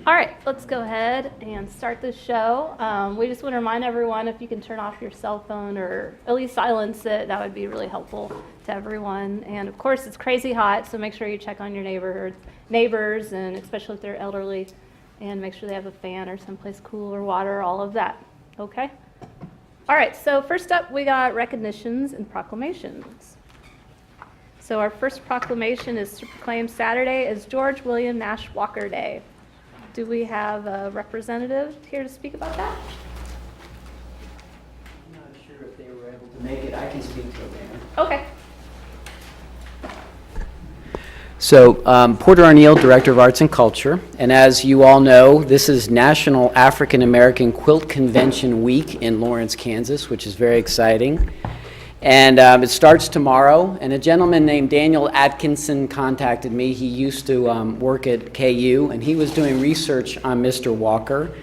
All right, let's go ahead and start the show. We just want to remind everyone, if you can turn off your cell phone or at least silence it, that would be really helpful to everyone. And of course, it's crazy hot, so make sure you check on your neighbors, and especially if they're elderly, and make sure they have a fan or someplace cool or water, all of that. Okay? All right, so first up, we got recognitions and proclamations. So our first proclamation is to proclaim Saturday as George William Nash Walker Day. Do we have a representative here to speak about that? I'm not sure if they were able to make it. I can speak to it later. Okay. So, Porter Arneal, Director of Arts and Culture, and as you all know, this is National African American Quilt Convention Week in Lawrence, Kansas, which is very exciting. And it starts tomorrow, and a gentleman named Daniel Atkinson contacted me. He used to work at KU, and he was doing research on Mr. Walker,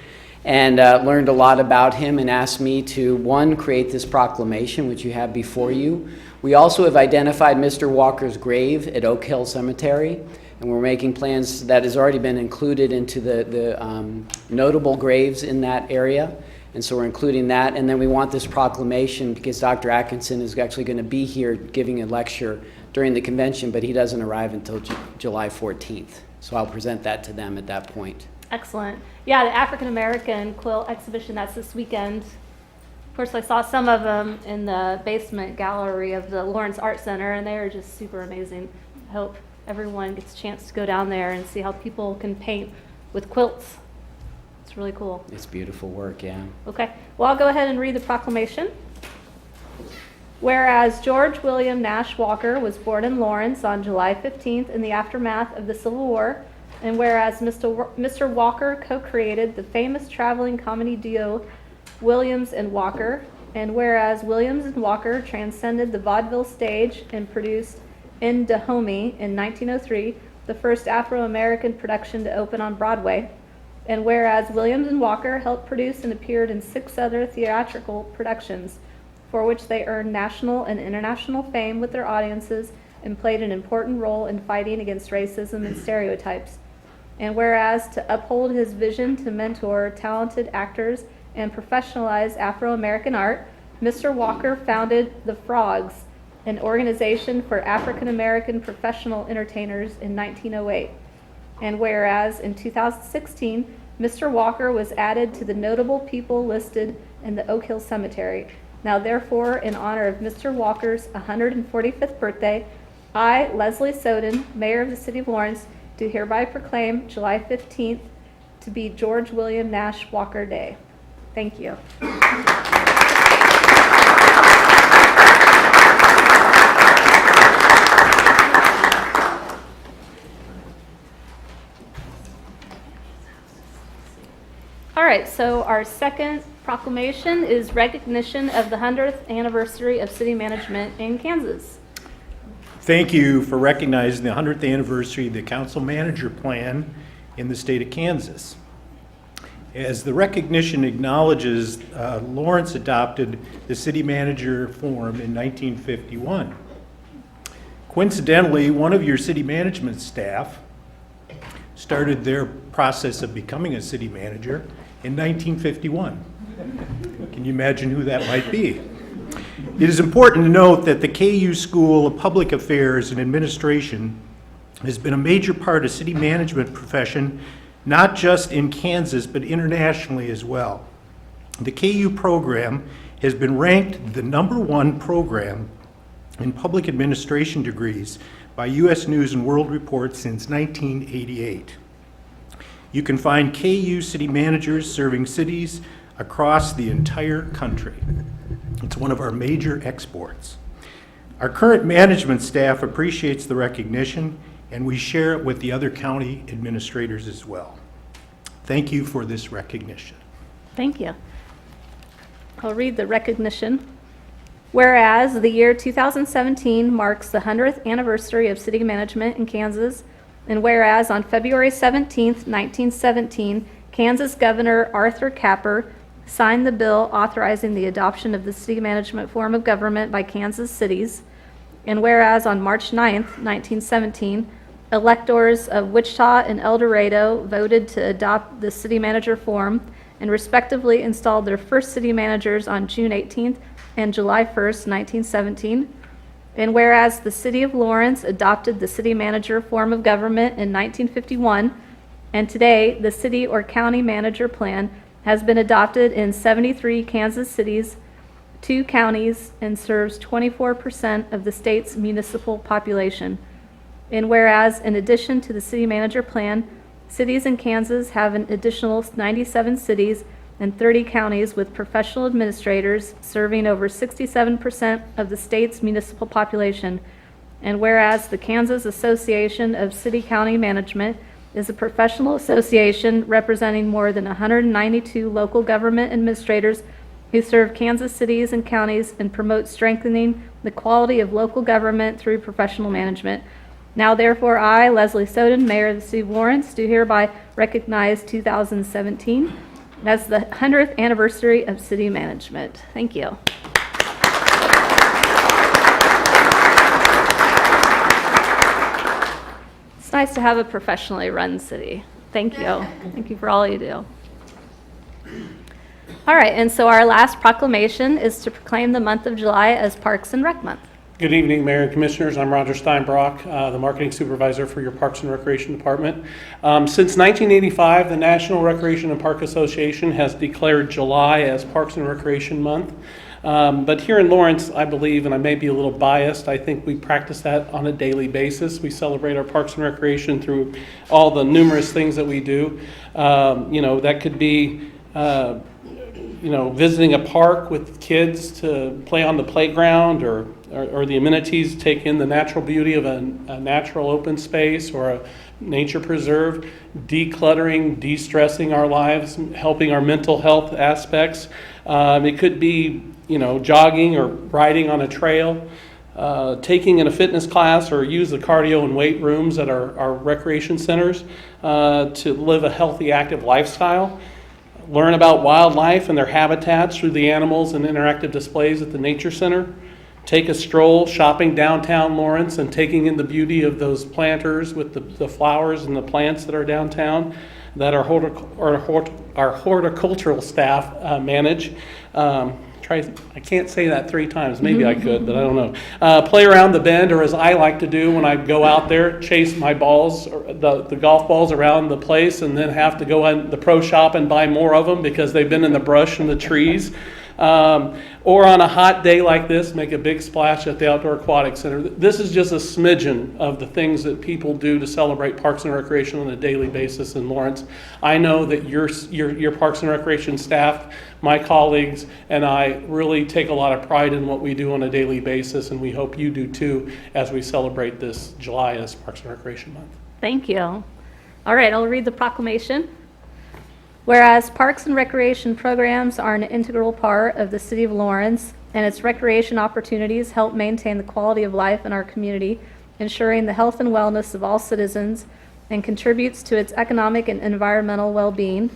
and learned a lot about him and asked me to, one, create this proclamation, which you have before you. We also have identified Mr. Walker's grave at Oak Hill Cemetery, and we're making plans that has already been included into the notable graves in that area. And so we're including that, and then we want this proclamation because Dr. Atkinson is actually going to be here giving a lecture during the convention, but he doesn't arrive until July 14th. So I'll present that to them at that point. Excellent. Yeah, the African American quilt exhibition, that's this weekend. Of course, I saw some of them in the basement gallery of the Lawrence Art Center, and they are just super amazing. I hope everyone gets a chance to go down there and see how people can paint with quilts. It's really cool. It's beautiful work, yeah. Okay, well, I'll go ahead and read the proclamation. Whereas George William Nash Walker was born in Lawrence on July 15th in the aftermath of the Civil War, and whereas Mr. Walker co-created the famous traveling comedy duo Williams and Walker, and whereas Williams and Walker transcended the vaudeville stage and produced In Dahomey in 1903, the first Afro-American production to open on Broadway, and whereas Williams and Walker helped produce and appeared in 6 other theatrical productions, for which they earned national and international fame with their audiences and played an important role in fighting against racism and stereotypes. And whereas to uphold his vision to mentor talented actors and professionalize Afro-American art, Mr. Walker founded the Frogs, an organization for African American professional entertainers in 1908. And whereas in 2016, Mr. Walker was added to the notable people listed in the Oak Hill Cemetery. Now therefore, in honor of Mr. Walker's 145th birthday, I, Leslie Soden, Mayor of the City of Lawrence, do hereby proclaim July 15th to be George William Nash Walker Day. Thank you. All right, so our second proclamation is recognition of the 100th anniversary of city management in Kansas. Thank you for recognizing the 100th anniversary of the council manager plan in the state of Kansas. As the recognition acknowledges, Lawrence adopted the city manager form in 1951. Coincidentally, one of your city management staff started their process of becoming a city manager in 1951. Can you imagine who that might be? It is important to note that the KU School of Public Affairs and Administration has been a major part of city management profession, not just in Kansas, but internationally as well. The KU program has been ranked the #1 program in public administration degrees by U.S. News and World Report since 1988. You can find KU city managers serving cities across the entire country. It's one of our major exports. Our current management staff appreciates the recognition, and we share it with the other county administrators as well. Thank you for this recognition. Thank you. I'll read the recognition. Whereas the year 2017 marks the 100th anniversary of city management in Kansas, and whereas on February 17th, 1917, Kansas Governor Arthur Capper signed the bill authorizing the adoption of the city management form of government by Kansas cities, and whereas on March 9th, 1917, electors of Wichita and El Dorado voted to adopt the city manager form and respectively installed their first city managers on June 18th and July 1st, 1917. And whereas the city of Lawrence adopted the city manager form of government in 1951, and today the city or county manager plan has been adopted in 73 Kansas cities, 2 counties, and serves 24% of the state's municipal population. And whereas, in addition to the city manager plan, cities in Kansas have an additional 97 cities and 30 counties with professional administrators serving over 67% of the state's municipal population. And whereas the Kansas Association of City-County Management is a professional association representing more than 192 local government administrators who serve Kansas cities and counties and promote strengthening the quality of local government through professional management. Now therefore, I, Leslie Soden, Mayor of the City of Lawrence, do hereby recognize 2017 as the 100th anniversary of city management. Thank you. It's nice to have a professionally run city. Thank you. Thank you for all you do. All right, and so our last proclamation is to proclaim the month of July as Parks and Rec Month. Good evening, Mayor and Commissioners. I'm Roger Steinbrock, the Marketing Supervisor for your Parks and Recreation Department. Since 1985, the National Recreation and Park Association has declared July as Parks and Recreation Month. But here in Lawrence, I believe, and I may be a little biased, I think we practice that on a daily basis. We celebrate our parks and recreation through all the numerous things that we do. That could be visiting a park with kids to play on the playground, or the amenities, take in the natural beauty of a natural open space or a nature preserve, decluttering, de-stressing our lives, helping our mental health aspects. It could be, jogging or riding on a trail, taking in a fitness class, or use the cardio and weight rooms at our recreation centers to live a healthy, active lifestyle. Learn about wildlife and their habitats through the animals and interactive displays at the Nature Center. Take a stroll shopping downtown Lawrence and taking in the beauty of those planters with the flowers and the plants that are downtown that our horticultural staff manage. I can't say that 3 times. Maybe I could, but I don't know. Play around the bend, or as I like to do when I go out there, chase my balls, or the golf balls around the place, and then have to go in the pro shop and buy more of them because they've been in the brush and the trees. Or on a hot day like this, make a big splash at the Outdoor Aquatic Center. This is just a smidgen of the things that people do to celebrate Parks and Recreation on a daily basis in Lawrence. I know that your Parks and Recreation staff, my colleagues, and I really take a lot of pride in what we do on a daily basis, and we hope you do too as we celebrate this July as Parks and Recreation Month. Thank you. All right, I'll read the proclamation. Whereas parks and recreation programs are an integral part of the City of Lawrence, and its recreation opportunities help maintain the quality of life in our community, ensuring the health and wellness of all citizens, and contributes to its economic and environmental well-being.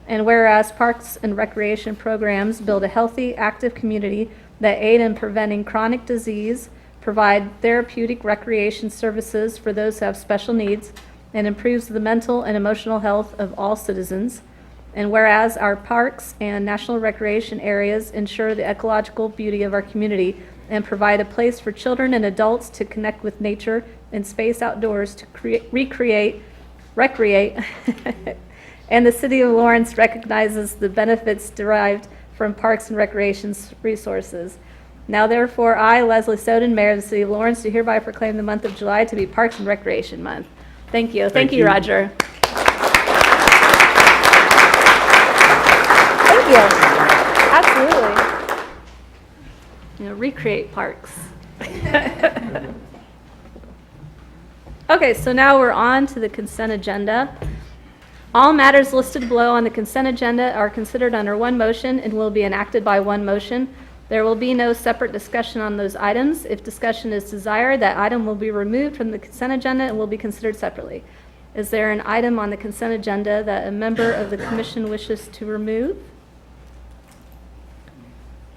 And whereas parks and recreation programs build a healthy, active community that aid in preventing chronic disease, provide therapeutic recreation services for those who have special needs, and improves the mental and emotional health of all citizens. And whereas our parks and national recreation areas ensure the ecological beauty of our community and provide a place for children and adults to connect with nature and space outdoors to recreate, and the City of Lawrence recognizes the benefits derived from parks and recreation resources. Now therefore, I, Leslie Soden, Mayor of the City of Lawrence, do hereby proclaim the month of July to be Parks and Recreation Month. Thank you. Thank you, Roger. Thank you. Absolutely. Recreate parks. Okay, so now we're on to the consent agenda. All matters listed below on the consent agenda are considered under one motion and will be enacted by one motion. There will be no separate discussion on those items. If discussion is desired, that item will be removed from the consent agenda and will be considered separately. Is there an item on the consent agenda that a member of the commission wishes to remove?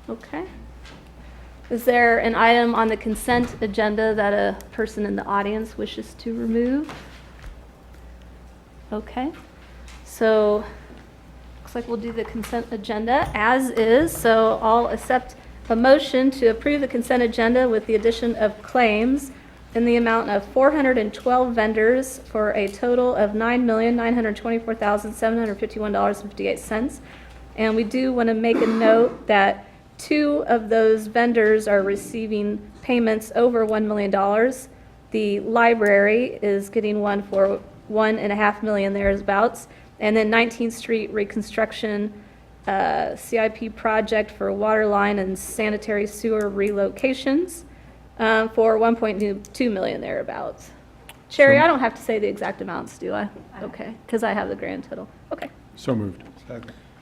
Okay. Is there an item on the consent agenda that a person in the audience wishes to remove? Okay, so looks like we'll do the consent agenda as is. So I'll accept a motion to approve the consent agenda with the addition of claims in the amount of 412 vendors for a total of $9,924,751.58. And we do want to make a note that 2 of those vendors are receiving payments over $1 million. The library is getting one for $1.5 million thereabouts. And then 19th Street reconstruction CIP project for water line and sanitary sewer relocations for $1.2 million thereabouts. Sherry, I don't have to say the exact amounts, do I? Okay, because I have the grand total. Okay. So moved.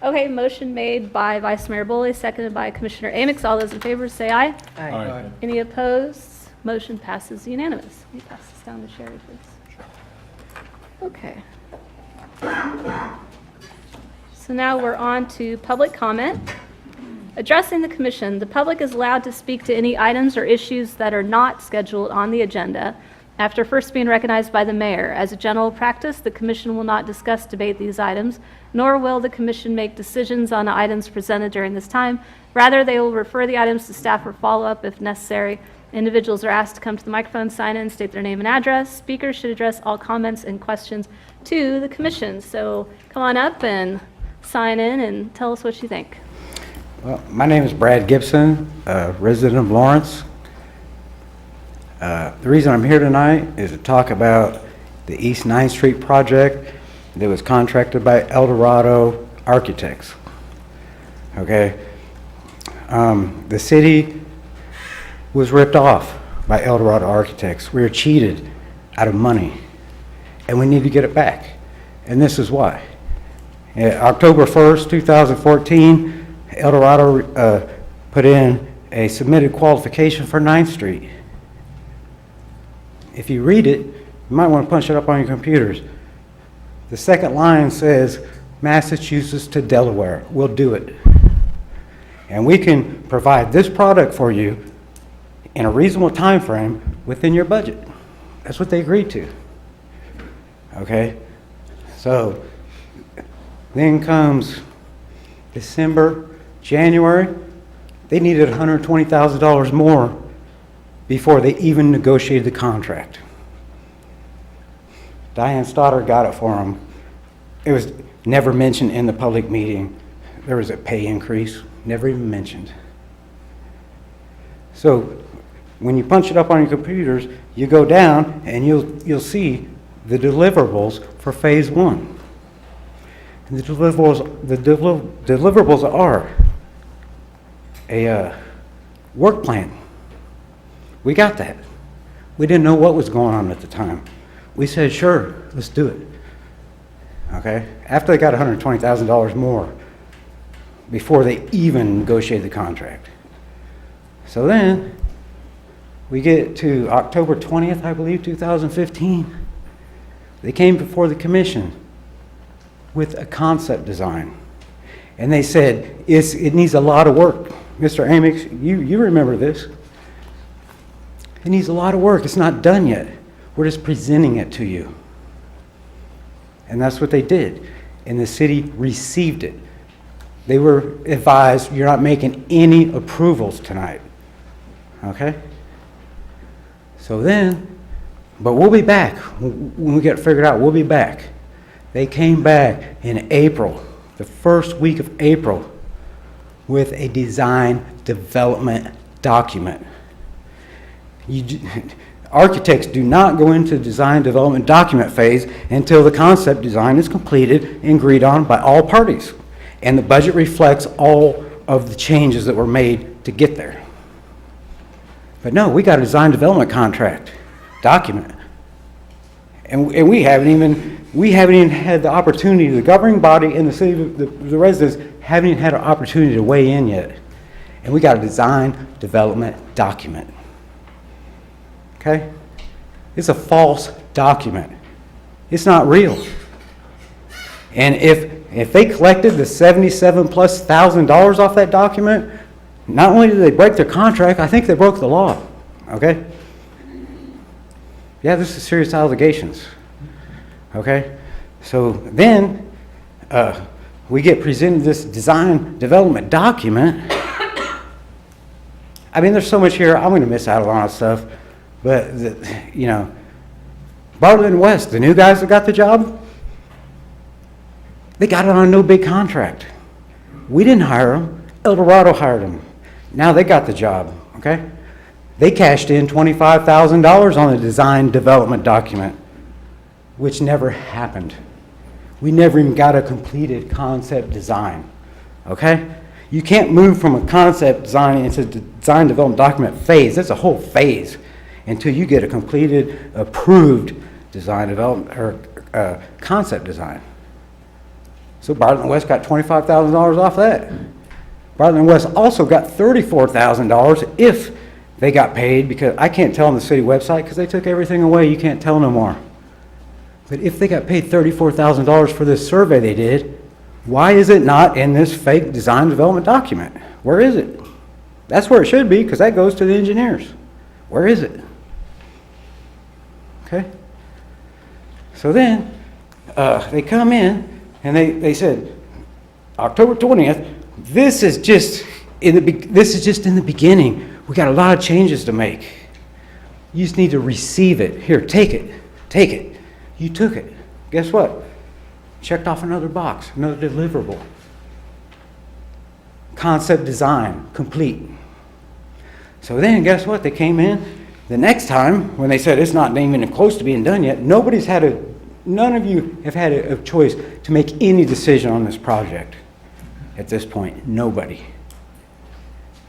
Okay, motion made by Vice Mayor Boley, seconded by Commissioner Amix. All those in favor say aye. Aye. Any opposed? Motion passes unanimous. Let me pass this down to Sherry, please. Okay. So now we're on to public comment. Addressing the commission, the public is allowed to speak to any items or issues that are not scheduled on the agenda after first being recognized by the mayor. As a general practice, the commission will not discuss, debate these items, nor will the commission make decisions on items presented during this time. Rather, they will refer the items to staff for follow-up if necessary. Individuals are asked to come to the microphone, sign in, state their name and address. Speakers should address all comments and questions to the commission. So come on up and sign in and tell us what you think. Well, my name is Brad Gibson, a resident of Lawrence. The reason I'm here tonight is to talk about the East 9th Street project that was contracted by El Dorado Architects. Okay, the city was ripped off by El Dorado Architects. We were cheated out of money, and we need to get it back. And this is why. October 1st, 2014, El Dorado put in a submitted qualification for 9th Street. If you read it, you might want to punch it up on your computers. The second line says, Massachusetts to Delaware. We'll do it. And we can provide this product for you in a reasonable time frame within your budget. That's what they agreed to. Okay? So then comes December, January. They needed $120,000 more before they even negotiated the contract. Diane Stoddard got it for them. It was never mentioned in the public meeting. There was a pay increase, never even mentioned. So when you punch it up on your computers, you go down and you'll see the deliverables for phase 1. And the deliverables are a work plan. We got that. We didn't know what was going on at the time. We said, sure, let's do it. Okay? After they got $120,000 more, before they even negotiated the contract. So then, we get to October 20th, I believe, 2015. They came before the commission with a concept design. And they said, it needs a lot of work. Mr. Amix, you remember this. It needs a lot of work. It's not done yet. We're just presenting it to you. And that's what they did. And the city received it. They were advised, you're not making any approvals tonight. Okay? So then, but we'll be back. When we get figured out, we'll be back. They came back in April, the first week of April, with a design development document. Architects do not go into the design development document phase until the concept design is completed and agreed on by all parties. And the budget reflects all of the changes that were made to get there. But no, we got a design development contract document. And we haven't even had the opportunity, the governing body and the city, the residents haven't even had an opportunity to weigh in yet. And we got a design development document. Okay? It's a false document. It's not real. And if they collected the $77,000+ off that document, Not only did they break their contract, I think they broke the law, okay? Yeah, this is serious allegations, okay? So then, we get presented this design development document. I mean, there's so much here, I'm gonna miss out on a lot of stuff, but, you know, Bartlett and West, the new guys that got the job, they got it on no big contract. We didn't hire them, El Dorado hired them. Now they got the job, okay? They cashed in $25,000 on the design development document, which never happened. We never even got a completed concept design, okay? You can't move from a concept design into design development document phase. That's a whole phase until you get a completed, approved design development or concept design. So Bartlett and West got $25,000 off that. Bartlett and West also got $34,000 if they got paid, because I can't tell on the city website because they took everything away. You can't tell no more. But if they got paid $34,000 for this survey they did, why is it not in this fake design development document? Where is it? That's where it should be, because that goes to the engineers. Where is it? Okay? So then, they come in and they said, October 20th, this is just in the beginning. We got a lot of changes to make. You just need to receive it. Here, take it. Take it. You took it. Guess what? Checked off another box, another deliverable. Concept design, complete. So then, guess what? They came in the next time when they said it's not even close to being done yet. None of you have had a choice to make any decision on this project at this point. Nobody.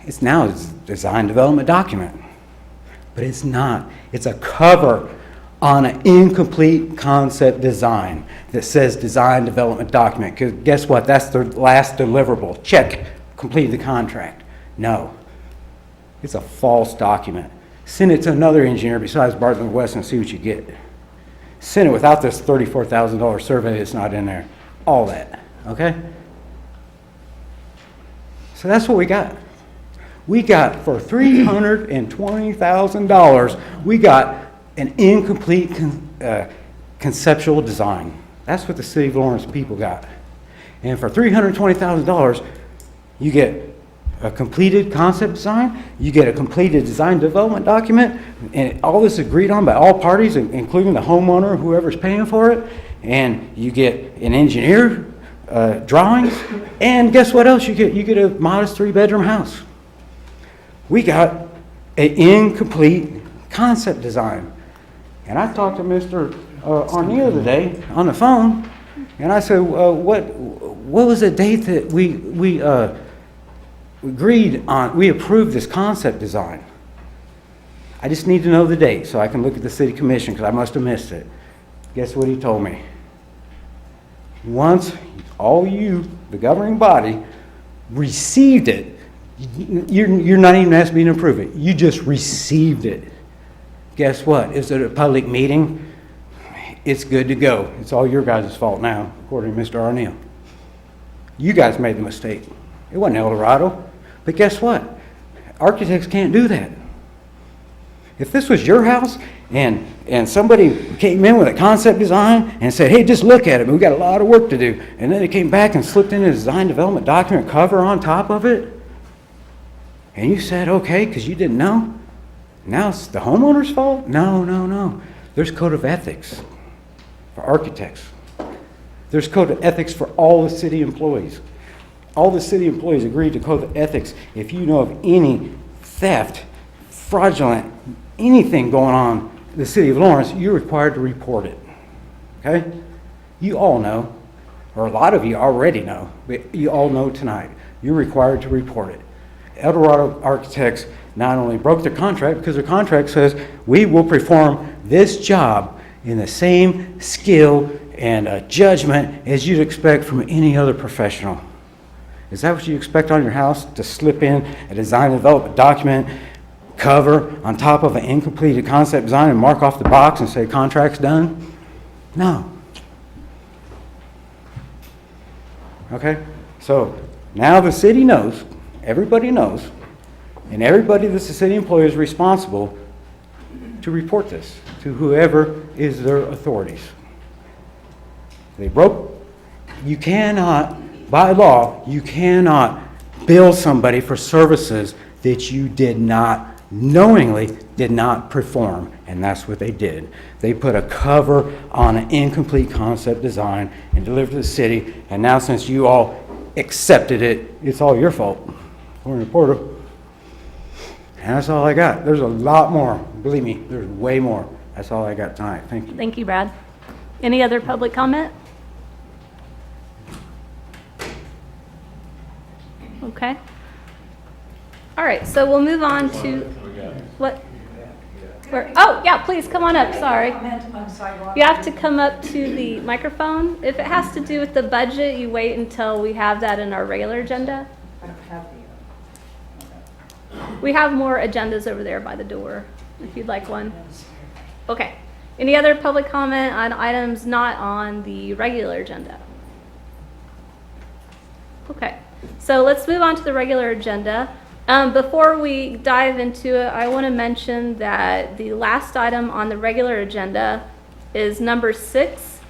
It's now a design development document, but it's not. It's a cover on an incomplete concept design that says design development document. Because guess what? That's the last deliverable. Check. Complete the contract. No. It's a false document. Send it to another engineer besides Bartlett and West and see what you get. Send it without this $34,000 survey that's not in there. All that. Okay? So that's what we got. We got, for $320,000, we got an incomplete conceptual design. That's what the City of Lawrence people got. And for $320,000, you get a completed concept design, you get a completed design development document, and all this agreed on by all parties, including the homeowner, whoever's paying for it, and you get an engineer, drawings, and guess what else you get? You get a modest 3-bedroom house. We got an incomplete concept design. And I talked to Mr. Arneal today on the phone, and I said, what was the date that we agreed on, we approved this concept design? I just need to know the date so I can look at the city commission, because I must have missed it. Guess what he told me? Once all you, the governing body, received it, you're not even asking me to approve it. You just received it. Guess what? Is it a public meeting? It's good to go. It's all your guys' fault now, according to Mr. Arneal. You guys made the mistake. It wasn't El Dorado. But guess what? Architects can't do that. If this was your house and somebody came in with a concept design and said, hey, just look at it, we got a lot of work to do, and then they came back and slipped in a design development document cover on top of it, and you said, okay, because you didn't know, now it's the homeowner's fault? No. There's code of ethics for architects. There's code of ethics for all the city employees. All the city employees agreed to code of ethics. If you know of any theft, fraudulent, anything going on in the city of Lawrence, you're required to report it. Okay? You all know, or a lot of you already know, but you all know tonight, you're required to report it. El Dorado Architects not only broke their contract, because their contract says we will perform this job in the same skill and judgment as you'd expect from any other professional. Is that what you expect on your house? To slip in a design and development document cover on top of an incompleted concept design and mark off the box and say contract's done? No. Okay? So now the city knows, everybody knows, And everybody that's a city employee is responsible to report this to whoever is their authorities. They broke, you cannot, by law, you cannot bill somebody for services that you did not, knowingly did not perform. And that's what they did. They put a cover on an incomplete concept design and delivered to the city. And now since you all accepted it, it's all your fault. According to Porter. And that's all I got. There's a lot more. Believe me, there's way more. That's all I got tonight. Thank you. Thank you, Brad. Any other public comment? Okay. All right, so we'll move on to, what? Where, oh, yeah, please, come on up, sorry. You have to come up to the microphone. If it has to do with the budget, you wait until we have that in our regular agenda. We have more agendas over there by the door, if you'd like one. Okay. Any other public comment on items not on the regular agenda? Okay. So let's move on to the regular agenda. Before we dive into it, I want to mention that the last item on the regular agenda is number 6.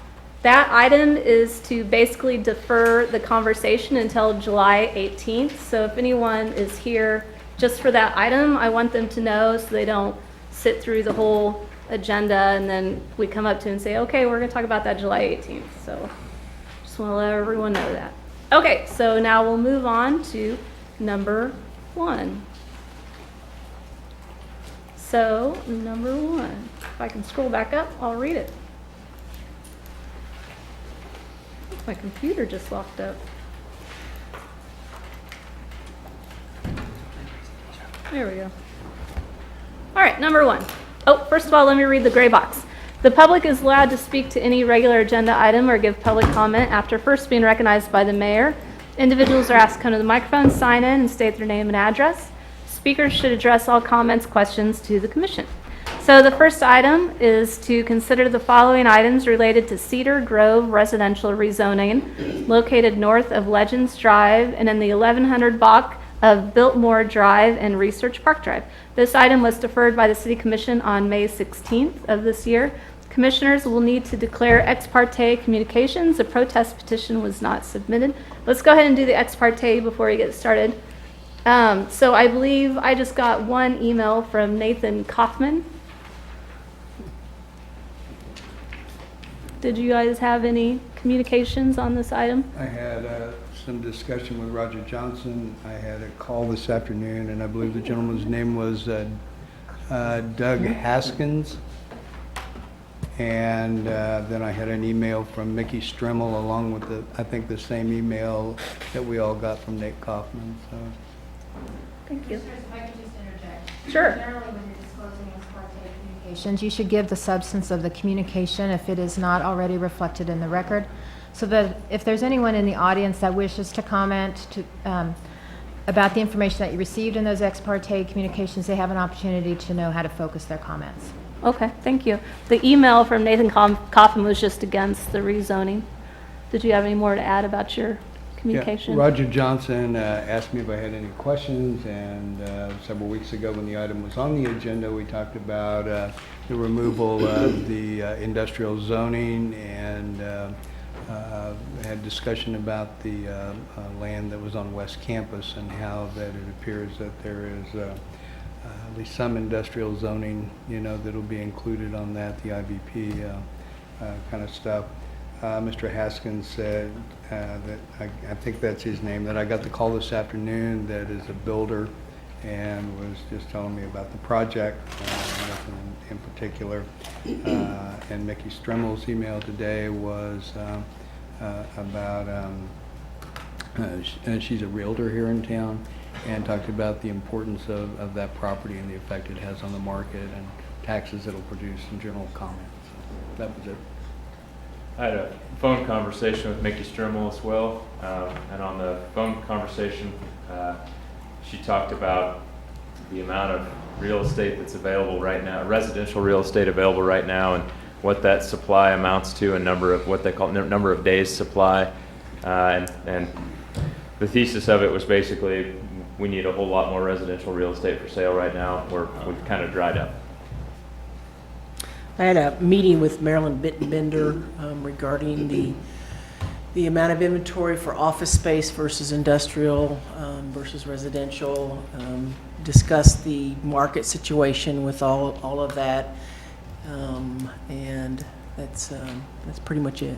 That item is to basically defer the conversation until July 18th. So if anyone is here just for that item, I want them to know so they don't sit through the whole agenda and then we come up to and say, okay, we're going to talk about that July 18th. So just want to let everyone know that. Okay, so now we'll move on to number 1. So, number 1. If I can scroll back up, I'll read it. My computer just locked up. There we go. All right, number 1. Oh, first of all, let me read the gray box. The public is allowed to speak to any regular agenda item or give public comment after first being recognized by the mayor. Individuals are asked to come to the microphone, sign in, and state their name and address. Speakers should address all comments, questions to the commission. So the first item is to consider the following items related to Cedar Grove residential rezoning located north of Legends Drive and in the 1100 block of Biltmore Drive and Research Park Drive. This item was deferred by the City Commission on May 16th of this year. Commissioners will need to declare ex parte communications. A protest petition was not submitted. Let's go ahead and do the ex parte before we get started. So I believe I just got one email from Nathan Kaufman. Did you guys have any communications on this item? I had some discussion with Roger Johnson. I had a call this afternoon, and I believe the gentleman's name was Doug Haskins. And then I had an email from Mickey Strimmel along with I think the same email that we all got from Nate Kaufman. So. Thank you. If I could just interject. Sure. Generally, when you're disclosing ex parte communications, you should give the substance of the communication if it is not already reflected in the record, so that if there's anyone in the audience that wishes to comment about the information that you received in those ex parte communications, they have an opportunity to know how to focus their comments. Okay, thank you. The email from Nathan Kaufman was just against the rezoning. Did you have any more to add about your communication? Yeah, Roger Johnson asked me if I had any questions, and several weeks ago when the item was on the agenda, we talked about the removal of the industrial zoning and had discussion about the land that was on West Campus and how that it appears that there is at least some industrial zoning, that'll be included on that, the IVP kind of stuff. Mr. Haskins said that, I think that's his name, that I got the call this afternoon that is a builder and was just telling me about the project, nothing in particular. And Mickey Strimmel's email today was about, she's a realtor here in town, and talked about the importance of that property and the effect it has on the market and taxes it'll produce and general comments. So that was it. I had a phone conversation with Mickey Strimmel as well, and on the phone conversation, she talked about the amount of real estate that's available right now, residential real estate available right now, and what that supply amounts to, a number of what they call number of days supply, and the thesis of it was basically we need a whole lot more residential real estate for sale right now. We've kind of dried up. I had a meeting with Marilyn Bittenbender regarding the amount of inventory for office space versus industrial versus residential. Discussed the market situation with all of that, and that's pretty much it.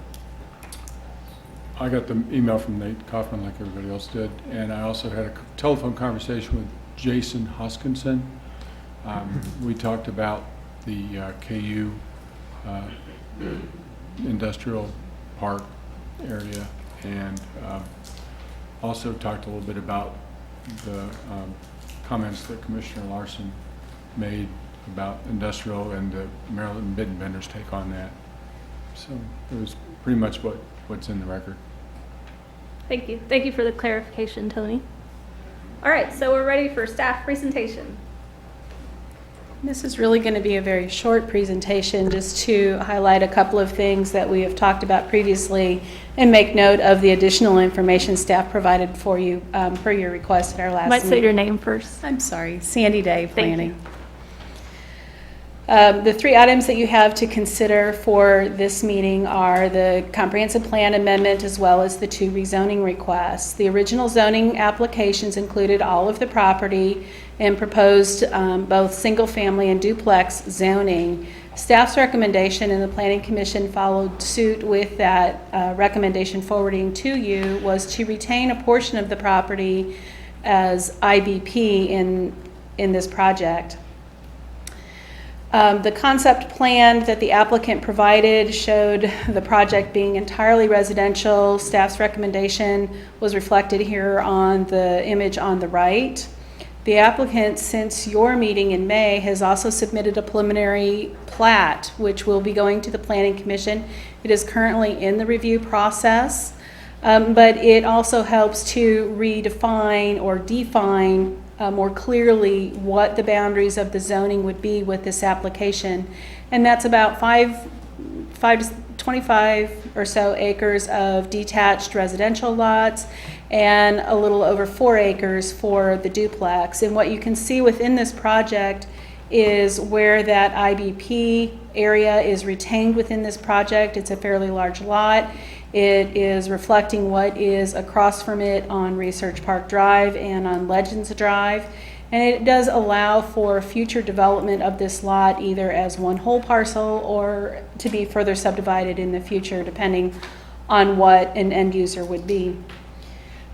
I got the email from Nate Kaufman like everybody else did, and I also had a telephone conversation with Jason Hoskinson. We talked about the KU industrial park area, and also talked a little bit about the comments that Commissioner Larson made about industrial and the Maryland Bittenbender's take on that. So it was pretty much what's in the record. Thank you. Thank you for the clarification, Tony. All right, so we're ready for staff presentation. This is really going to be a very short presentation, just to highlight a couple of things that we have talked about previously and make note of the additional information staff provided for you per your request at our last Might meeting. say your name first. I'm sorry, Sandy Day, Thank you. Planning. The three items that you have to consider for this meeting are the comprehensive plan amendment as well as the two rezoning requests. The original zoning applications included all of the property and proposed both single family and duplex zoning. Staff's recommendation and the Planning Commission followed suit with that recommendation forwarding to you was to retain a portion of the property as IBP in this project. The concept plan that the applicant provided showed the project being entirely residential. Staff's recommendation was reflected here on the image on the right. The applicant, since your meeting in May, has also submitted a preliminary plat, which will be going to the Planning Commission. It is currently in the review process, but it also helps to redefine or define more clearly what the boundaries of the zoning would be with this application. And that's about 25 or so acres of detached residential lots and a little over 4 acres for the duplex. And what you can see within this project is where that IBP area is retained within this project. It's a fairly large lot. It is reflecting what is across from it on Research Park Drive and on Legends Drive. And it does allow for future development of this lot either as one whole parcel or to be further subdivided in the future depending on what an end user would be.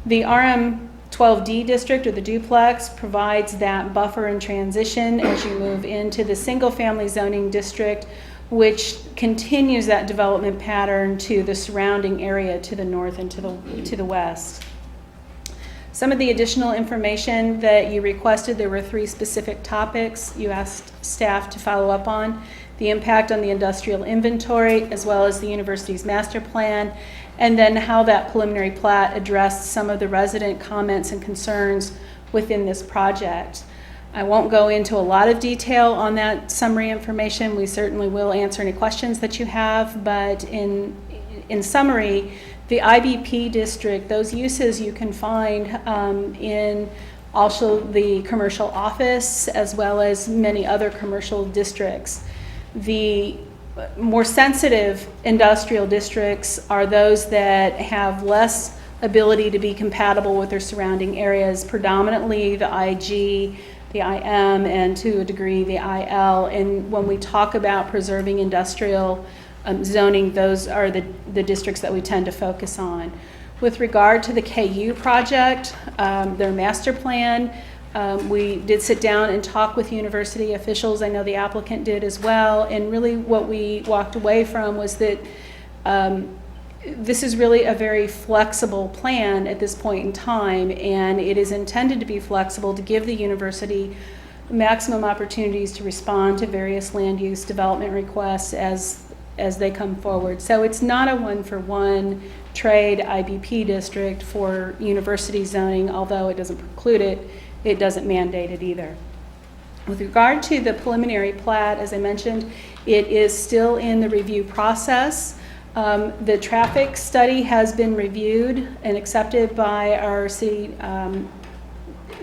The RM12D district, or the duplex, provides that buffer and transition as you move into the single-family zoning district, which continues that development pattern to the surrounding area to the north and to the west. Some of the additional information that you requested, there were 3 specific topics you asked staff to follow up on: the impact on the industrial inventory, as well as the university's master plan, and then how that preliminary plat addressed some of the resident comments and concerns within this project. I won't go into a lot of detail on that summary information. We certainly will answer any questions that you have, but in summary, the IBP district, those uses you can find in also the commercial office as well as many other commercial districts. The more sensitive industrial districts are those that have less ability to be compatible with their surrounding areas, predominantly the IG, the IM, and to a degree the IL. And when we talk about preserving industrial zoning, those are the districts that we tend to focus on. With regard to the KU project, their master plan, we did sit down and talk with university officials. I know the applicant did as well. And really what we walked away from was that this is really a very flexible plan at this point in time, and it is intended to be flexible to give the university maximum opportunities to respond to various land use development requests as they come forward. So it's not a one-for-one trade IBP district for university zoning, although it doesn't preclude it, it doesn't mandate it either. With regard to the preliminary plat, as I mentioned, it is still in the review process. The traffic study has been reviewed and accepted by our city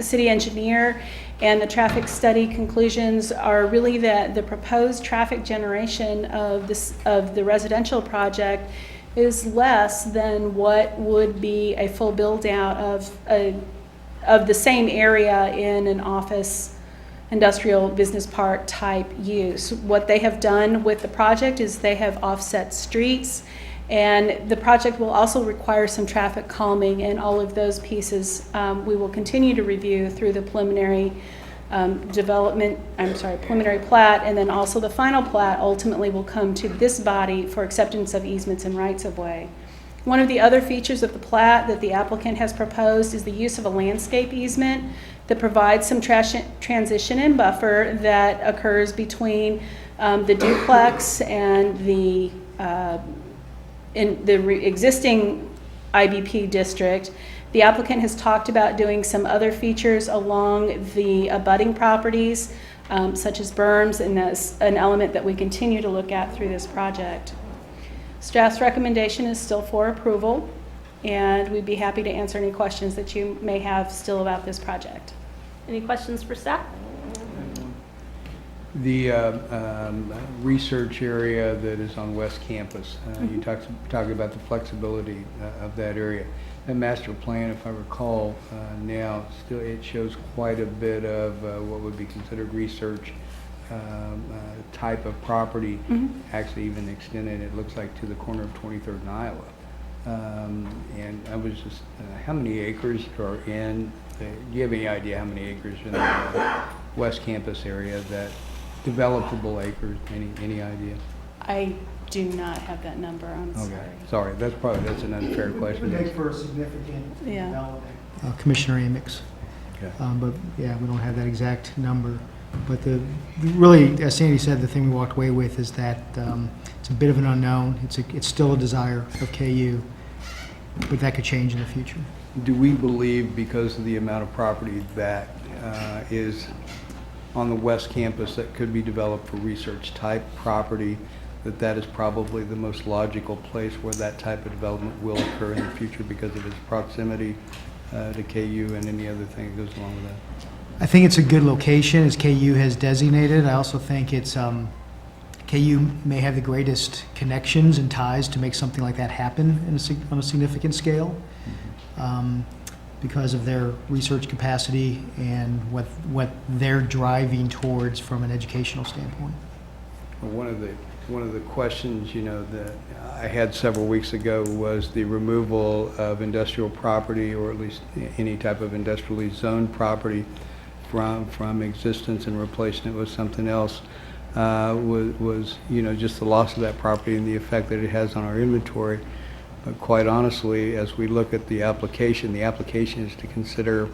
city engineer, and the traffic study conclusions are really that the proposed traffic generation of the residential project is less than what would be a full build-out of the same area in an office, industrial business park type use. What they have done with the project is they have offset streets, and the project will also require some traffic calming, and all of those pieces we will continue to review through the preliminary preliminary plat, and then also the final plat ultimately will come to this body for acceptance of easements and rights of way. One of the other features of the plat that the applicant has proposed is the use of a landscape easement that provides some transition and buffer that occurs between the duplex and the existing IBP district. The applicant has talked about doing some other features along the abutting properties, such as berms, and that's an element that we continue to look at through this project. Staff's recommendation is still for approval, and we'd be happy to answer any questions that you may have still about this project. Any questions for staff? The research area that is on West Campus, you talked about the flexibility of that area. The master plan, if I recall, now still it shows quite a bit of what would be considered research type of property, actually even extended, it looks like, to the corner of 23rd and Iowa. And I was just, how many acres are in, do you have any idea how many acres in the West Campus area, that developable acres, any idea? I do not have that number, I'm sorry. Okay, sorry, that's an unfair It question. would make for a significant Yeah. development. Commissioner Amix. Okay. But yeah, we don't have that exact number. But really, as Sandy said, the thing we walked away with is that it's a bit of an unknown. It's still a desire of KU, but that could change in the future. Do we believe, because of the amount of property that is on the West Campus that could be developed for research type property, that is probably the most logical place where that type of development will occur in the future because of its proximity to KU and any other thing that goes along with that? I think it's a good location, as KU has designated. I also think it's KU may have the greatest connections and ties to make something like that happen on a significant scale, because of their research capacity and what they're driving towards from an educational standpoint. Well, one of the questions, that I had several weeks ago was the removal of industrial property, or at least any type of industrially zoned property from existence, and replacing it with something else, was just the loss of that property and the effect that it has on our inventory. But quite honestly, as we look at the application is to consider,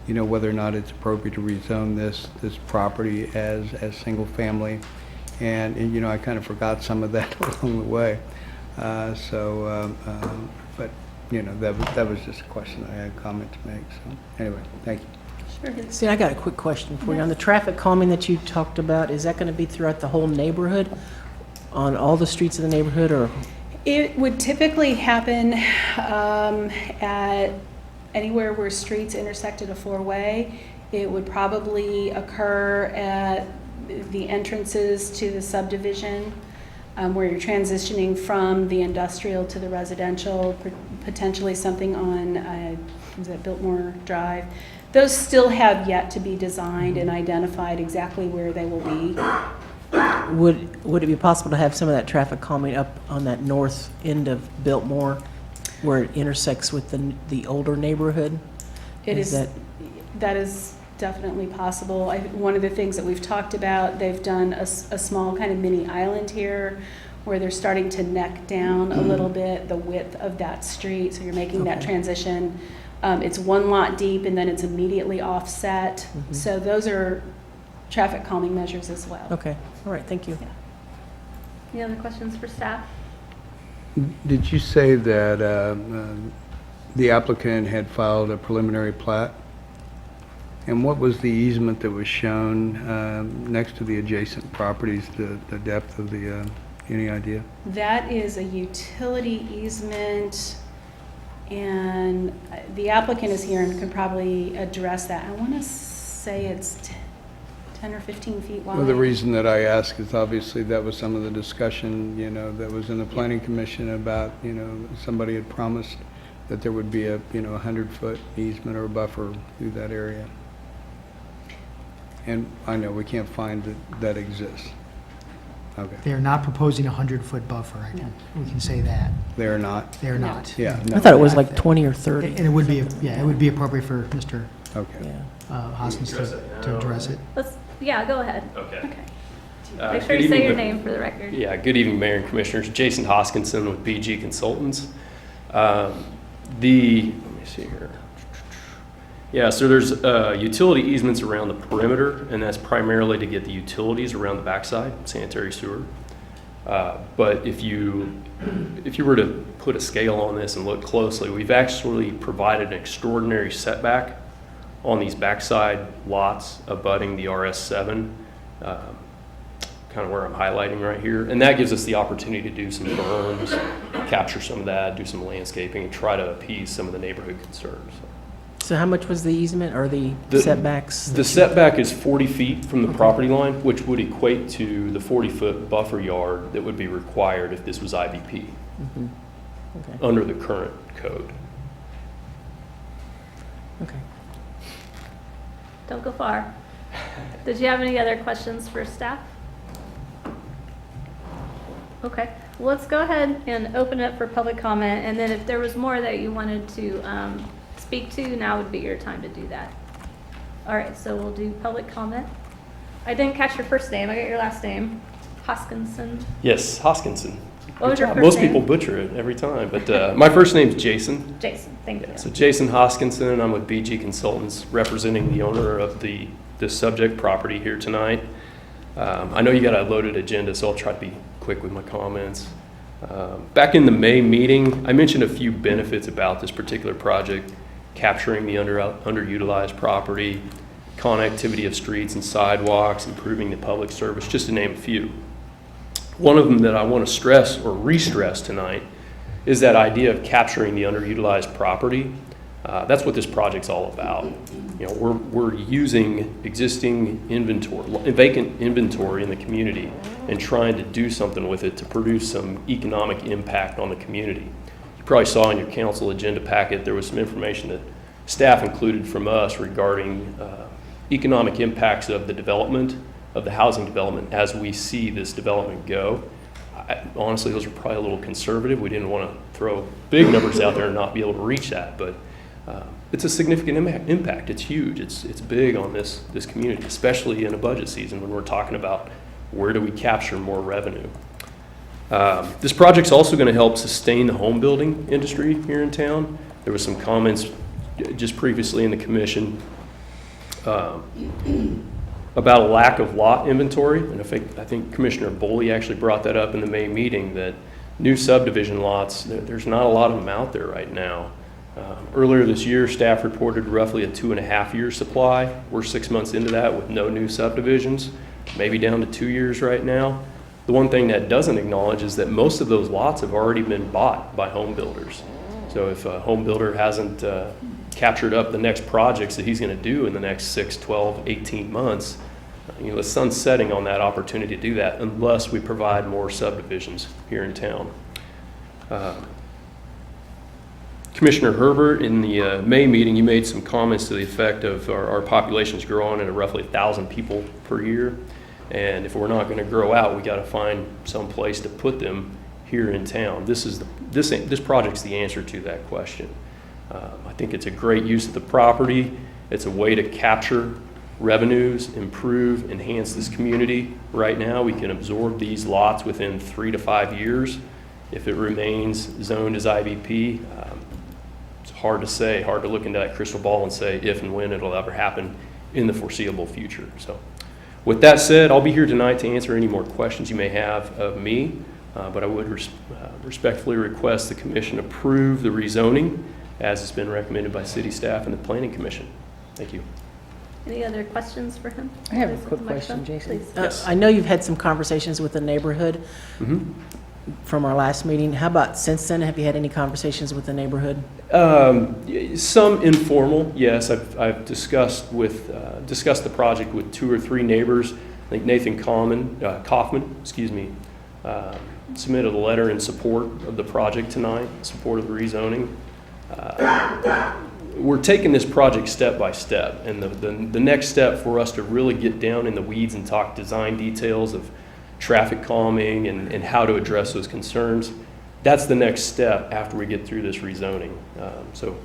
whether or not it's appropriate to rezone this property as single family. And I kind of forgot some of that along the way. But that was just a question I had a comment to make. So anyway, thank you. See, I got a quick question for you. On the traffic calming that you talked about, is that going to be throughout the whole neighborhood, on all the streets of the neighborhood, or? It would typically happen at anywhere where streets intersected a four-way. It would probably occur at the entrances to the subdivision, where you're transitioning from the industrial to the residential, potentially something on, is that Biltmore Drive? Those still have yet to be designed and identified exactly where they will be. Would it be possible to have some of that traffic calming up on that north end of Biltmore, where it intersects with the older neighborhood? That is definitely possible. One of the things that we've talked about, they've done a small kind of mini island here, where they're starting to neck down a little bit the width of that street, so you're making that transition. It's one lot deep, and then it's immediately offset. So those are traffic calming measures as well. Okay, all right, thank you. Yeah. Any other questions for staff? Did you say that the applicant had filed a preliminary plat? And what was the easement that was shown next to the adjacent properties, the depth of the, any idea? That is a utility easement, and the applicant is here and can probably address that. I want to say it's 10 or 15 feet wide. Well, the reason that I ask is obviously that was some of the discussion, that was in the planning commission about, somebody had promised that there would be a, 100-foot easement or buffer through that area. And I know we can't find that exists. Okay. They're not proposing a 100-foot buffer, we can say that. They're not? They're not. Yeah. I thought it was like 20 or 30. And it would be, it would be appropriate for Mr. Okay. Yeah. Hoskins to address it. Yeah, go ahead. Okay. Okay. Good Make sure you evening, say your name for the record. Yeah, good evening, Mayor and Commissioners. Jason Hoskinson with BG Consultants. Let me see here. Yeah, so there's utility easements around the perimeter, and that's primarily to get the utilities around the backside, sanitary sewer. But if you were to put a scale on this and look closely, we've actually provided an extraordinary setback on these backside lots abutting the RS7, kind of where I'm highlighting right here. And that gives us the opportunity to do some berms, capture some of that, do some landscaping, and try to appease some of the neighborhood concerns. So how much was the easement or the setbacks? The setback is 40 feet from the property line, which would equate to the 40-foot buffer yard that would be required if this was IBP Okay. under the current code. Okay. Don't go far. Did you have any other questions for staff? Okay, well, let's go ahead and open it up for public comment, and then if there was more that you wanted to speak to, now would be your time to do that. All right, so we'll do public comment. I didn't catch your first name. I got your last name. Hoskinson. Yes, Hoskinson. What was your first Most name? people butcher it every time, but my first name's Jason. Jason, thank you. So Jason Hoskinson, I'm with BG Consultants, representing the owner of the subject property here tonight. I know you got a loaded agenda, so I'll try to be quick with my comments. Back in the May meeting, I mentioned a few benefits about this particular project, capturing the underutilized property, connectivity of streets and sidewalks, improving the public service, just to name a few. One of them that I want to stress or re-stress tonight is that idea of capturing the underutilized property. That's what this project's all about. We're using existing inventory, vacant inventory in the community, and trying to do something with it to produce some economic impact on the community. You probably saw in your council agenda packet there was some information that staff included from us regarding economic impacts of the development, of the housing development as we see this development go. Honestly, those are probably a little conservative. We didn't want to throw big numbers out there and not be able to reach that, but it's a significant impact. It's huge. It's big on this community, especially in a budget season when we're talking about where do we capture more revenue. This project's also going to help sustain the home building industry here in town. There was some comments just previously in the commission about a lack of lot inventory, and I think Commissioner Boley actually brought that up in the May meeting, that new subdivision lots, there's not a lot of them out there right now. Earlier this year, staff reported roughly a 2.5-year supply. We're 6 months into that with no new subdivisions, maybe down to 2 years right now. The one thing that doesn't acknowledge is that most of those lots have already been bought by home builders. So if a home builder hasn't captured up the next projects that he's going to do in the next 6, 12, 18 months, the sun's setting on that opportunity to do that unless we provide more subdivisions here in town. Commissioner Herbert, in the May meeting, you made some comments to the effect of our population's growing at roughly 1,000 people per year. And if we're not going to grow out, we got to find some place to put them here in town. This project's the answer to that question. I think it's a great use of the property. It's a way to capture revenues, improve, enhance this community. Right now, we can absorb these lots within 3 to 5 years. If it remains zoned as IBP, it's hard to say, hard to look into that crystal ball and say if and when it'll ever happen in the foreseeable future. So with that said, I'll be here tonight to answer any more questions you may have of me, but I would respectfully request the commission approve the rezoning as has been recommended by city staff and the planning commission. Thank you. Any other questions for him? I have a Please, quick microphone, question, Jason. please. Yes. I know you've had some conversations with the neighborhood. Mm-hmm. from our last meeting. How about since then? Have you had any conversations with the neighborhood? Some informal, yes. I've discussed the project with 2 or 3 neighbors. I think Nathan Kaufman, submitted a letter in support of the project tonight, in support of the rezoning. We're taking this project step by step, and the next step for us to really get down in the weeds and talk design details of traffic calming and how to address those concerns, that's the next step after we get through this rezoning. So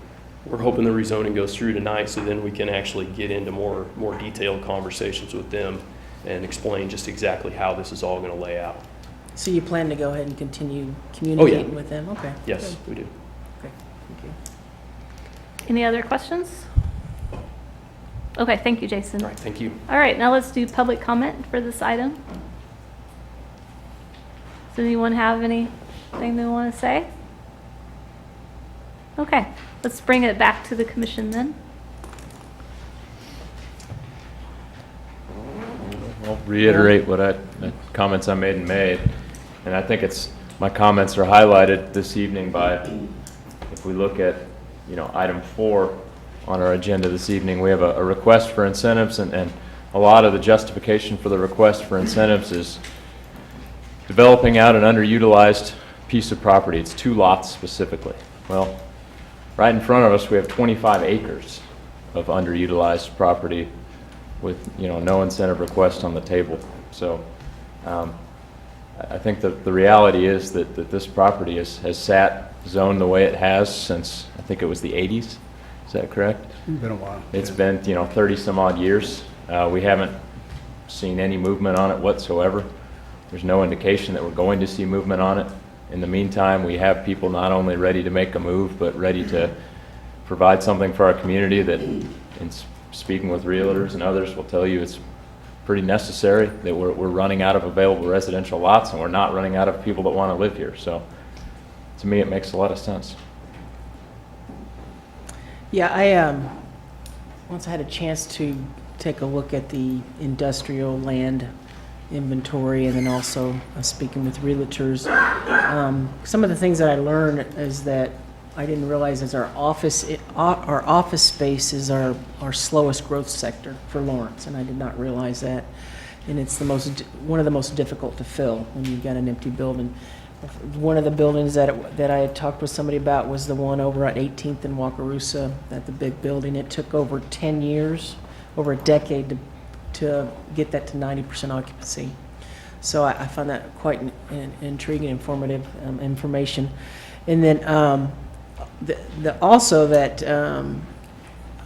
we're hoping the rezoning goes through tonight, so then we can actually get into more detailed conversations with them and explain just exactly how this is all going to lay out. So you plan to go ahead and continue communicating with them? Okay. Yes, good. we do. Okay, thank you. Any other questions? Okay, thank you, Jason. All right, thank you. All right, now let's do public comment for this item. Does anyone have anything they want to say? Okay, let's bring it back to the commission then. I'll reiterate the comments I made in May, and I think my comments are highlighted this evening by, if we look at, item 4 on our agenda this evening, we have a request for incentives, and a lot of the justification for the request for incentives is developing out an underutilized piece of property. It's 2 lots specifically. Well, right in front of us, we have 25 acres of underutilized property with no incentive request on the table. So I think that the reality is that this property has sat zoned the way it has since, I think it was the 80s. Is that correct? It's been a while. It's been 30 some odd years. We haven't seen any movement on it whatsoever. There's no indication that we're going to see movement on it. In the meantime, we have people not only ready to make a move, but ready to provide something for our community that, in speaking with realtors and others, will tell you it's pretty necessary, that we're running out of available residential lots, and we're not running out of people that want to live here. So to me, it makes a lot of sense. Yeah, once I had a chance to take a look at the industrial land inventory, and then also speaking with realtors, some of the things that I learned is that I didn't realize is our office space is our slowest growth sector for Lawrence, and I did not realize that. And it's one of the most difficult to fill when you've got an empty building. One of the buildings that I had talked with somebody about was the one over at 18th and Wakarusa, that the big building. It took over 10 years, over a decade to get that to 90% occupancy. So I found that quite intriguing, informative information. And then also that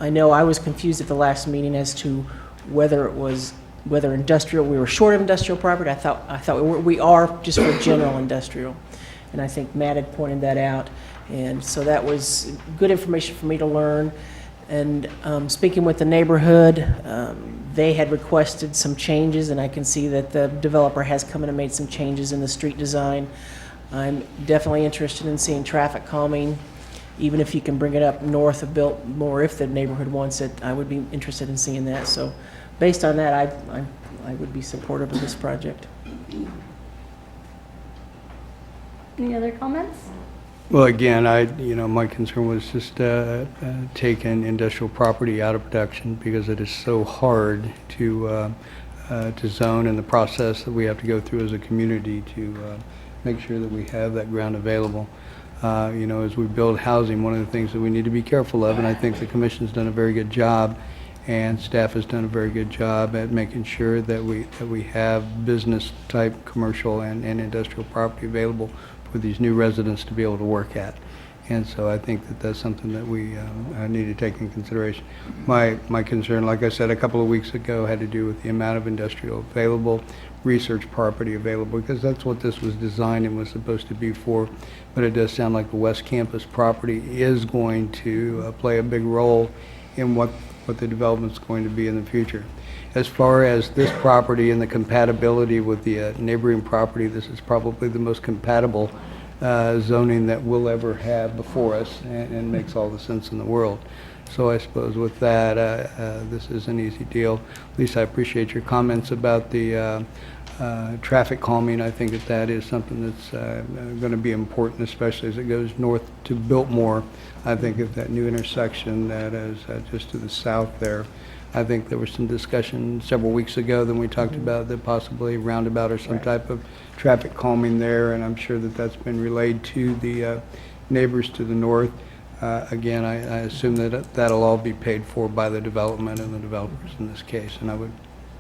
I know I was confused at the last meeting as to whether industrial, we were short of industrial property. I thought we are just for general industrial, and I think Matt had pointed that out, and so that was good information for me to learn. And speaking with the neighborhood, they had requested some changes, and I can see that the developer has come in and made some changes in the street design. I'm definitely interested in seeing traffic calming, even if you can bring it up north of Biltmore if the neighborhood wants it. I would be interested in seeing that. So based on that, I would be supportive of this project. Any other comments? Well, again, my concern was just taking industrial property out of production because it is so hard to zone, and the process that we have to go through as a community to make sure that we have that ground available. As we build housing, one of the things that we need to be careful of, and I think the Commission's done a very good job, and staff has done a very good job at making sure that we have business-type commercial and industrial property available for these new residents to be able to work at. And so I think that that's something that we need to take in consideration. My concern, like I said a couple of weeks ago, had to do with the amount of industrial available, research property available, because that's what this was designed and was supposed to be for. But it does sound like the West Campus property is going to play a big role in what the development's going to be in the future. As far as this property and the compatibility with the neighboring property, this is probably the most compatible zoning that we'll ever have before us, and makes all the sense in the world. So I suppose with that, this is an easy deal. Lisa, I appreciate your comments about the traffic calming. I think that that is something that's going to be important, especially as it goes north to Biltmore. I think of that new intersection that is just to the south there. I think there was some discussion several weeks ago, then we talked about the possibly roundabout or some type of traffic calming there, and I'm sure that that's been relayed to the neighbors to the north. Again, I assume that that'll all be paid for by the development and the developers in this case, and I would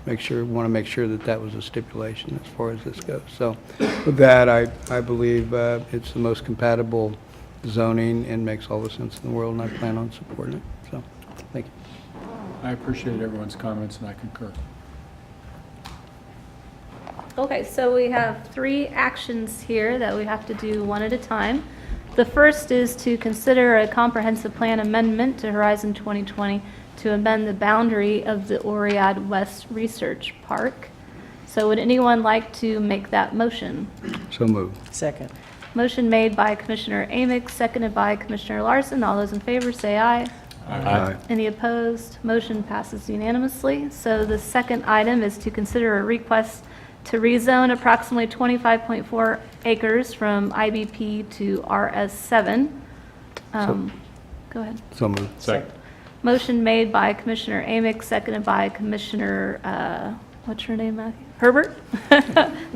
want to make sure that that was a stipulation as far as this goes. So with that, I believe it's the most compatible zoning and makes all the sense in the world, and I plan on supporting it. So, thank you. I appreciate everyone's comments, and I concur. Okay, so we have 3 actions here that we have to do one at a time. The first is to consider a comprehensive plan amendment to Horizon 2020 to amend the boundary of the Oriad West Research Park. So would anyone like to make that motion? So moved. Second. Motion made by Commissioner Amix, seconded by Commissioner Larson. All those in favor say aye. Aye. Any opposed? Motion passes unanimously. So the second item is to consider a request to rezone approximately 25.4 acres from IBP to RS7. Go ahead. So moved. Second. Motion made by Commissioner Amix, seconded by Commissioner, what's her name, Matthew? Herbert?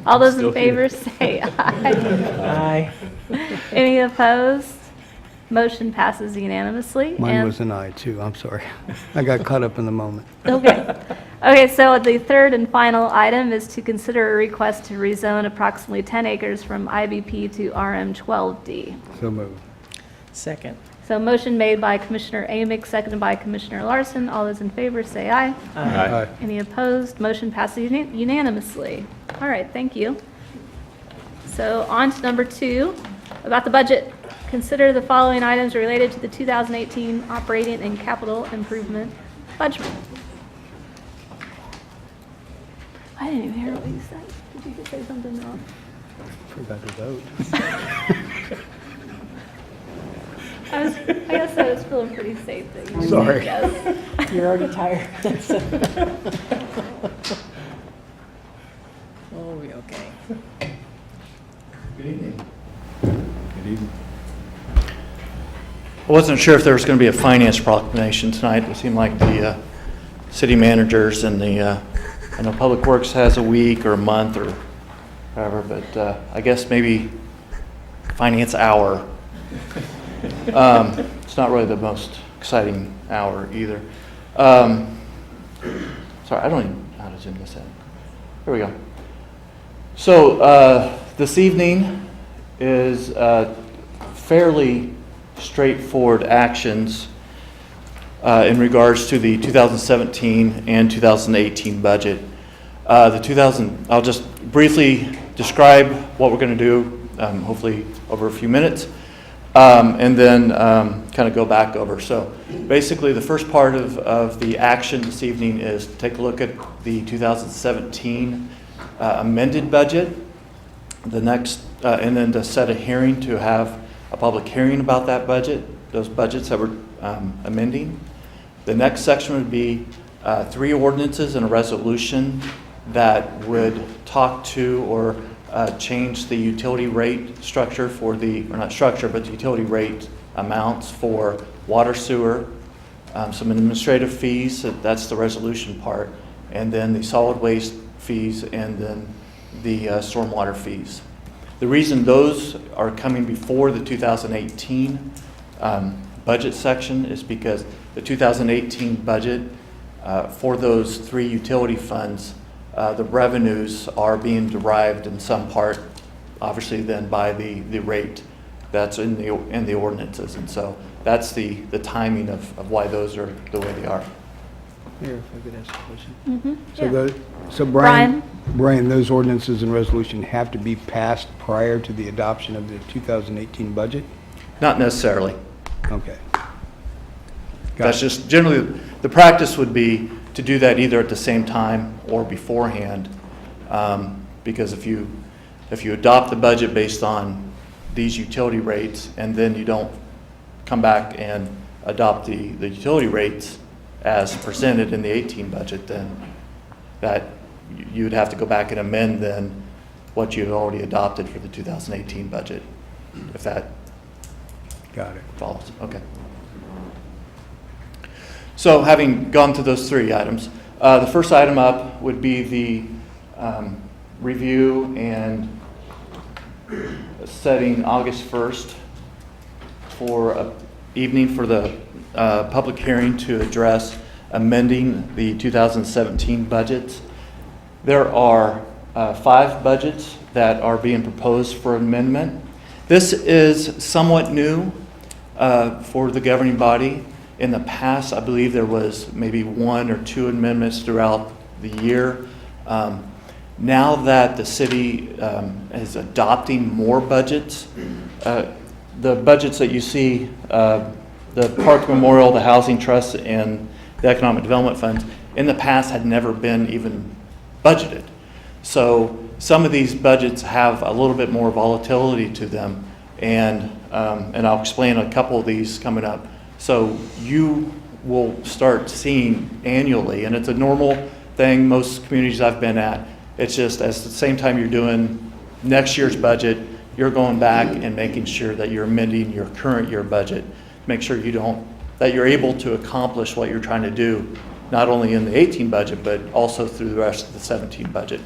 All those in Still favor here. say aye. Aye. Any opposed? Motion passes unanimously. Mine And- was an aye, too. I'm sorry. I got caught up in the moment. Okay. Okay, so the third and final item is to consider a request to rezone approximately 10 acres from IBP to RM12D. So moved. Second. So motion made by Commissioner Amix, seconded by Commissioner Larson. All those in favor say aye. Aye. Any opposed? Motion passes unanimously. All right, thank you. So on to number 2, about the budget. Consider the following items related to the 2018 operating and capital improvement budget. I didn't even hear what you said. Did you just say something wrong? Forgot to vote. I guess I was feeling pretty safe that you Sorry. said yes. You're already tired. Oh, we okay. Good evening. I wasn't sure if there was going to be a finance proclamation tonight. It seemed like the city managers and the, I know Public Works has a week or a month or whatever, but I guess maybe finance hour. It's not really the most exciting hour either. Sorry, I don't even know how to zoom this in. Here we go. So this evening is fairly straightforward actions in regards to the 2017 and 2018 budget. I'll just briefly describe what we're going to do, hopefully over a few minutes, and then kind of go back over. So basically the first part of the action this evening is to take a look at the 2017 amended budget. The next, and then to set a hearing to have a public hearing about that budget, those budgets that we're amending. The next section would be 3 ordinances and a resolution that would talk to or change the utility rate structure for the, or not structure, but the utility rate amounts for water, sewer, some administrative fees, that's the resolution part, and then the solid waste fees, and then the stormwater fees. The reason those are coming before the 2018 budget section is because the 2018 budget for those 3 utility funds, the revenues are being derived in some part, obviously then by the rate that's in the ordinances, and so that's the timing of why those are the way they are. Here, if I could ask a question. Mm-hmm. So Brian, those ordinances and resolution have to be passed prior to the adoption of the 2018 budget? Not necessarily. Okay. That's just generally, the practice would be to do that either at the same time or beforehand, because if you adopt the budget based on these utility rates and then you don't come back and adopt the utility rates as presented in the 18 budget, then that you would have to go back and amend then what you had already adopted for the 2018 budget, if that Got it. follows. Okay. So having gone through those three items, the first item up would be the review and setting August 1st for an evening for the public hearing to address amending the 2017 budgets. There are 5 budgets that are being proposed for amendment. This is somewhat new for the governing body. In the past, I believe there was maybe 1 or 2 amendments throughout the year. Now that the city is adopting more budgets, the budgets that you see, the Park Memorial, the Housing Trust, and the Economic Development Funds, in the past had never been even budgeted. So some of these budgets have a little bit more volatility to them, and I'll explain a couple of these coming up. So you will start seeing annually, and it's a normal thing, most communities I've been at. It's just at the same time you're doing next year's budget, you're going back and making sure that you're amending your current year budget. Make sure that you're able to accomplish what you're trying to do, not only in the 18 budget, but also through the rest of the 17 budget.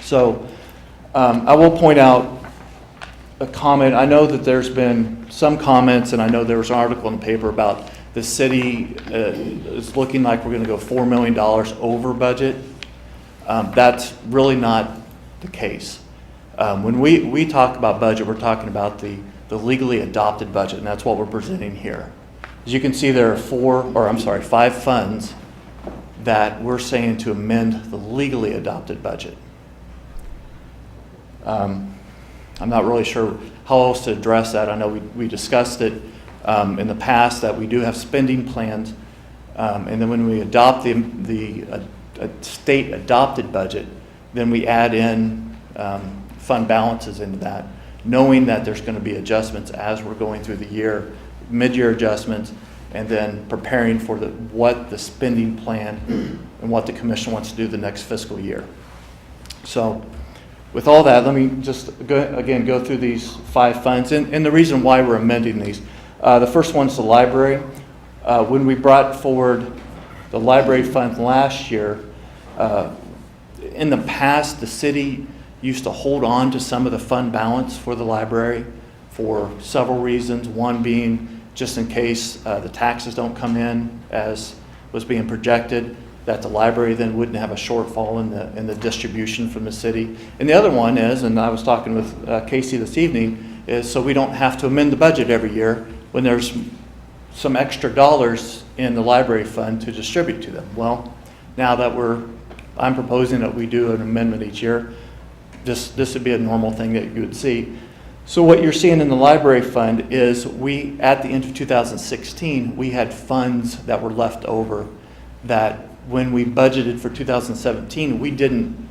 So I will point out a comment. I know that there's been some comments, and I know there was an article in the paper about the city is looking like we're going to go $4 million over budget. That's really not the case. When we talk about budget, we're talking about the legally adopted budget, and that's what we're presenting here. As you can see, there are 5 funds that we're saying to amend the legally adopted budget. I'm not really sure how else to address that. I know we discussed it in the past that we do have spending plans, and then when we adopt the state adopted budget, then we add in fund balances into that, knowing that there's going to be adjustments as we're going through the year, mid-year adjustments, and then preparing for what the spending plan and what the commission wants to do the next fiscal year. So with all that, let me just go through these 5 funds and the reason why we're amending these. The first one's the library. When we brought forward the library fund last year, in the past, the city used to hold on to some of the fund balance for the library for several reasons. One being just in case the taxes don't come in as was being projected, that the library then wouldn't have a shortfall in the distribution from the city. And the other one is, and I was talking with Casey this evening, is so we don't have to amend the budget every year when there's some extra dollars in the library fund to distribute to them. Well, now that I'm proposing that we do an amendment each year, this would be a normal thing that you would see. So what you're seeing in the library fund is at the end of 2016, we had funds that were left over that when we budgeted for 2017, we didn't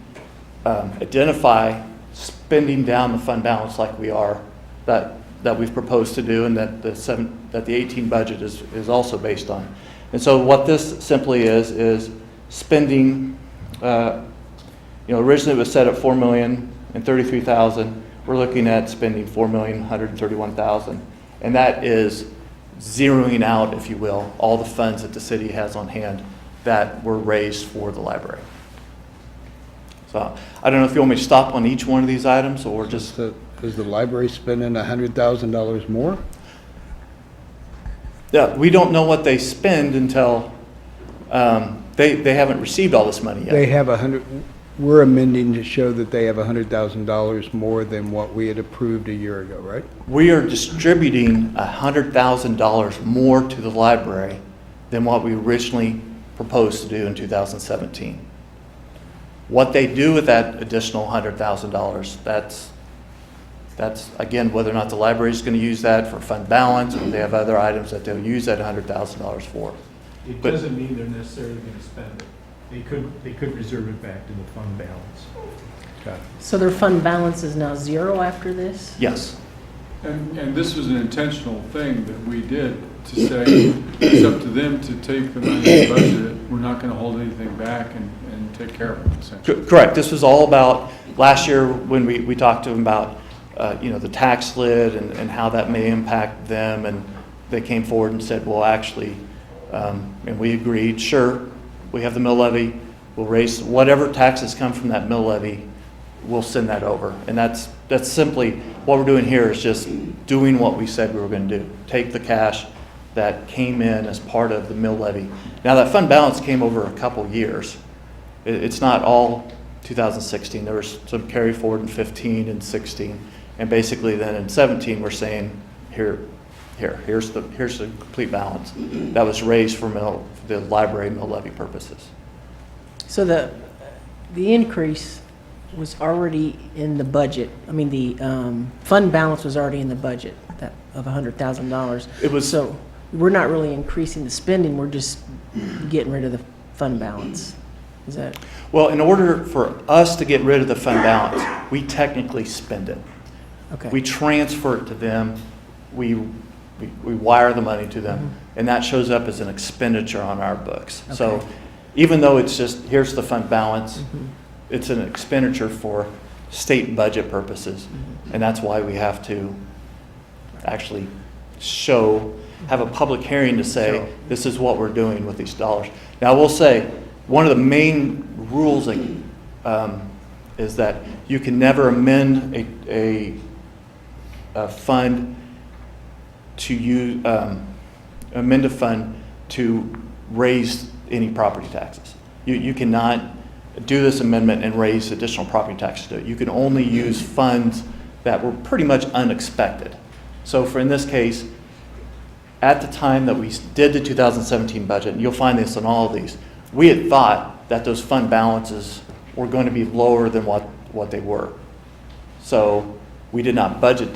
identify spending down the fund balance like we are, that we've proposed to do, and that the 18 budget is also based on. And so what this simply is spending, originally it was set at $4,033,000. We're looking at spending $4,131,000. And that is zeroing out, if you will, all the funds that the city has on hand that were raised for the library. So I don't know if you want me to stop on each one of these items or just... Is the library spending $100,000 more? Yeah, we don't know what they spend until they haven't received all this money yet. They have we're amending to show that they have $100,000 more than what we had approved a year ago, right? We are distributing $100,000 more to the library than what we originally proposed to do in 2017. What they do with that additional $100,000, that's again, whether or not the library is going to use that for fund balance, or they have other items that they'll use that $100,000 for. It doesn't mean they're necessarily going to spend it. They could reserve it back to the fund balance. Got it. So their fund balance is now 0 after this? Yes. And this was an intentional thing that we did to say it's up to them to take the money and budget it. We're not gonna hold anything back and take care of it, essentially. Correct. This was all about, last year when we talked to them about, the tax lid and how that may impact them, and they came forward and said, well, actually, and we agreed, sure, we have the mill levy, we'll raise whatever taxes come from that mill levy, we'll send that over. And that's simply, what we're doing here is just doing what we said we were going to do. Take the cash that came in as part of the mill levy. Now, that fund balance came over a couple years. It's not all 2016. There was some carry forward in 15 and 16. And basically then in 17, we're saying, here's the complete balance that was raised for the library mill levy purposes. So the increase was already in the budget. I mean, the fund balance was already in the budget of $100,000. It was. So we're not really increasing the spending, we're just getting rid of the fund balance. Is that? Well, in order for us to get rid of the fund balance, we technically spend it. Okay. We transfer it to them, we wire the money to them, and that shows up as an expenditure on our books. Okay. So even though it's just, here's the fund balance, it's an expenditure for state budget purposes. And that's why we have to actually have a public hearing to say, this is what we're doing with these dollars. Now, I will say, one of the main rules is that you can never amend a fund to amend a fund to raise any property taxes. You cannot do this amendment and raise additional property taxes to it. You can only use funds that were pretty much unexpected. So in this case, at the time that we did the 2017 budget, and you'll find this in all of these, we had thought that those fund balances were going to be lower than what they were. So we did not budget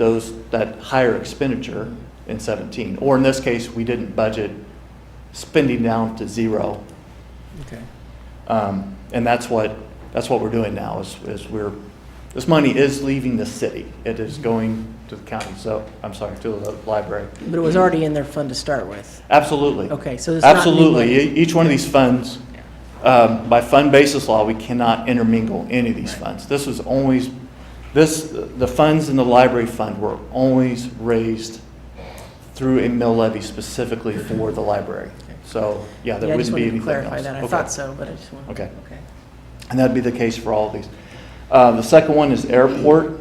that higher expenditure in 17. Or in this case, we didn't budget spending down to zero. Okay. And that's what we're doing now is this money is leaving the city. It is going to the county. So I'm sorry, to the library. But it was already in their fund to start with. Absolutely. Okay, so it's not new absolutely. money. Each one of these funds, by fund basis law, we cannot intermingle any of these funds. This was always the funds in the library fund were always raised through a mill levy specifically for the library. So yeah, there wouldn't be anything else. I just wanted to clarify that. I thought so, but I just wanted. Okay. And that'd be the case for all of these. The second one is airport.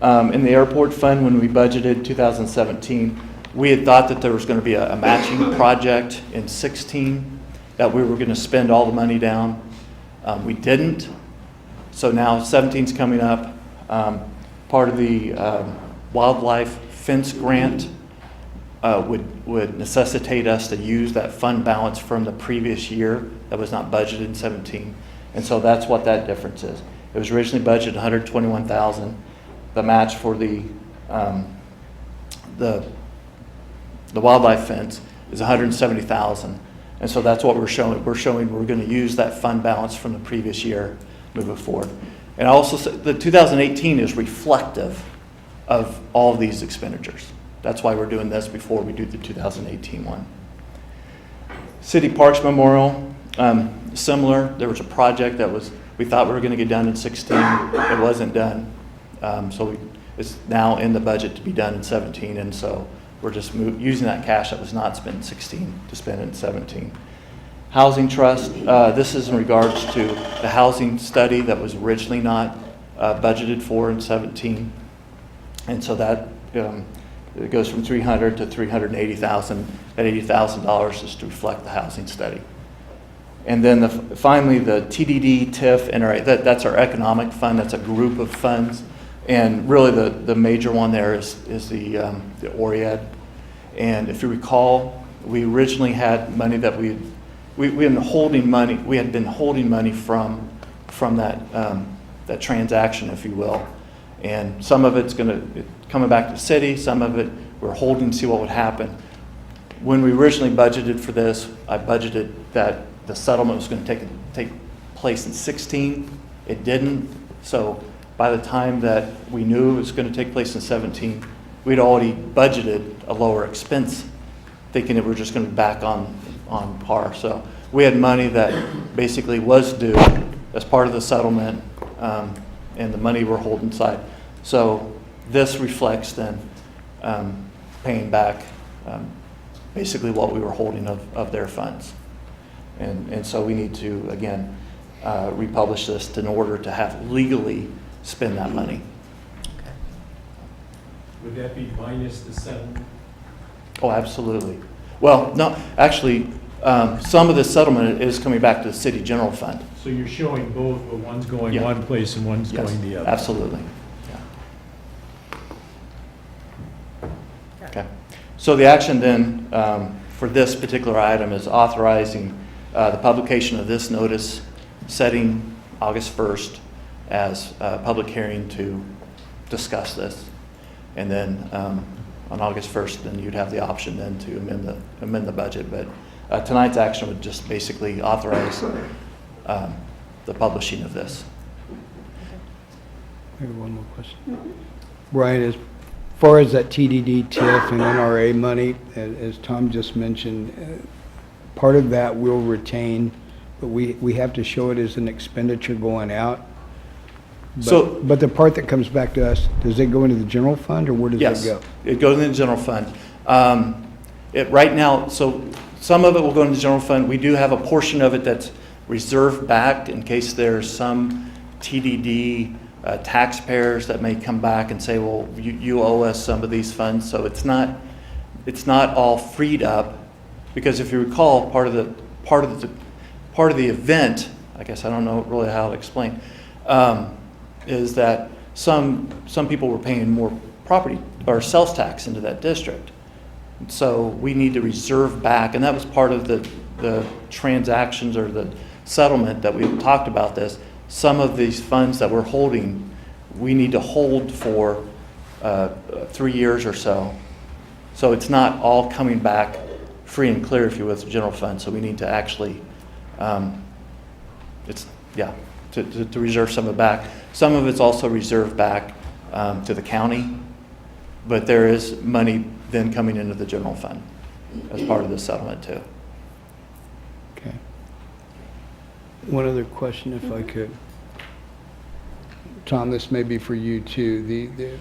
In the airport fund, when we budgeted 2017, we had thought that there was going to be a matching project in 16, that we were going to spend all the money down. We didn't. So now 17's coming up. Part of the wildlife fence grant would necessitate us to use that fund balance from the previous year that was not budgeted in 17. And so that's what that difference is. It was originally budgeted $121,000. The match for the wildlife fence is $170,000. And so that's what we're showing. We're showing we're going to use that fund balance from the previous year moving forward. And also, the 2018 is reflective of all of these expenditures. That's why we're doing this before we do the 2018 one. City Parks Memorial, similar. There was a project that we thought we were going to get done in 16. It wasn't done. So it's now in the budget to be done in 17. And so we're just using that cash that was not spent in 16 to spend it in 17. Housing Trust, this is in regards to the housing study that was originally not budgeted for in 17. And so that it goes from $300,000 to $380,000. That $80,000 is to reflect the housing study. And then finally, the TDD, TIF, NRA, that's our economic fund. That's a group of funds. And really the major one there is the ORIAD. And if you recall, we originally had money that we had been holding money from that transaction, if you will. And some of it's coming back to the city, some of it we're holding to see what would happen. When we originally budgeted for this, I budgeted that the settlement was going to take place in 16. It didn't. So by the time that we knew it was going to take place in 17, we'd already budgeted a lower expense thinking that we're just going to be back on par. So we had money that basically was due as part of the settlement, and the money we're holding inside. So this reflects then paying back basically what we were holding of their funds. And so we need to, again, republish this in order to have legally spend that money. Would that be minus the settlement? Oh, absolutely. Well, no, actually, some of the settlement is coming back to the city general fund. So you're showing both, but one's going Yeah. one place and one's Yes, going the other? absolutely. Yeah. Okay. So the action then for this particular item is authorizing the publication of this notice, setting August 1st as a public hearing to discuss this. And then on August 1st, then you'd have the option then to amend the budget. But tonight's action would just basically authorize the publishing of this. I have one more question. Brian, as far as that TDD, TIF, and NRA money, as Tom just mentioned, part of that we'll retain, but we have to show it as an expenditure going out. But the part that comes back to us, does it go into the general fund, or where does Yes, it go? it goes in the general fund. Right now, so some of it will go in the general fund. We do have a portion of it that's reserved back in case there's some TDD taxpayers that may come back and say, well, you owe us some of these funds. So it's not all freed up, because if you recall, part of the event, I guess I don't know really how to explain, is that some people were paying more property or sales tax into that district. So we need to reserve back, and that was part of the transactions or the settlement that we talked about this. Some of these funds that we're holding, we need to hold for 3 years or so. So it's not all coming back free and clear, if you will, with the general fund. So we need to actually, to reserve some of it back. Some of it's also reserved back to the county, but there is money then coming into the general fund as part of the settlement too. Okay. One other question, if I could. Tom, this may be for you too. The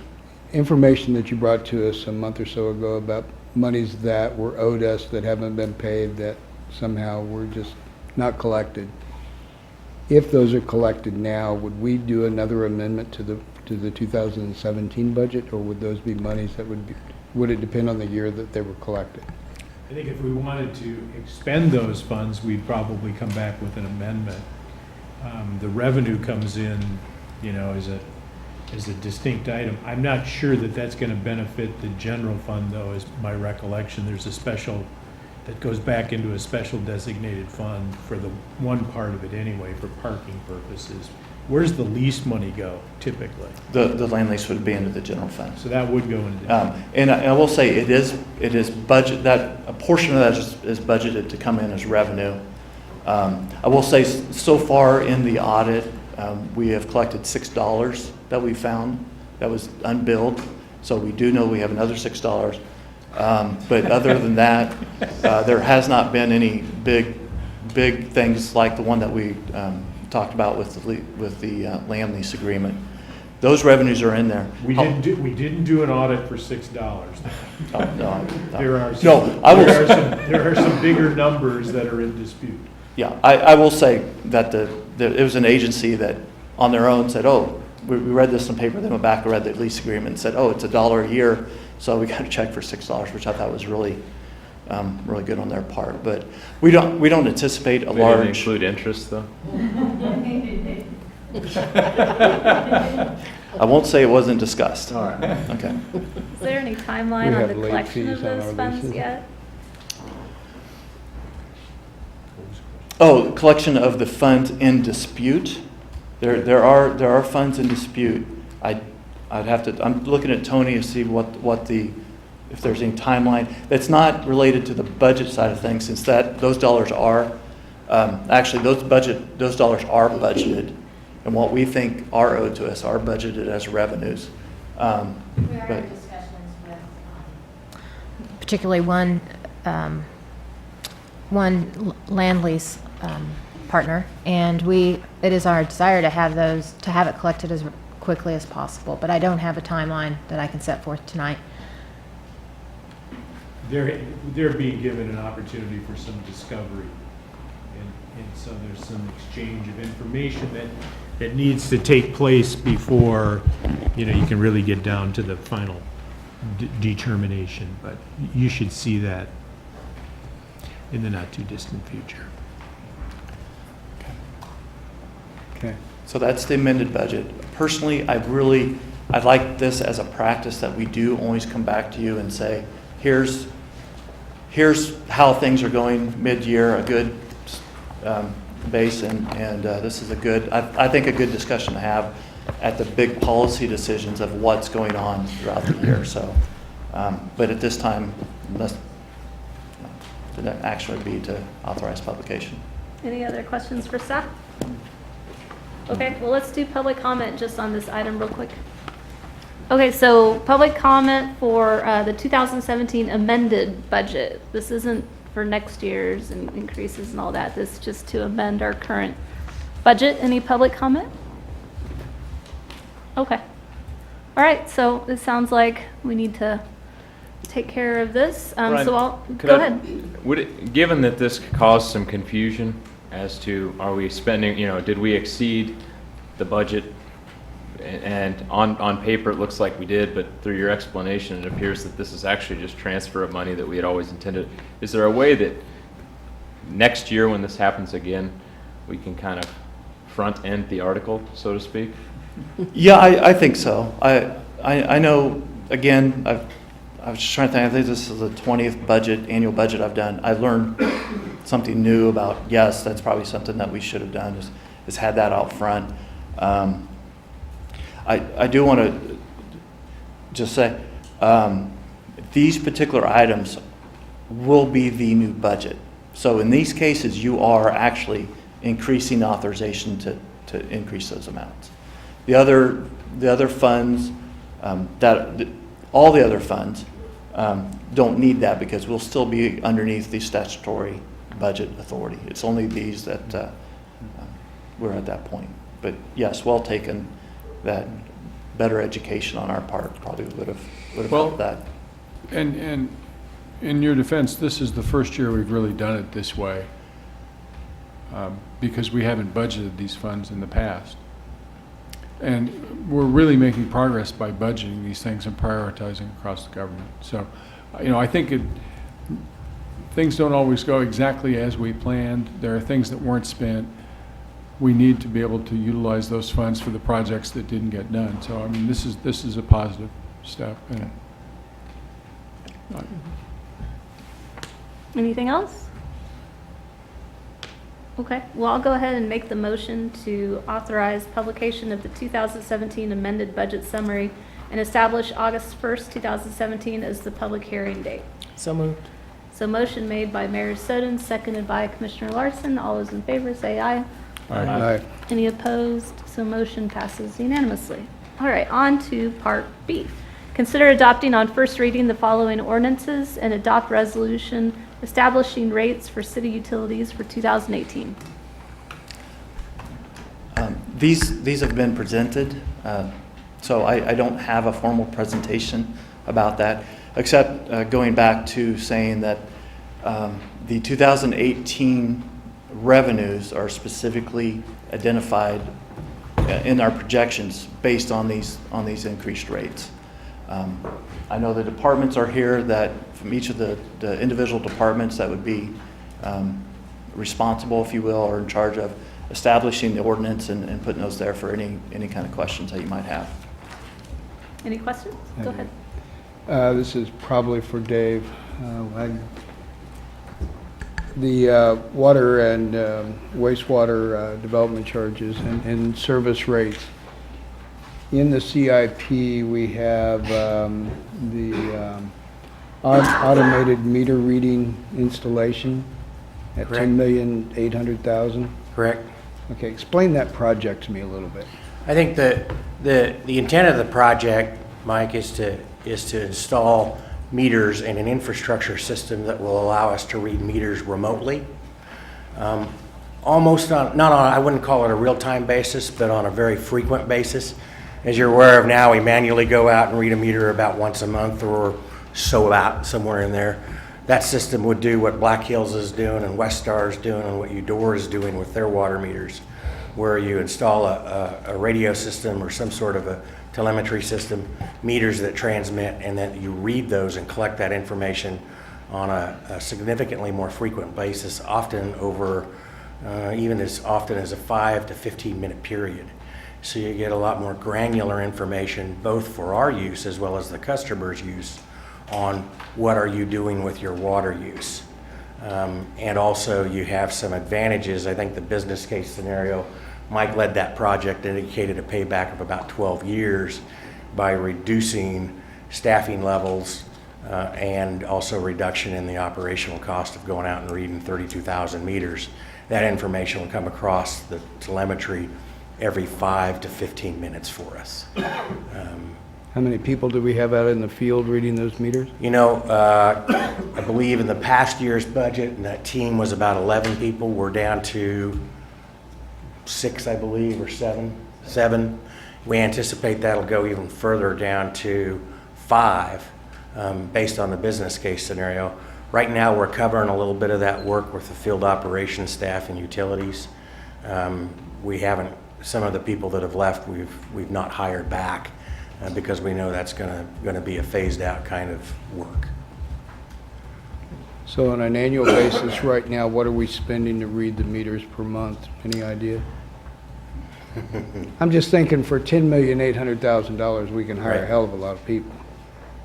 information that you brought to us a month or so ago about monies that were owed us that haven't been paid, that somehow were just not collected. If those are collected now, would we do another amendment to the 2017 budget, or would those be monies that would it depend on the year that they were collected? I think if we wanted to expend those funds, we'd probably come back with an amendment. The revenue comes in, as a distinct item. I'm not sure that that's going to benefit the general fund, though, is my recollection. There's a special that goes back into a special designated fund for the one part of it anyway, for parking purposes. Where's the lease money go typically? The land lease would be into the general fund. So that would go into the And I will say it is budget, that a portion of that is budgeted to come in as revenue. I will say so far in the audit, we have collected $6 that we found that was unbilled. So we do know we have another $6. But other than that, there has not been any big things like the one that we talked about with the land lease agreement. Those revenues are in there. We didn't do an audit for $6. Oh, no. There are some bigger numbers that are in dispute. Yeah, I will say that it was an agency that on their own said, oh, we read this in paper, then went back and read the lease agreement and said, oh, it's $1 a year, so we got to check for $6, which I thought was really good on their part. But we don't anticipate a large. Did it include interest though? I won't say it wasn't discussed. All right. Okay. Is there any timeline We on have the late collection of fees on those our funds leases. yet? Oh, collection of the funds in dispute. There are funds in dispute. I'd have to. I'm looking at Tony to see if there's any timeline. That's not related to the budget side of things, since those dollars are actually those dollars are budgeted, and what we think are owed to us are budgeted as revenues. We are in discussions with particularly one land lease partner, and it is our desire to have it collected as quickly as possible, but I don't have a timeline that I can set forth tonight. They're being given an opportunity for some discovery. And so there's some exchange of information that needs to take place before, you can really get down to the final determination. But you should see that in the not too distant future. Okay. So that's the amended budget. Personally, I like this as a practice that we do always come back to you and say, here's how things are going mid-year, a good base, and this is I think a good discussion to have at the big policy decisions of what's going on throughout the year. So, but at this time, the next action would be to authorize publication. Any other questions for staff? Okay, well, let's do public comment just on this item real quick. Okay, so public comment for the 2017 amended budget. This isn't for next year's and increases and all that. This is just to amend our current budget. Any public comment? Okay. All right, so it sounds like we need to take care of this. Brian, Go ahead. Given that this caused some confusion as to are we spending, did we exceed the budget? And on paper, it looks like we did, but through your explanation, it appears that this is actually just transfer of money that we had always intended. Is there a way that next year when this happens again, we can kind of front end the article, so to speak? Yeah, I think so. I know, again, I was just trying to think, I think this is the 20th annual budget I've done. I learned something new about, yes, that's probably something that we should have done, is had that out front. I do want to just say, these particular items will be the new budget. So in these cases, you are actually increasing authorization to increase those amounts. The other funds, all the other funds don't need that because we'll still be underneath the statutory budget authority. It's only these that we're at that point. But yes, well taken. That better education on our part probably would have helped that. And in your defense, this is the first year we've really done it this way because we haven't budgeted these funds in the past. And we're really making progress by budgeting these things and prioritizing across the government. So, I think things don't always go exactly as we planned. There are things that weren't spent. We need to be able to utilize those funds for the projects that didn't get done. So, this is a positive step. And Anything else? Okay, well, I'll go ahead and make the motion to authorize publication of the 2017 amended budget summary and establish August 1st, 2017 as the public hearing date. So moved. So motion made by Mayor Soden, seconded by Commissioner Larson. All those in favor say aye. Aye. Any opposed? So motion passes unanimously. All right, on to Part B. Consider adopting on first reading the following ordinances and adopt resolution establishing rates for city utilities for 2018. These have been presented, so I don't have a formal presentation about that, except going back to saying that the 2018 revenues are specifically identified in our projections based on these increased rates. I know the departments are here that from each of the individual departments that would be responsible, if you will, or in charge of establishing the ordinance and putting those there for any kind of questions that you might have. Any questions? Go ahead. This is probably for Dave. The water and wastewater development charges and service rates. In the CIP, we have the automated meter reading installation at $10,800,000. Correct. Okay, explain that project to me a little bit. I think the intent of the project, Mike, is to install meters and an infrastructure system that will allow us to read meters remotely. Almost on, not on, I wouldn't call it a real-time basis, but on a very frequent basis. As you're aware of now, we manually go out and read a meter about once a month or so, out somewhere in there. That system would do what Black Hills is doing and Westar is doing and what Eudora is doing with their water meters, where you install a radio system or some sort of a telemetry system, meters that transmit, and then you read those and collect that information on a significantly more frequent basis, often over even as often as a 5 to 15 minute period. So you get a lot more granular information, both for our use as well as the customer's use, on what are you doing with your water use. And also you have some advantages. I think the business case scenario, Mike led that project, indicated a payback of about 12 years by reducing staffing levels and also reduction in the operational cost of going out and reading 32,000 meters. That information will come across the telemetry every 5 to 15 minutes for us. How many people do we have out in the field reading those meters? You know, I believe in the past year's budget, and that team was about 11 people. We're down to 6, I believe, or 7. We anticipate that'll go even further down to 5, based on the business case scenario. Right now, we're covering a little bit of that work with the field operations staff and utilities. We haven't, some of the people that have left, we've not hired back because we know that's gonna be a phased out kind of work. So on an annual basis, right now, what are we spending to read the meters per month? Any idea? I'm just thinking for $10,800,000, we can hire a Right. hell of a lot of people.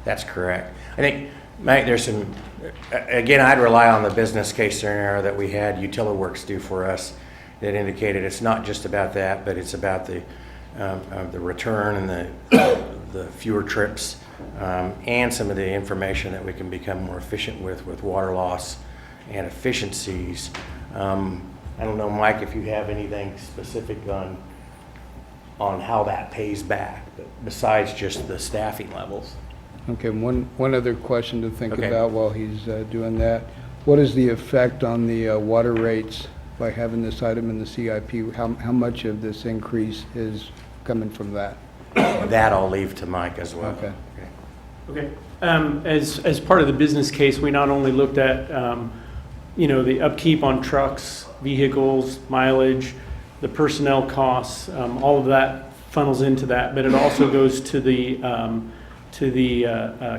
That's correct. I think, Mike, there's some, again, I'd rely on the business case scenario that we had UtiliWorks do for us that indicated it's not just about that, but it's about the return and the fewer trips and some of the information that we can become more efficient with water loss and efficiencies. I don't know, Mike, if you have anything specific on how that pays back, but besides just the staffing levels. Okay, one other question to think Okay. about while he's doing that. What is the effect on the water rates by having this item in the CIP? How much of this increase is coming from that? That I'll leave to Mike as well. Okay. Okay. As part of the business case, we not only looked at, the upkeep on trucks, vehicles, mileage, the personnel costs, all of that funnels into that, but it also goes to the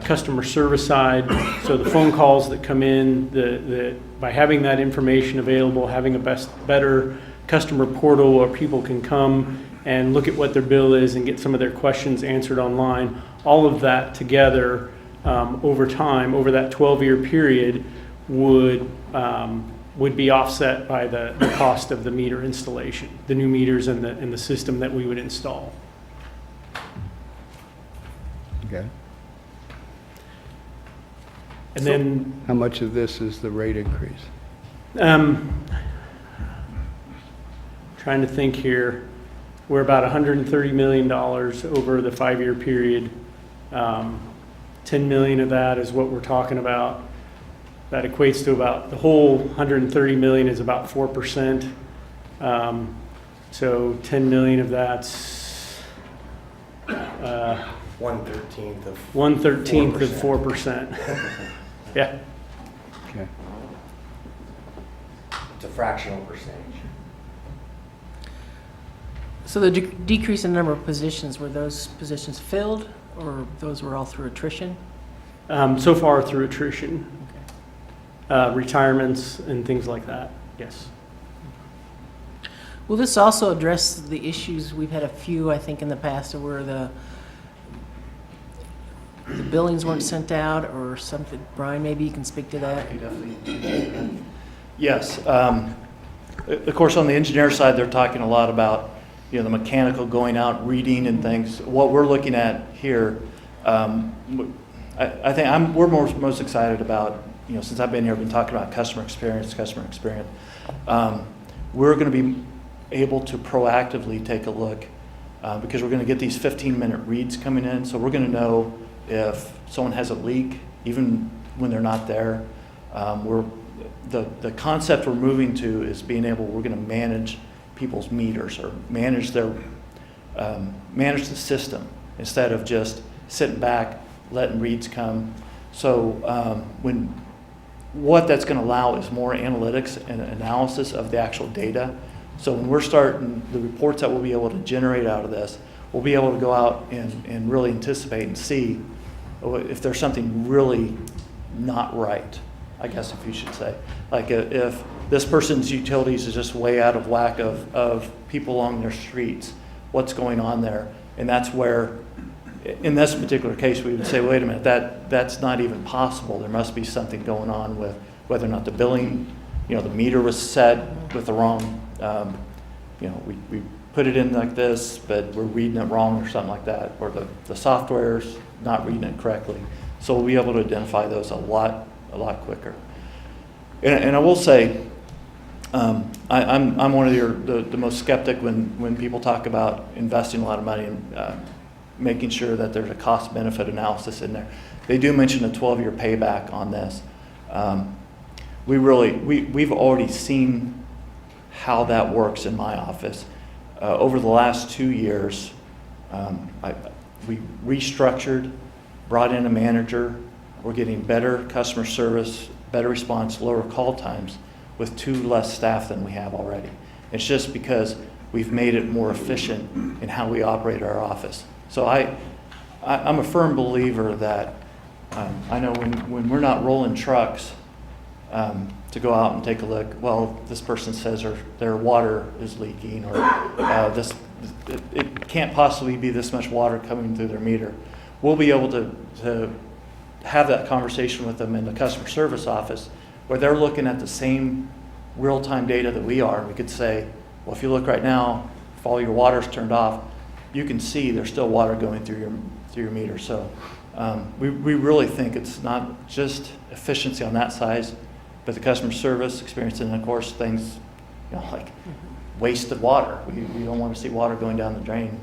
customer service side. So the phone calls that come in, by having that information available, having a better customer portal where people can come and look at what their bill is and get some of their questions answered online. All of that together over time, over that 12-year period, would be offset by the cost of the meter installation, the new meters and the system that we would install. Okay. And then How much of this is the rate increase? trying to think here, we're about $130 million over the 5-year period. 10 million of that is what we're talking about. That equates to about, the whole 130 million is about 4%. So 10 million of that's 1/13 of 1/13 of 4%. Yeah. Okay. It's a fractional percentage. So the decrease in number of positions, were those positions filled, or those were all through attrition? So far through attrition, retirements and things like that, yes. Will this also address the issues, we've had a few, I think, in the past where the billings weren't sent out or something? Brian, maybe you can speak to that? Yes. Of course, on the engineer side, they're talking a lot about, the mechanical going out, reading and things. What we're looking at here, I think we're most excited about, since I've been here, I've been talking about customer experience. We're going to be able to proactively take a look because we're going to get these 15-minute reads coming in. So we're going to know if someone has a leak even when they're not there. The concept we're moving to is being able, we're going to manage people's meters or manage manage the system instead of just sitting back, letting reads come. So what that's going to allow is more analytics and analysis of the actual data. So when we're starting the reports that we'll be able to generate out of this, we'll be able to go out and really anticipate and see if there's something really not right, I guess if you should say. Like if this person's utilities is just way out of whack of people along their streets, what's going on there? And that's where, in this particular case, we would say, wait a minute, that's not even possible. There must be something going on with whether or not the billing, the meter was set with the wrong, we put it in like this, but we're reading it wrong or something like that, or the software's not reading it correctly. So we'll be able to identify those a lot quicker. And I will say, I'm one of the most skeptic when people talk about investing a lot of money and making sure that there's a cost-benefit analysis in there. They do mention a 12-year payback on this. We've already seen how that works in my office. Over the last 2 years, we restructured, brought in a manager. We're getting better customer service, better response, lower call times with 2 less staff than we have already. It's just because we've made it more efficient in how we operate our office. So I'm a firm believer that I know when we're not rolling trucks to go out and take a look, well, this person says their water is leaking, or it can't possibly be this much water coming through their meter. We'll be able to have that conversation with them in the customer service office where they're looking at the same real-time data that we are. We could say, well, if you look right now, if all your water's turned off, you can see there's still water going through your meter. So we really think it's not just efficiency on that side, but the customer service experience, and of course things like wasted water. We don't want to see water going down the drain.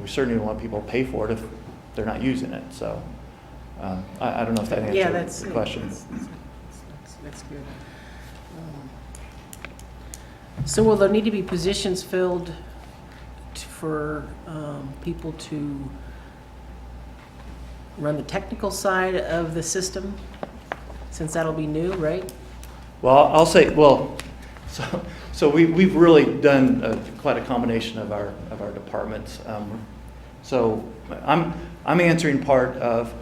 We certainly don't want people to pay for it if they're not using it. So I don't know if that answers the question. That's good. So will there need to be positions filled for people to run the technical side of the system, since that'll be new, right? Well, I'll say, so we've really done quite a combination of our departments. So I'm answering part of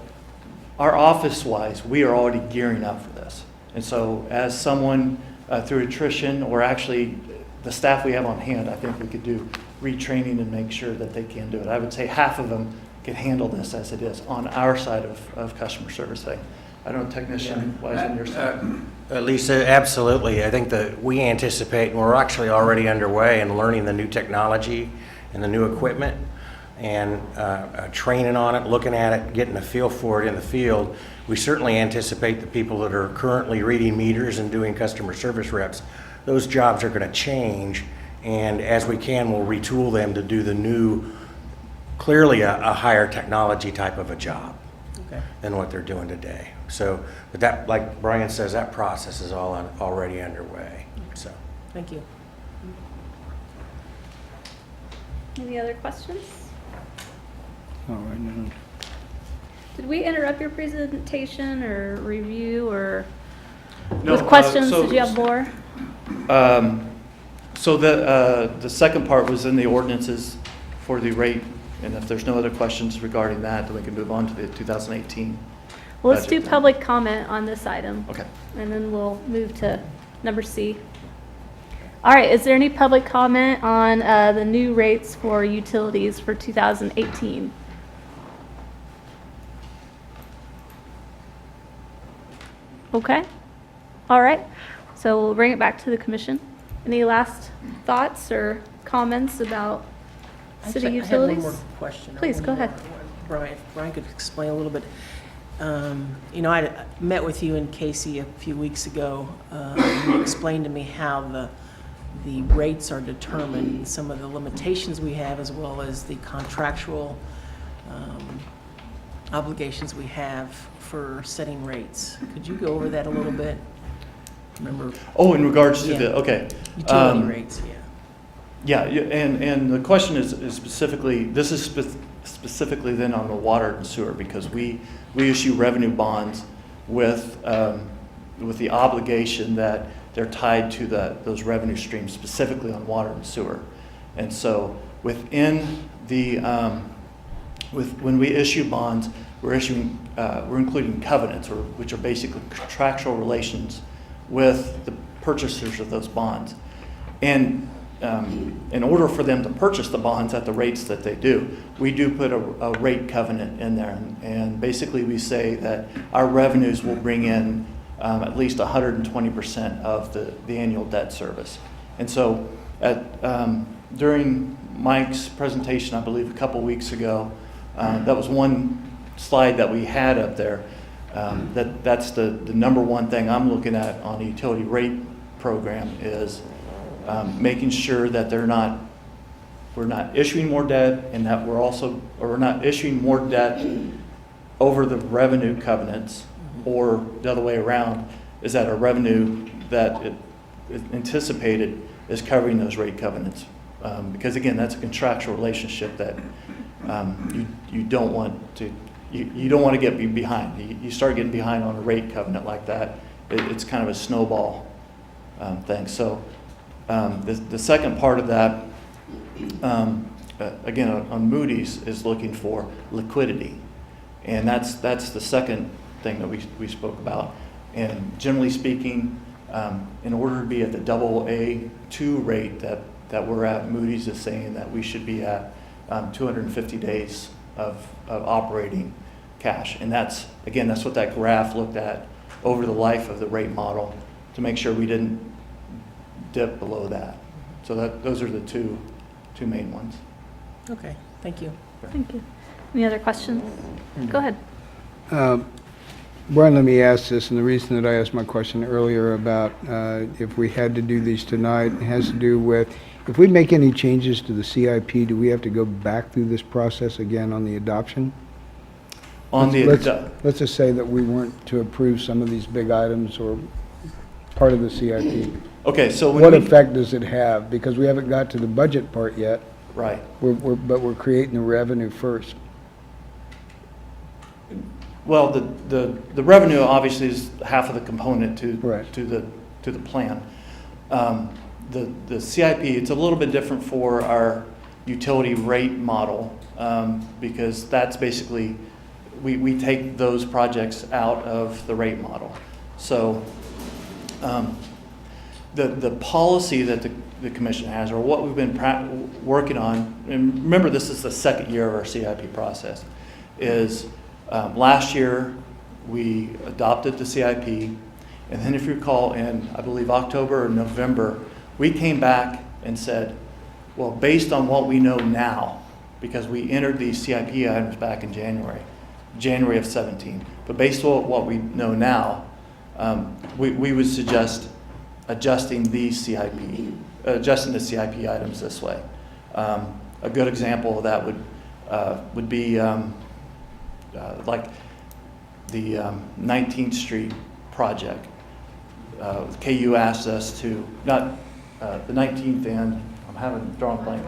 our office-wise. We are already gearing up for this, and so as someone through attrition, or actually the staff we have on hand, I think we could do retraining and make sure that they can do it. I would say half of them can handle this as it is on our side of customer service thing. I don't know, technician-wise on your side. Lisa, absolutely. I think that we anticipate, and we're actually already underway in learning the new technology and the new equipment and training on it, looking at it, getting a feel for it in the field. We certainly anticipate the people that are currently reading meters and doing customer service reps, those jobs are going to change, and as we can, we'll retool them to do the new, clearly a higher technology type of a job than what they're doing today. So, but that, like Brian says, that process is already underway. So, thank you. Any other questions? All right, no. Did we interrupt your presentation or review, or No, with questions? so- Did you have more? So the second part was in the ordinances for the rate, and if there's no other questions regarding that, then we can move on to the 2018. Well, let's do budget then. public comment on this item. Okay. And then we'll move to number C. All right, is there any public comment on the new rates for utilities for 2018? Okay, all right, so we'll bring it back to the commission. Any last thoughts or comments about city utilities? I have one more question. Please, go ahead. Brian, if Brian could explain a little bit. I met with you and Casey a few weeks ago. You explained to me how the rates are determined, some of the limitations we have, as well as the contractual obligations we have for setting rates. Could you go over that a little bit? Remember, Oh, in regards to Yeah. the, okay. utility rates, yeah. And the question is specifically, this is specifically then on the water and sewer, because we issue revenue bonds with the obligation that they're tied to those revenue streams, specifically on water and sewer. And so within the, when we issue bonds, we're including covenants, which are basically contractual relations with the purchasers of those bonds. And in order for them to purchase the bonds at the rates that they do, we do put a rate covenant in there. And basically we say that our revenues will bring in at least 120% of the annual debt service. And so during Mike's presentation, I believe a couple weeks ago, that was one slide that we had up there. That's the number one thing I'm looking at on the utility rate program is making sure that we're not issuing more debt, and that we're not issuing more debt over the revenue covenants, or the other way around, is that our revenue that it anticipated is covering those rate covenants. Because again, that's a contractual relationship that you don't want to. You don't want to get behind. You start getting behind on a rate covenant like that, it's kind of a snowball thing. So the second part of that, again, on Moody's, is looking for liquidity. And that's the second thing that we spoke about. And generally speaking, in order to be at the AA2 rate that we're at, Moody's is saying that we should be at 250 days of operating cash. And that's what that graph looked at over the life of the rate model to make sure we didn't dip below that. So those are the two main ones. Okay, thank you. Thank you. Any other questions? Go ahead. Brian, let me ask this, and the reason that I asked my question earlier about if we had to do these tonight has to do with, if we make any changes to the CIP, do we have to go back through this process again on the adoption? Let's just say that we weren't to approve some of these big items or part of the CIP. Okay, so what effect does it have? Because we haven't got to the budget part yet. Right. But we're creating the revenue first. Well, the revenue obviously is half of the component to the plan. The CIP, it's a little bit different for our utility rate model because that's basically we take those projects out of the rate model. So the policy that the commission has, or what we've been working on, and remember this is the second year of our CIP process, is last year we adopted the CIP, and then if you recall in, I believe, October or November, we came back and said, well, based on what we know now, because we entered these CIP items back in January of 17, but based on what we know now, we would suggest adjusting the CIP items this way. A good example of that would be like the 19th Street project. KU asked us to, not the 19th and, I'm having a drawing blank,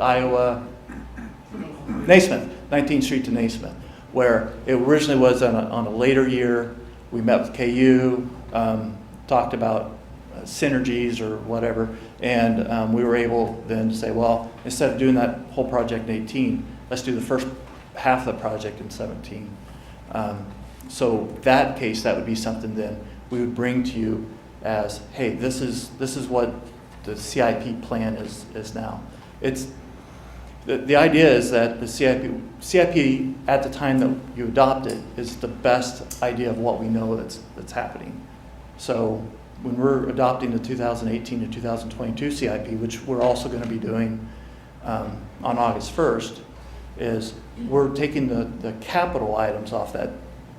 Naismith, 19th Street to Naismith, where it originally was on a later year. We met with KU, talked about synergies or whatever, and we were able then to say, well, instead of doing that whole project in 18, let's do the first half of the project in 17. So that case, that would be something then we would bring to you as, hey, this is what the CIP plan is now. It's the idea is that the CIP at the time that you adopt it is the best idea of what we know that's happening. So when we're adopting the 2018 to 2022 CIP, which we're also going to be doing on August 1st, is we're taking the capital items off that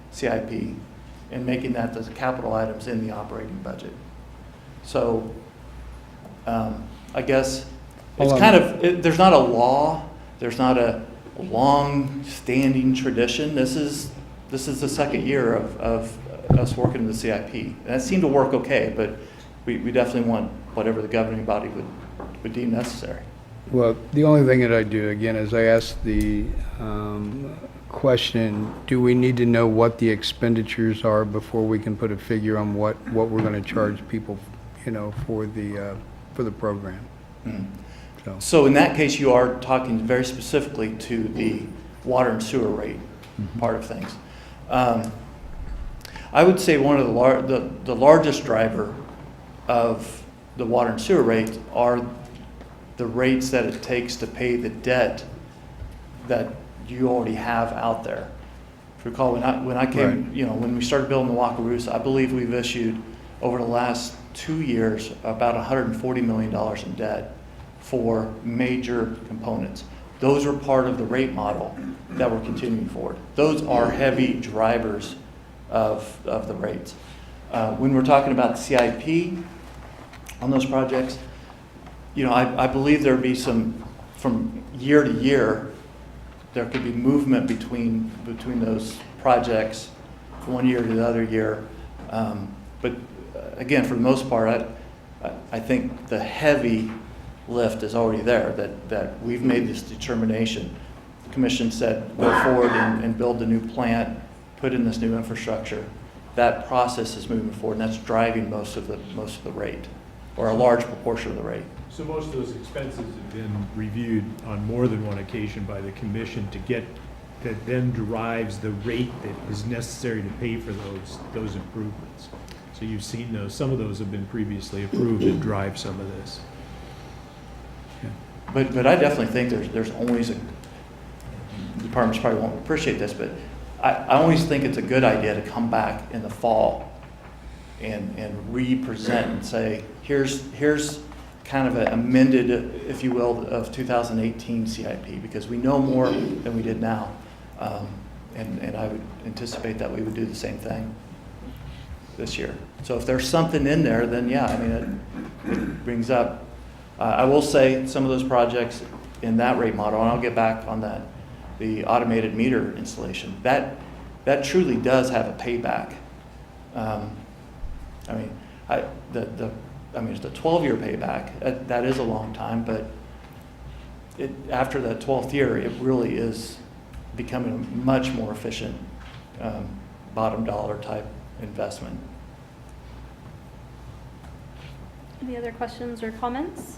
CIP and making that the capital items in the operating budget. So I guess it's kind of, there's not a law, there's not a long-standing tradition. This is this is the second year of us working the CIP. And that seemed to work okay, but we definitely want whatever the governing body would deem necessary. Well, the only thing that I do, again, is I ask the question, do we need to know what the expenditures are before we can put a figure on what we're going to charge people, for the program? So in that case, you are talking very specifically to the water and sewer rate part of things. I would say one of the largest driver of the water and sewer rate are the rates that it takes to pay the debt that you already have out there. If you recall, when I came, Right. When we started building the Wakarusa, I believe we've issued over the last 2 years about $140 million in debt for major components. Those are part of the rate model that we're continuing forward. Those are heavy drivers of the rates. When we're talking about the CIP on those projects, I believe there'd be some, from year to year, there could be movement between those projects from one year to the other year. But again, for the most part, I think the heavy lift is already there, that we've made this determination. The commission said, go forward and build the new plant, put in this new infrastructure. That process is moving forward, and that's driving most of the rate, or a large proportion of the rate. So most of those expenses have been reviewed on more than one occasion by the commission that then derives the rate that is necessary to pay for those improvements. So you've seen those, some of those have been previously approved that drive some of this. But I definitely think there's always the departments probably won't appreciate this, but I always think it's a good idea to come back in the fall and re-present and say, here's kind of an amended, if you will, of 2018 CIP, because we know more than we did now. And I would anticipate that we would do the same thing this year. So if there's something in there, then yeah, I mean, it brings up, I will say some of those projects in that rate model, and I'll get back on that, the automated meter installation, that truly does have a payback. It's a 12-year payback. That is a long time, but after that 12th year, it really is becoming a much more efficient bottom dollar type investment. Any other questions or comments?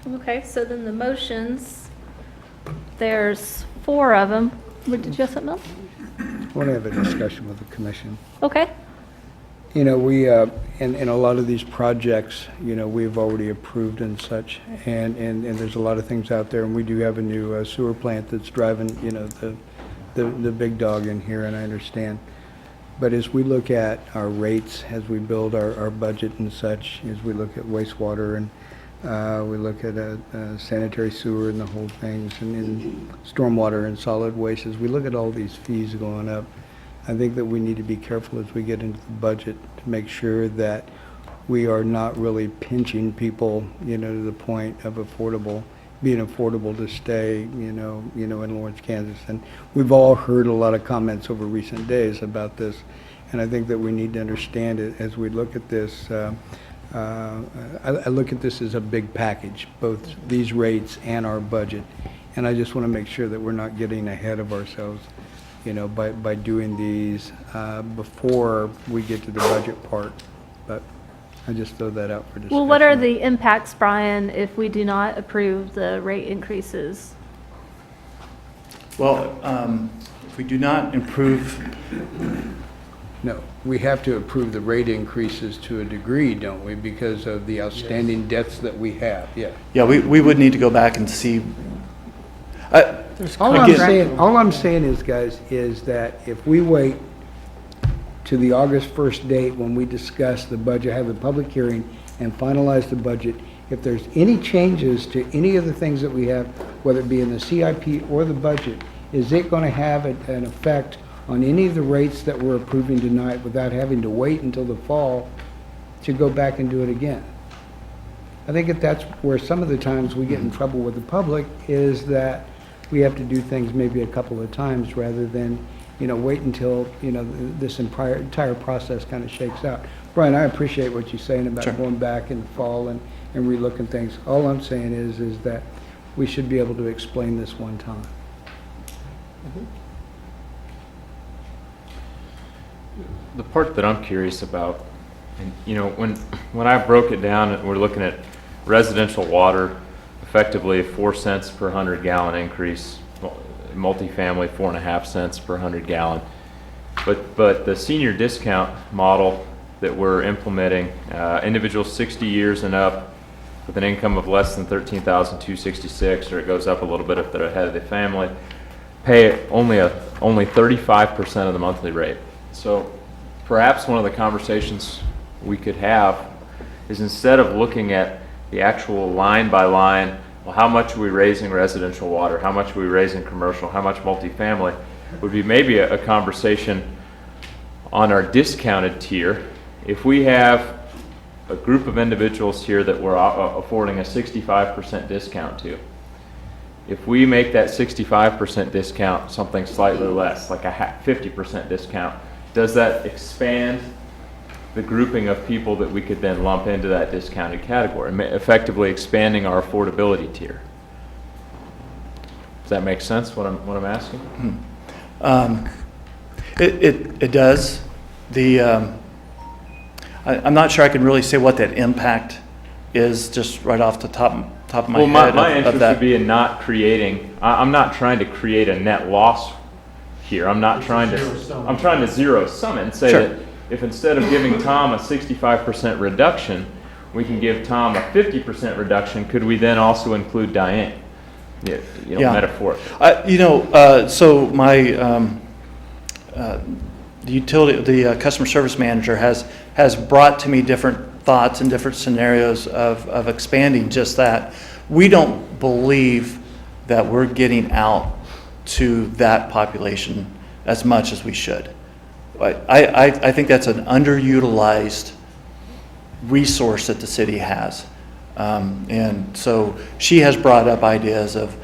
Okay, so then the motions, there's 4 of them. Did you have something else? I want to have a discussion with the commission. Okay. We, in a lot of these projects, we've already approved and such, and there's a lot of things out there, and we do have a new sewer plant that's driving, the big dog in here, and I understand. But as we look at our rates, as we build our budget and such, as we look at wastewater and we look at sanitary sewer and the whole things, and stormwater and solid waste, as we look at all these fees going up, I think that we need to be careful as we get into the budget to make sure that we are not really pinching people, to the point of being affordable to stay, in Lawrence, Kansas. And we've all heard a lot of comments over recent days about this, and I think that we need to understand it as we look at this. I look at this as a big package, both these rates and our budget, and I just want to make sure that we're not getting ahead of ourselves, by doing these before we get to the budget part. But I just throw that out for discussion. Well, what are the impacts, Brian, if we do not approve the rate increases? Well, if we do not improve, No, we have to approve the rate increases to a degree, don't we, because of the outstanding debts that we have, yeah. yeah, we would need to go back and see. All I'm saying is, guys, is that if we wait to the August 1st date when we discuss the budget, have the public hearing and finalize the budget, if there's any changes to any of the things that we have, whether it be in the CIP or the budget, is it going to have an effect on any of the rates that we're approving tonight without having to wait until the fall to go back and do it again. I think that that's where some of the times we get in trouble with the public, is that we have to do things maybe a couple of times rather than, wait until, this entire process kind of shakes out. Brian, I appreciate what you're saying about going back in the fall and relooking things. All I'm saying is that we should be able to explain this one time. The part that I'm curious about, and when I broke it down, and we're looking at residential water, effectively a 4 cents per 100 gallon increase, multifamily 4.5 cents per 100 gallon. But the senior discount model that we're implementing, individuals 60 years and up with an income of less than $13,266, or it goes up a little bit if they're ahead of the family, pay only 35% of the monthly rate. So perhaps one of the conversations we could have is, instead of looking at the actual line by line, well, how much are we raising residential water, how much are we raising commercial, how much multifamily, would be maybe a conversation on our discounted tier. If we have a group of individuals here that we're affording a 65% discount to, if we make that 65% discount something slightly less, like a 50% discount, does that expand the grouping of people that we could then lump into that discounted category, effectively expanding our affordability tier? Does that make sense, what I'm asking? It does. I'm not sure I can really say what that impact is just right off the top of my head. My interest of that. would be in not creating, I'm not trying to create a net loss here. I'm trying to zero sum it and say that if instead of giving Tom a 65% reduction, we can give Tom a 50% reduction, could we then also include Diane? Metaphorically. So my the customer service manager has brought to me different thoughts and different scenarios of expanding just that. We don't believe that we're getting out to that population as much as we should. I think that's an underutilized resource that the city has. And so she has brought up ideas of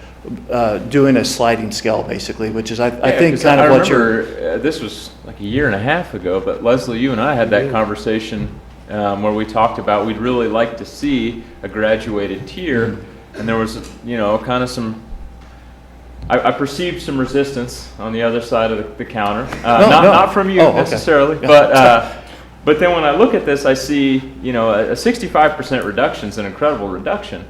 doing a sliding scale, basically, which is, I think, kind of what you're... This was like a year and a half ago, but Leslie, you and I had that conversation where we talked about we'd really like to see a graduated tier, and there was, kind of some... I perceived some resistance on the other side of the counter. Not from you necessarily, okay. But then when I look at this, I see, a 65% reduction is an incredible reduction.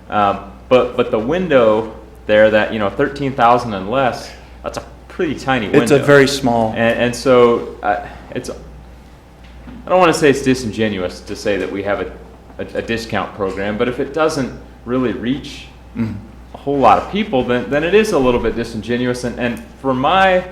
But the window there, that 13,000 and less, that's a pretty tiny window. It's a very small. And so it's. I don't want to say it's disingenuous to say that we have a discount program, but if it doesn't really reach a whole lot of people, then it is a little bit disingenuous. And for my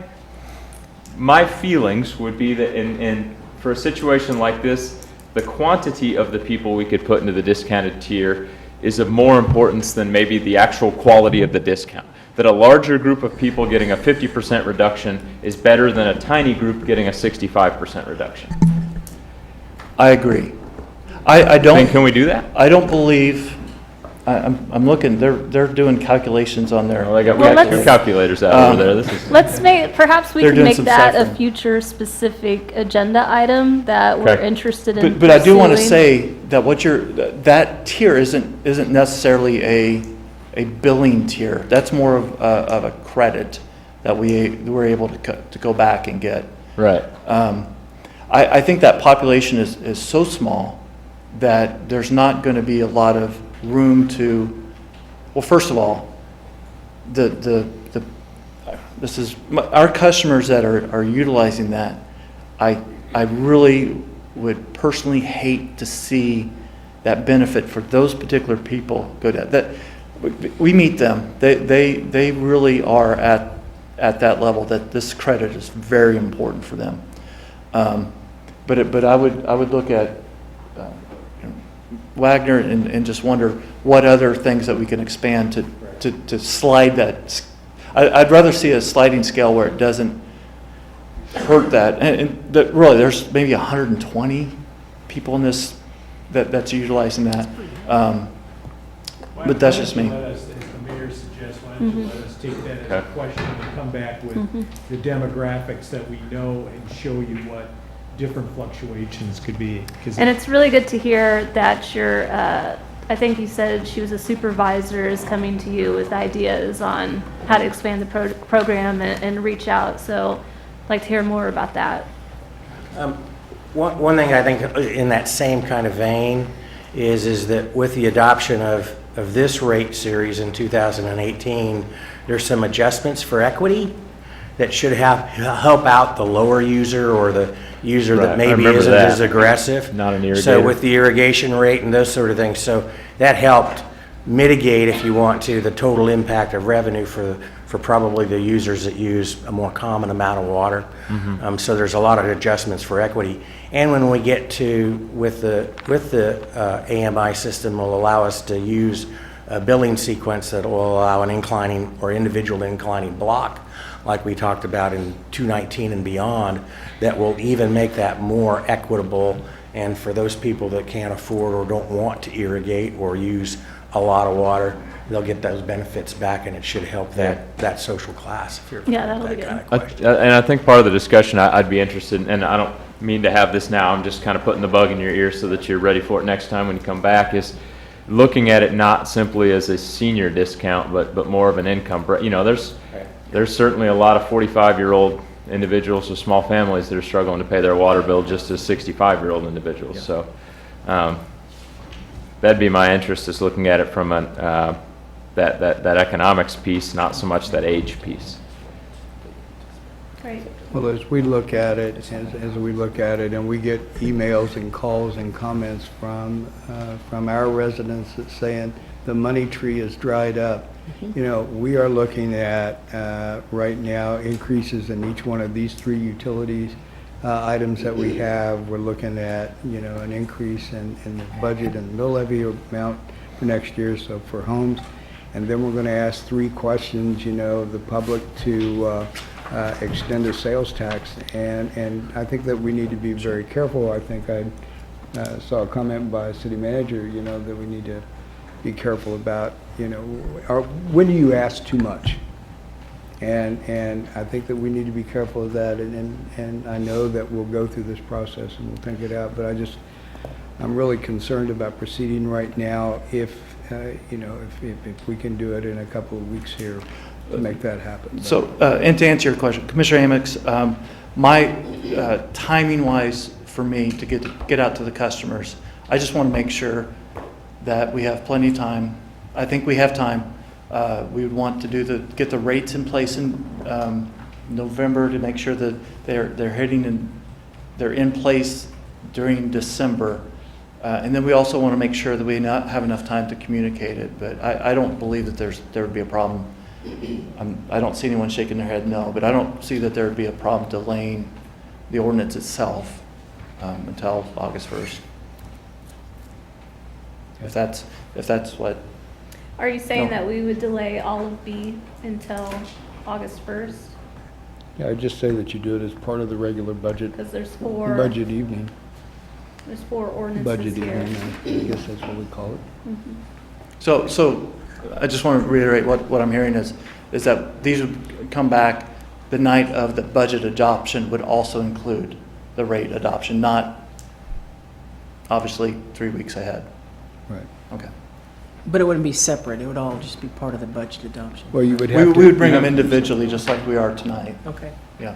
feelings would be that for a situation like this, the quantity of the people we could put into the discounted tier is of more importance than maybe the actual quality of the discount. That a larger group of people getting a 50% reduction is better than a tiny group getting a 65% reduction. I agree. I don't. Can we do that? I don't believe. I'm looking. They're doing calculations on there. We got two calculators out over there. Perhaps we can make that a future specific agenda item that we're interested in. But I do want to say that that tier isn't necessarily a billing tier. That's more of a credit that we're able to go back and get. Right. I think that population is so small that there's not going to be a lot of room to. Well, first of all, our customers that are utilizing that. I really would personally hate to see that benefit for those particular people go down. That we meet them. They really are at that level that this credit is very important for them. But I would look at Wagner and just wonder what other things that we can expand to slide that. I'd rather see a sliding scale where it doesn't hurt that. And that really, there's maybe 120 people in this that's utilizing that. But that's just me. Let us, as the mayor suggests, why don't you let us take that as a Okay. question and come back with the demographics that we know and show you what different fluctuations could be. 'Cause And it's really good to hear that your, I think you said she was a supervisor, is coming to you with ideas on how to expand the program and reach out. So I'd like to hear more about that. One thing I think in that same kind of vein is that with the adoption of this rate series in 2018, there's some adjustments for equity that should help out the lower user or the user Right, I that maybe remember isn't that. as aggressive. Not an So irrigator. with the irrigation rate and those sort of things, so that helped mitigate, if you want to, the total impact of revenue for probably the users that use a more common amount of water. So there's a lot of adjustments for equity. And when we get to, with the AMI system, will allow us to use a billing sequence that will allow an inclining or individual inclining block, like we talked about in 219 and beyond, that will even make that more equitable. And for those people that can't afford or don't want to irrigate or use a lot of water, they'll get those benefits back, and it should help that social class. If you're Yeah, that'll be that kind of I- question. And I think part of the discussion I'd be interested in, and I don't mean to have this now, I'm just kind of putting the bug in your ear so that you're ready for it next time when you come back, is looking at it not simply as a senior discount, but more of an income. You know, there's certainly a lot of 45-year-old individuals with small families that are struggling to pay their water bill just as 65-year-old individuals. So that'd be my interest, is looking at it from that economics piece, not so much that age piece. Great. Well, as we look at it, as we look at it, and we get emails and calls and comments from our residents that saying the money tree is dried up. You know, we are looking at right now increases in each one of these three utilities items that we have. We're looking at, you know, an increase in the budget and mill levy amount for next year, so for homes. And then we're going to ask three questions, you know, the public to extend a sales tax. And I think that we need to be very careful. I think I saw a comment by a city manager, you know, that we need to be careful about, you know, when do you ask too much? And I think that we need to be careful of that. And I know that we'll go through this process and we'll think it out. But I'm really concerned about proceeding right now if, you know, if we can do it in a couple of weeks here to make that happen. So, and to answer your question, Commissioner Amix, my timing-wise for me to get out to the customers, I just want to make sure that we have plenty of time. I think we have time. We would want to get the rates in place in November to make sure that they're in place during December. And then we also want to make sure that we not have enough time to communicate it. But I don't believe that there would be a problem. I don't see anyone shaking their head no, but I don't see that there would be a problem delaying the ordinance itself until August 1st. If that's what. Are you saying No. that we would delay all of B until August 1st? Yeah, I'd just say that you do it as part of the regular budget Because there's four evening. There's four ordinances Budget here. evening, I guess that's what we call it. So I just want to reiterate what I'm hearing is that these would come back, the night of the budget adoption would also include the rate adoption, not obviously 3 weeks ahead. Right. Okay. But it wouldn't be separate, it would all just be part of the budget adoption. Well, you would We have to. would bring them individually, just like we are tonight. Okay. Yeah.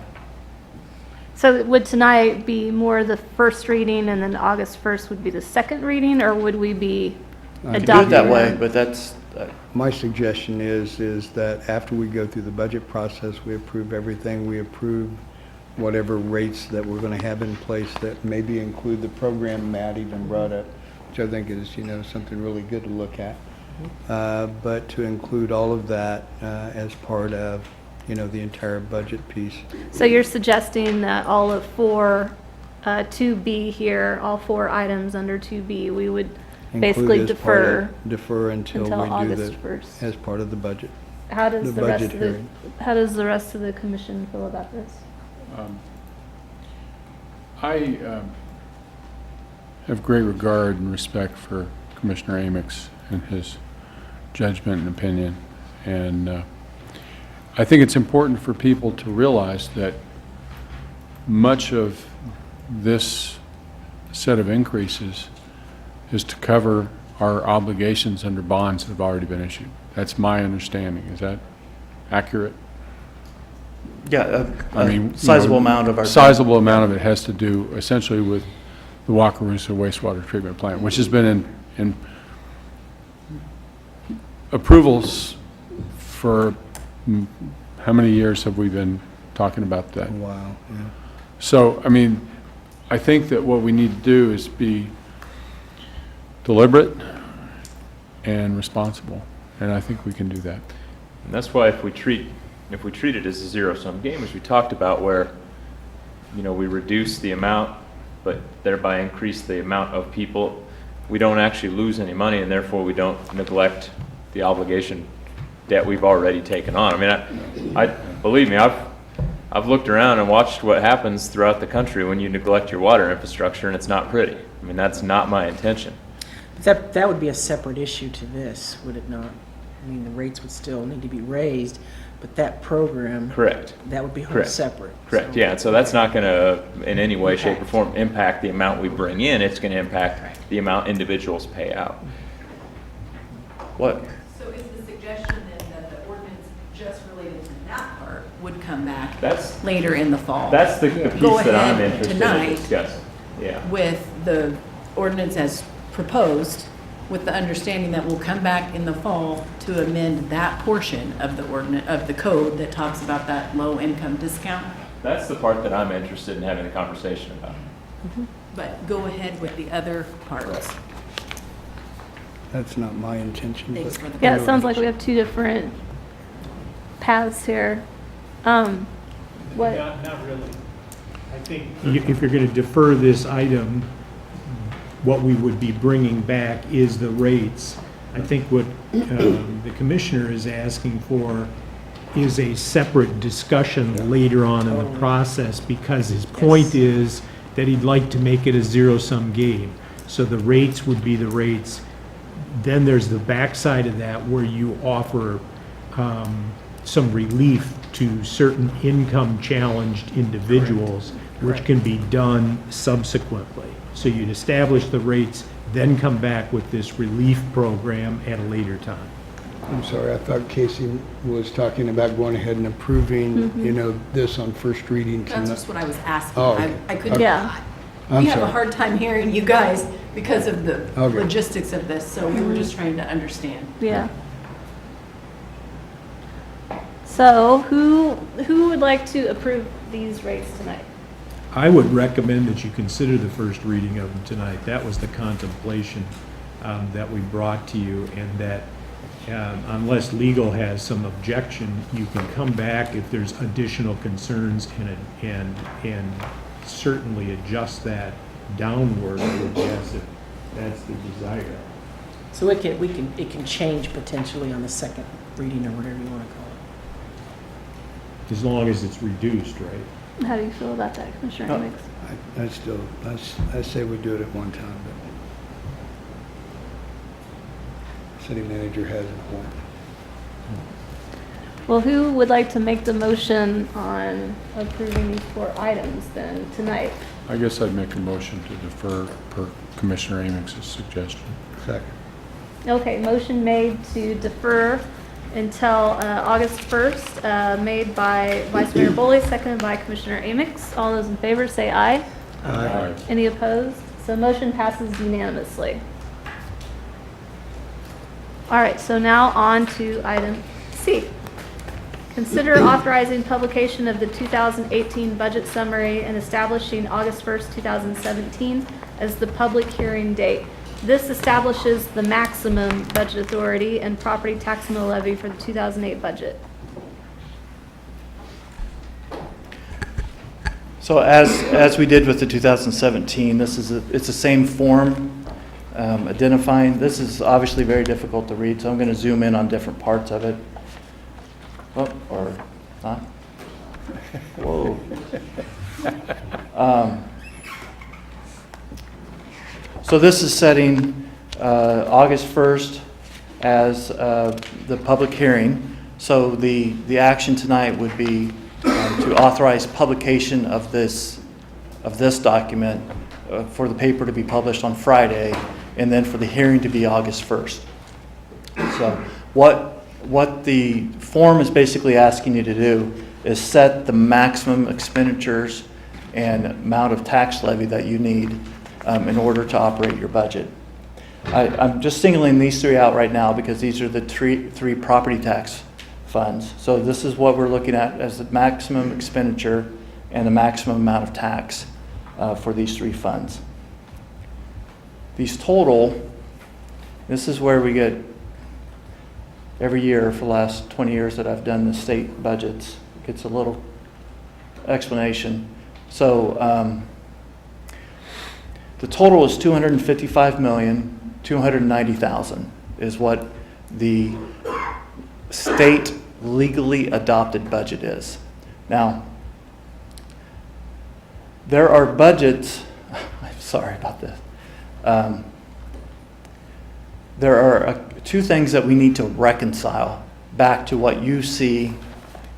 So would tonight be more the first reading and then August 1st would be the second reading, or would we be I You can do it adopting that way, them? but that's, My suggestion is that after we go through the budget process, we approve everything, we approve whatever rates that we're going to have in place that maybe include the program Matt even brought up, which I think is, you know, something really good to look at. But to include all of that as part of, you know, the entire budget piece. So you're suggesting that all of 2B here, all four items under 2B, we would basically Include as part of- defer Defer until we do August the, 1st. as part of the budget. How does the the rest budget of the, hearing. how does the rest of the commission feel about this? I have great regard and respect for Commissioner Amix and his judgment and opinion. And I think it's important for people to realize that much of this set of increases is to cover our obligations under bonds that have already been issued. That's my understanding. Is that accurate? Yeah, I mean, sizable amount of our. Sizable amount of it has to do essentially with the Wakarusa wastewater treatment plant, which has been in approvals for how many years have we been talking about that? Wow, yeah. So, I mean, I think that what we need to do is be deliberate and responsible, and I think we can do that. And that's why if we treat it as a zero-sum game, as we talked about, where, you know, we reduce the amount, but thereby increase the amount of people, we don't actually lose any money, and therefore we don't neglect the obligation that we've already taken on. I mean, I believe me, I've looked around and watched what happens throughout the country when you neglect your water infrastructure, and it's not pretty. I mean, that's not my intention. That would be a separate issue to this, would it not? I mean, the rates would still need to be raised, but that program. Correct. That would be whole Correct. separate. Correct, So- yeah, so that's not going to, in any way, shape, or form, impact the amount we bring in. It's going to impact the amount individuals pay out. What? So is the suggestion then that the ordinance just related to that part would come back That's- later in the fall? That's the piece Go that I'm ahead interested in tonight discussing. Yeah. with the ordinance as proposed, with the understanding that we'll come back in the fall to amend that portion of the ordinance, of the code that talks about that low-income discount. That's the part that I'm interested in having a conversation about. But go ahead with the other parts. That's not my intention. Thanks but- for the Yeah, it sounds like we have two different paths here. What? Not really. I think if you're going to defer this item, what we would be bringing back is the rates. I think what the commissioner is asking for is a separate discussion later on in the process, because his point is that he'd like to make it a zero-sum game. So the rates would be the rates. Then there's the backside of that where you offer some relief to certain income-challenged individuals, which can be done subsequently. So you'd establish the rates, then come back with this relief program at a later time. I'm sorry, I thought Casey was talking about going ahead and approving, you know, this on first reading tonight. That's just what I was asking. Oh, okay. I couldn't. Yeah. I'm We have a sorry. hard time hearing you guys because of the Okay. logistics of this, so we were just trying to understand. Yeah. So who would like to approve these rates tonight? I would recommend that you consider the first reading of them tonight. That was the contemplation that we brought to you, and that unless legal has some objection, you can come back if there's additional concerns and certainly adjust that downward, if that's the desire. So it can change potentially on the second reading or whatever you want to call it. As long as it's reduced, right? How do you feel about that, Commissioner Amix? I say we do it at one time, but city manager has a point. Well, who would like to make the motion on approving these 4 items then tonight? I guess I'd make a motion to defer per Commissioner Amix's suggestion. Second. Okay, motion made to defer until August 1st, made by Vice Mayor Boley, seconded by Commissioner Amix. All those in favor say aye. Aye. Any opposed? So motion passes unanimously. All right, so now on to item C. Consider authorizing publication of the 2018 budget summary and establishing August 1st, 2017 as the public hearing date. This establishes the maximum budget authority and property tax mill levy for the 2008 budget. So as we did with the 2017, it's the same form, identifying. This is obviously very difficult to read, so I'm going to zoom in on different parts of it. Oh, or not. Whoa. So this is setting August 1st as the public hearing. So the action tonight would be to authorize publication of this document for the paper to be published on Friday, and then for the hearing to be August 1st. So what the form is basically asking you to do is set the maximum expenditures and amount of tax levy that you need in order to operate your budget. I'm just singling these three out right now because these are the three property tax funds. So this is what we're looking at as the maximum expenditure and the maximum amount of tax for these three funds. These total, this is where we get every year for the last 20 years that I've done the state budgets. It gets a little explanation. So the total is $255,290,000 is what the state legally adopted budget is. Now, there are budgets, I'm sorry about this. There are two things that we need to reconcile back to what you see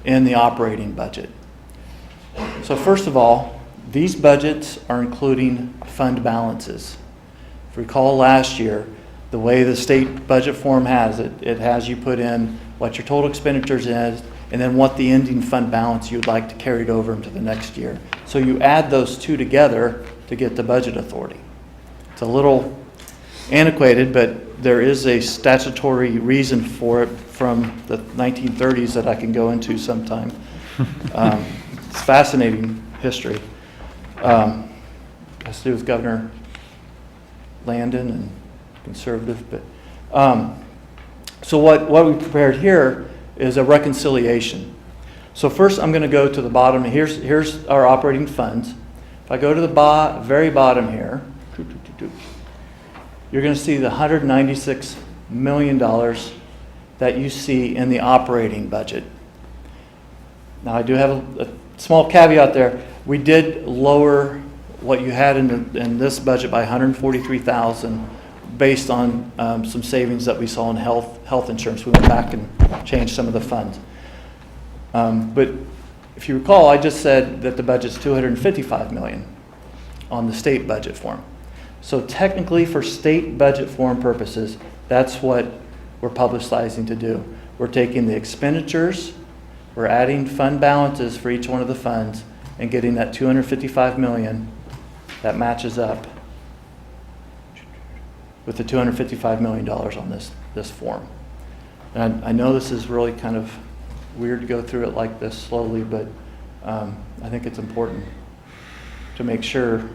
in the operating budget. So first of all, these budgets are including fund balances. If you recall last year, the way the state budget form has it, it has you put in what your total expenditures is and then what the ending fund balance you'd like to carry it over into the next year. So you add those two together to get the budget authority. It's a little antiquated, but there is a statutory reason for it from the 1930s that I can go into sometime. It's fascinating history. Has to do with Governor Landon and conservative. But so what we prepared here is a reconciliation. So first I'm going to go to the bottom. Here's our operating funds. If I go to the very bottom here, you're going to see the $196 million that you see in the operating budget. Now I do have a small caveat there. We did lower what you had in this budget by $143,000 based on some savings that we saw in health insurance. We went back and changed some of the funds. But if you recall, I just said that the budget's $255 million on the state budget form. So technically, for state budget form purposes, that's what we're publicizing to do. We're taking the expenditures, we're adding fund balances for each one of the funds, and getting that $255 million that matches up with the $255 million on this form. And I know this is really kind of weird to go through it like this slowly, but I think it's important to make sure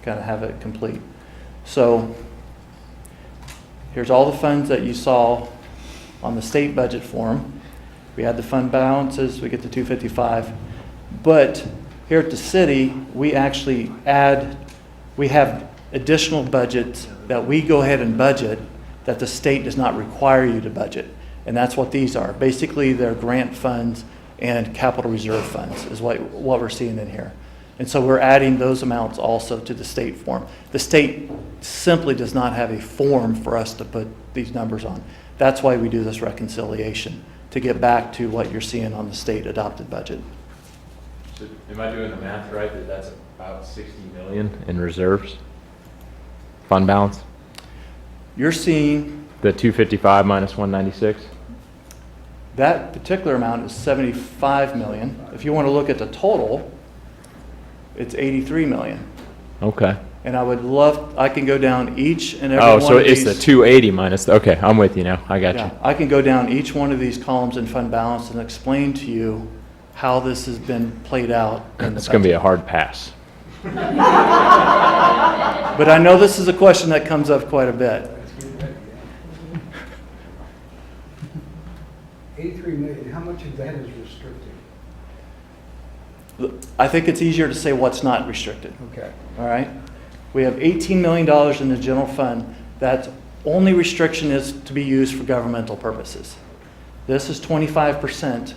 kind of have it complete. So here's all the funds that you saw on the state budget form. We add the fund balances, we get the 255. But here at the city, we have additional budgets that we go ahead and budget that the state does not require you to budget. And that's what these are. Basically, they're grant funds and capital reserve funds is what we're seeing in here. And so we're adding those amounts also to the state form. The state simply does not have a form for us to put these numbers on. That's why we do this reconciliation, to get back to what you're seeing on the state adopted budget. So am I doing the math right that that's about 60 million in reserves? Fund balance? You're seeing The 255 minus 196? that particular amount is 75 million. If you want to look at the total, it's 83 million. Okay. And I can go down each and every Oh, one so of it's these. the 280 minus, okay, I'm with you now. I got Yeah, you. I can go down each one of these columns in fund balance and explain to you how this has been played out. It's going to be a hard pass. But I know this is a question that comes up quite a bit. 83 million, how much of that is restricted? I think it's easier to say what's not restricted. Okay. All right? We have $18 million in the general fund. That only restriction is to be used for governmental purposes. This is 25%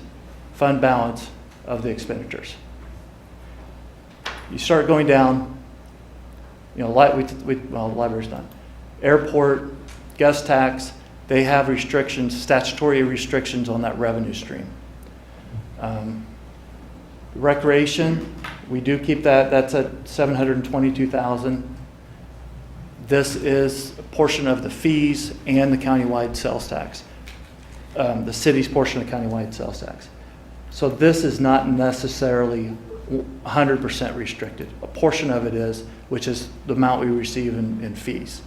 fund balance of the expenditures. You start going down, You know, well, the library's done. Airport, guest tax, they have restrictions, statutory restrictions on that revenue stream. Recreation, we do keep that, that's at 722,000. This is a portion of the fees and the countywide sales tax. The city's portion of countywide sales tax. So this is not necessarily 100% restricted. A portion of it is, which is the amount we receive in fees.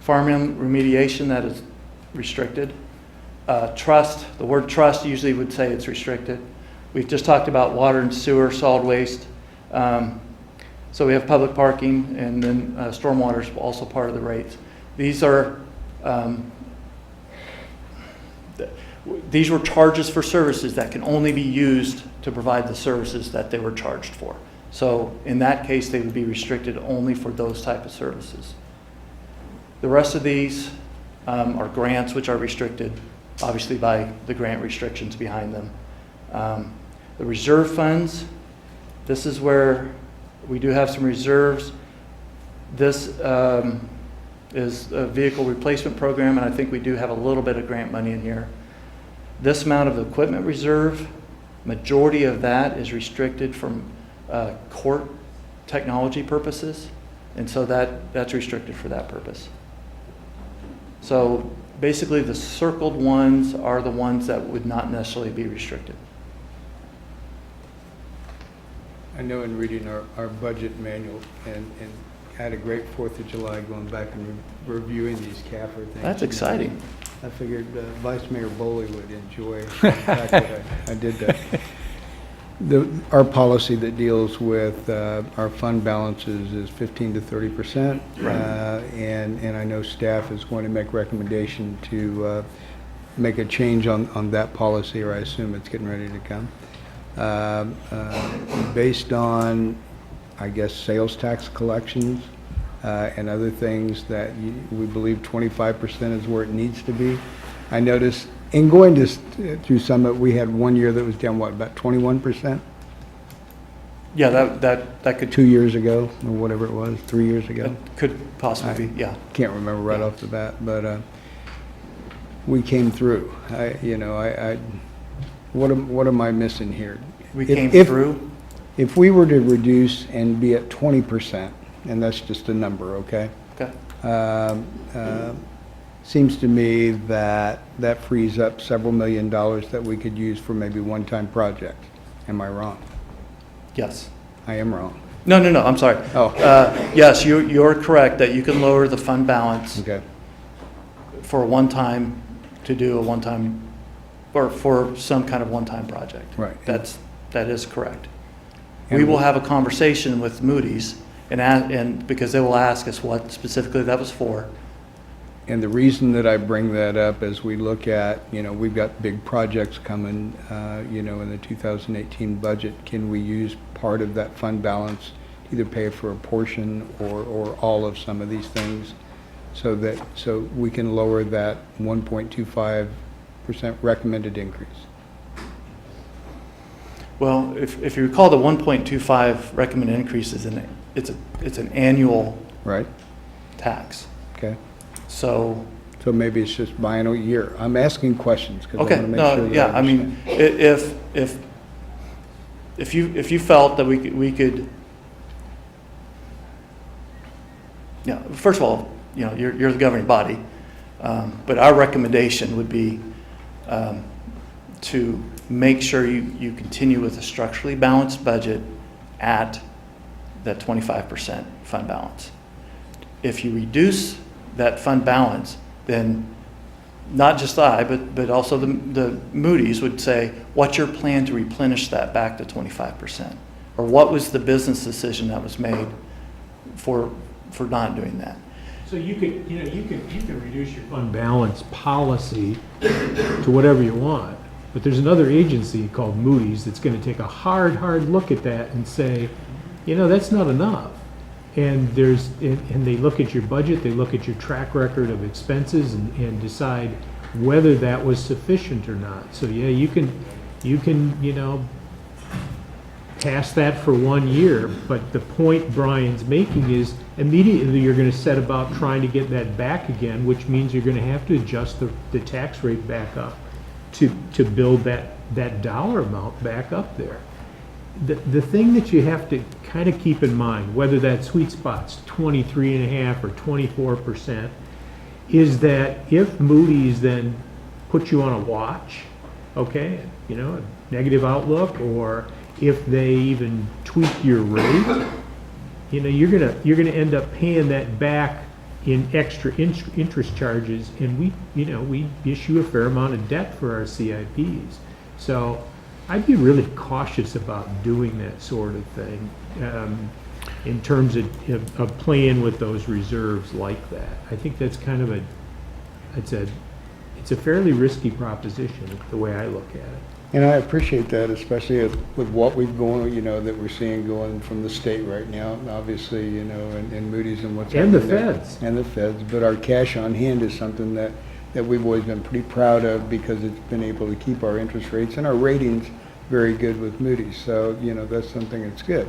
Farmland remediation, that is restricted. Trust, the word trust usually would say it's restricted. We've just talked about water and sewer, solid waste. So we have public parking, and then stormwater is also part of the rates. These are these were charges for services that can only be used to provide the services that they were charged for. So in that case, they would be restricted only for those type of services. The rest of these are grants, which are restricted, obviously, by the grant restrictions behind them. The reserve funds, this is where we do have some reserves. This is a vehicle replacement program, and I think we do have a little bit of grant money in here. This amount of equipment reserve, majority of that is restricted from court technology purposes, and so that's restricted for that purpose. So basically the circled ones are the ones that would not necessarily be restricted. I know in reading our budget manual and had a great 4th of July going back and reviewing these CAFR things. That's exciting. I figured Vice Mayor Boley would enjoy the fact that I did that. Our policy that deals with our fund balances is 15 to 30%. Right. And I know staff is going to make recommendation to make a change on that policy, or I assume it's getting ready to come. Based on, I guess, sales tax collections and other things that we believe 25% is where it needs to be. I noticed in going through Summit, we had one year that was down, what, about 21%? Yeah, that could 2 years ago, or whatever it was, 3 years ago. that could possibly be, yeah. Can't remember right off the bat, but we came through. What am I missing here? We came through. If we were to reduce and be at 20%, and that's just a number, okay? Okay. Seems to me that frees up several $1 million that we could use for maybe one-time projects. Am I wrong? Yes. I am wrong. No, I'm sorry. Oh. Yes, you're correct that you can lower the fund balance Okay. for a one-time, to do a one-time, or for some kind of one-time project. Right. That is correct. And We will have a conversation with Moody's, and because they will ask us what specifically that was for. And the reason that I bring that up is we look at, we've got big projects coming, in the 2018 budget. Can we use part of that fund balance, either pay for a portion or all of some of these things, so we can lower that 1.25% recommended increase? Well, if you recall, the 1.25 recommended increase is it's an annual Right. tax. Okay. So maybe it's just buying a year. I'm asking questions because I okay, want to make sure no, that yeah. I I mean, if you felt that we could, yeah. First of all, you're the governing body, but our recommendation would be to make sure you continue with a structurally balanced budget at that 25% fund balance. If you reduce that fund balance, then not just I, but also the Moody's would say, what's your plan to replenish that back to 25%? Or what was the business decision that was made for not doing that? So you can reduce your fund balance policy to whatever you want, but there's another agency called Moody's that's going to take a hard look at that and say, that's not enough. And they look at your budget, they look at your track record of expenses and decide whether that was sufficient or not. So yeah, you can past that for 1 year, but the point Brian's making is immediately you're gonna set about trying to get that back again, which means you're gonna have to adjust the tax rate back up to build that dollar amount back up there. The thing that you have to kind of keep in mind, whether that sweet spot's 23.5 or 24%, is that if Moody's then puts you on a watch, okay, you know, a negative outlook, or if they even tweak your rate, you know, you're gonna end up paying that back in extra interest charges, and we issue a fair amount of debt for our CIPs. So I'd be really cautious about doing that sort of thing in terms of playing with those reserves like that. I think that's kind of it's a fairly risky proposition, the way I look at it. And I appreciate that, especially with what we've going, you know, that we're seeing going from the state right now, obviously, you know, and Moody's and what's And the happening there. feds. And the feds, but our cash on hand is something that we've always been pretty proud of, because it's been able to keep our interest rates and our ratings very good with Moody's. So, you know, that's something that's good.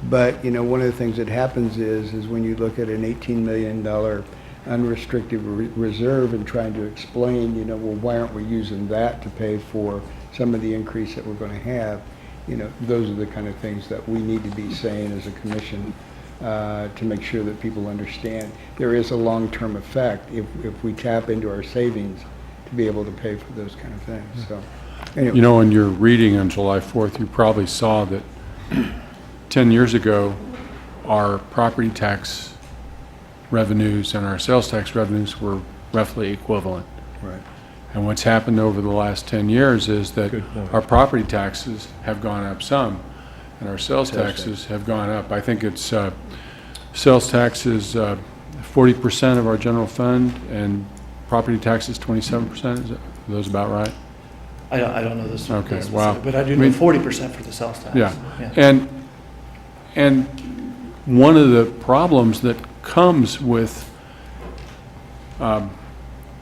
But, you know, one of the things that happens is when you look at an $18 million unrestricted reserve and trying to explain, you know, well, why aren't we using that to pay for some of the increase that we're going to have? You know, those are the kind of things that we need to be saying as a commission to make sure that people understand there is a long-term effect if we tap into our savings to be able to pay for those kind of things. So, anyway. You know, in your reading on July 4th, you probably saw that 10 years ago, our property tax revenues and our sales tax revenues were roughly equivalent. Right. And what's happened over the last 10 years is that Good point. our property taxes have gone up some, and our sales taxes have gone up. I think it's, sales taxes 40% of our general fund, and property taxes 27%. Are those about right? I don't know this. Okay, this wow. specific, but I do I know mean- 40% for the sales tax. Yeah. And one of the problems that comes with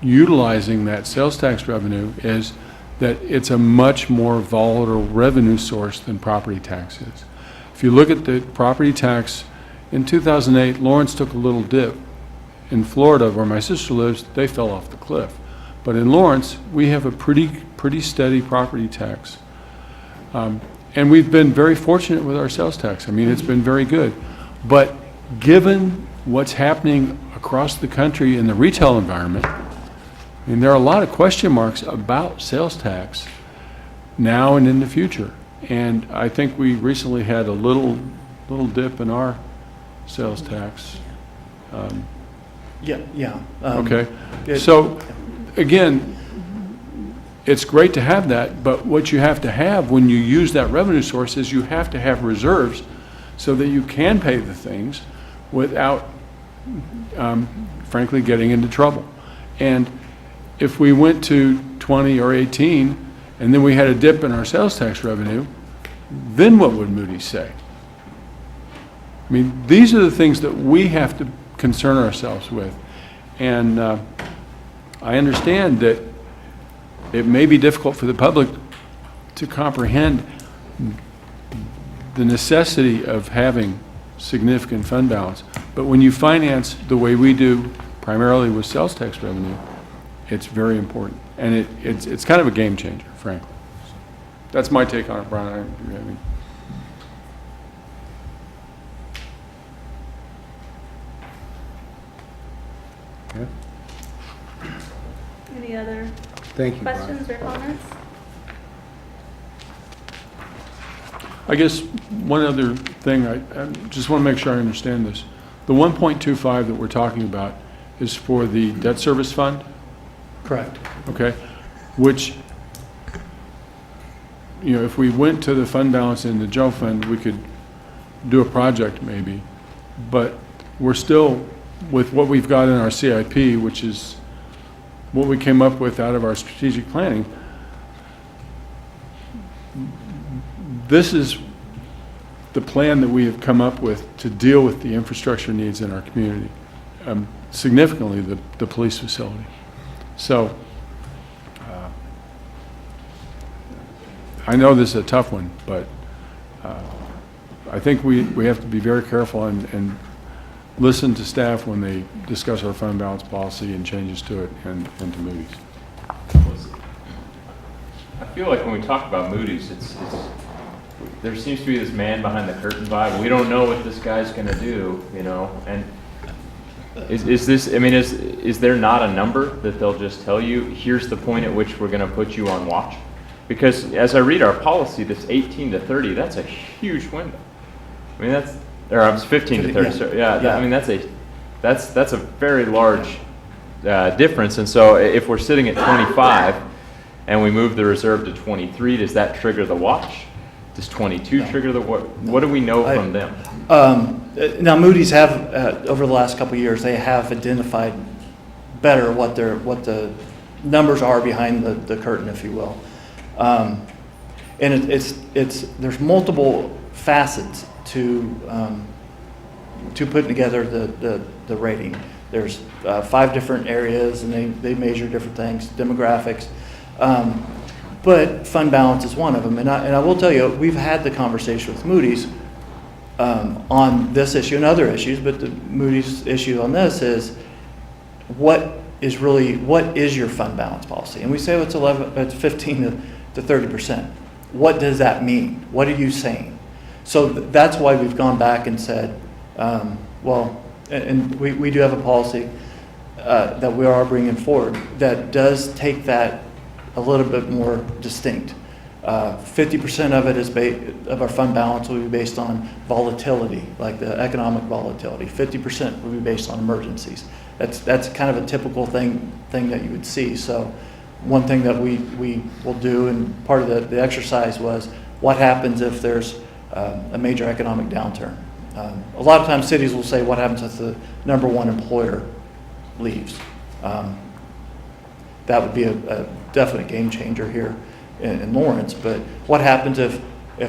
utilizing that sales tax revenue is that it's a much more volatile revenue source than property taxes. If you look at the property tax, in 2008, Lawrence took a little dip. In Florida, where my sister lives, they fell off the cliff. But in Lawrence, we have a pretty steady property tax. And we've been very fortunate with our sales tax. I mean, it's been very good. But given what's happening across the country in the retail environment, I mean, there are a lot of question marks about sales tax now and in the future. And I think we recently had a little dip in our sales tax. Yeah. Okay. it- So, again, it's great to have that, but what you have to have when you use that revenue source is you have to have reserves so that you can pay the things without, frankly, getting into trouble. And if we went to 20 or 18, and then we had a dip in our sales tax revenue, then what would Moody's say? I mean, these are the things that we have to concern ourselves with. And I understand that it may be difficult for the public to comprehend the necessity of having significant fund balance. But when you finance the way we do, primarily with sales tax revenue, it's very important. And it's kind of a game changer, frankly. That's my take on it, Brian. Do you have any? Any other Thank you, Brian. questions or comments? I guess one other thing, I just want to make sure I understand this. The 1.25 that we're talking about is for the debt service fund? Correct. Okay, which, you know, if we went to the fund balance in the general fund, we could do a project maybe, but we're still, with what we've got in our CIP, which is what we came up with out of our strategic planning, this is the plan that we have come up with to deal with the infrastructure needs in our community, significantly the police facility. So I know this is a tough one, but I think we have to be very careful and listen to staff when they discuss our fund balance policy and changes to it and to Moody's. I feel like when we talk about Moody's, there seems to be this man behind the curtain vibe. We don't know what this guy's going to do, you know. And is this? I mean, is there not a number that they'll just tell you? Here's the point at which we're going to put you on watch. Because as I read our policy, this 18 to 30, that's a huge window. I mean, it's 15 to 30. Yeah. So, yeah. I mean, that's a very large difference. And so if we're sitting at 25 and we move the reserve to 23, does that trigger the watch? Does 22 trigger the what do we know from them? Now Moody's have over the last couple of years, they have identified better what the numbers are behind the curtain, if you will. And there's multiple facets to putting together the rating. There's 5 different areas, and they measure different things, demographics. But fund balance is one of them. And I will tell you, we've had the conversation with Moody's on this issue and other issues, but the Moody's issue on this is what is your fund balance policy? And we say it's 15 to 30%. What does that mean? What are you saying? So that's why we've gone back and said, and we do have a policy that we are bringing forward that does take that a little bit more distinct. 50% of it of our fund balance will be based on volatility, like the economic volatility. 50% will be based on emergencies. That's kind of a typical thing that you would see. So one thing that we will do, and part of the exercise was, what happens if there's a major economic downturn? A lot of times cities will say, what happens if the number one employer leaves? That would be a definite game changer here in Lawrence. But what happens if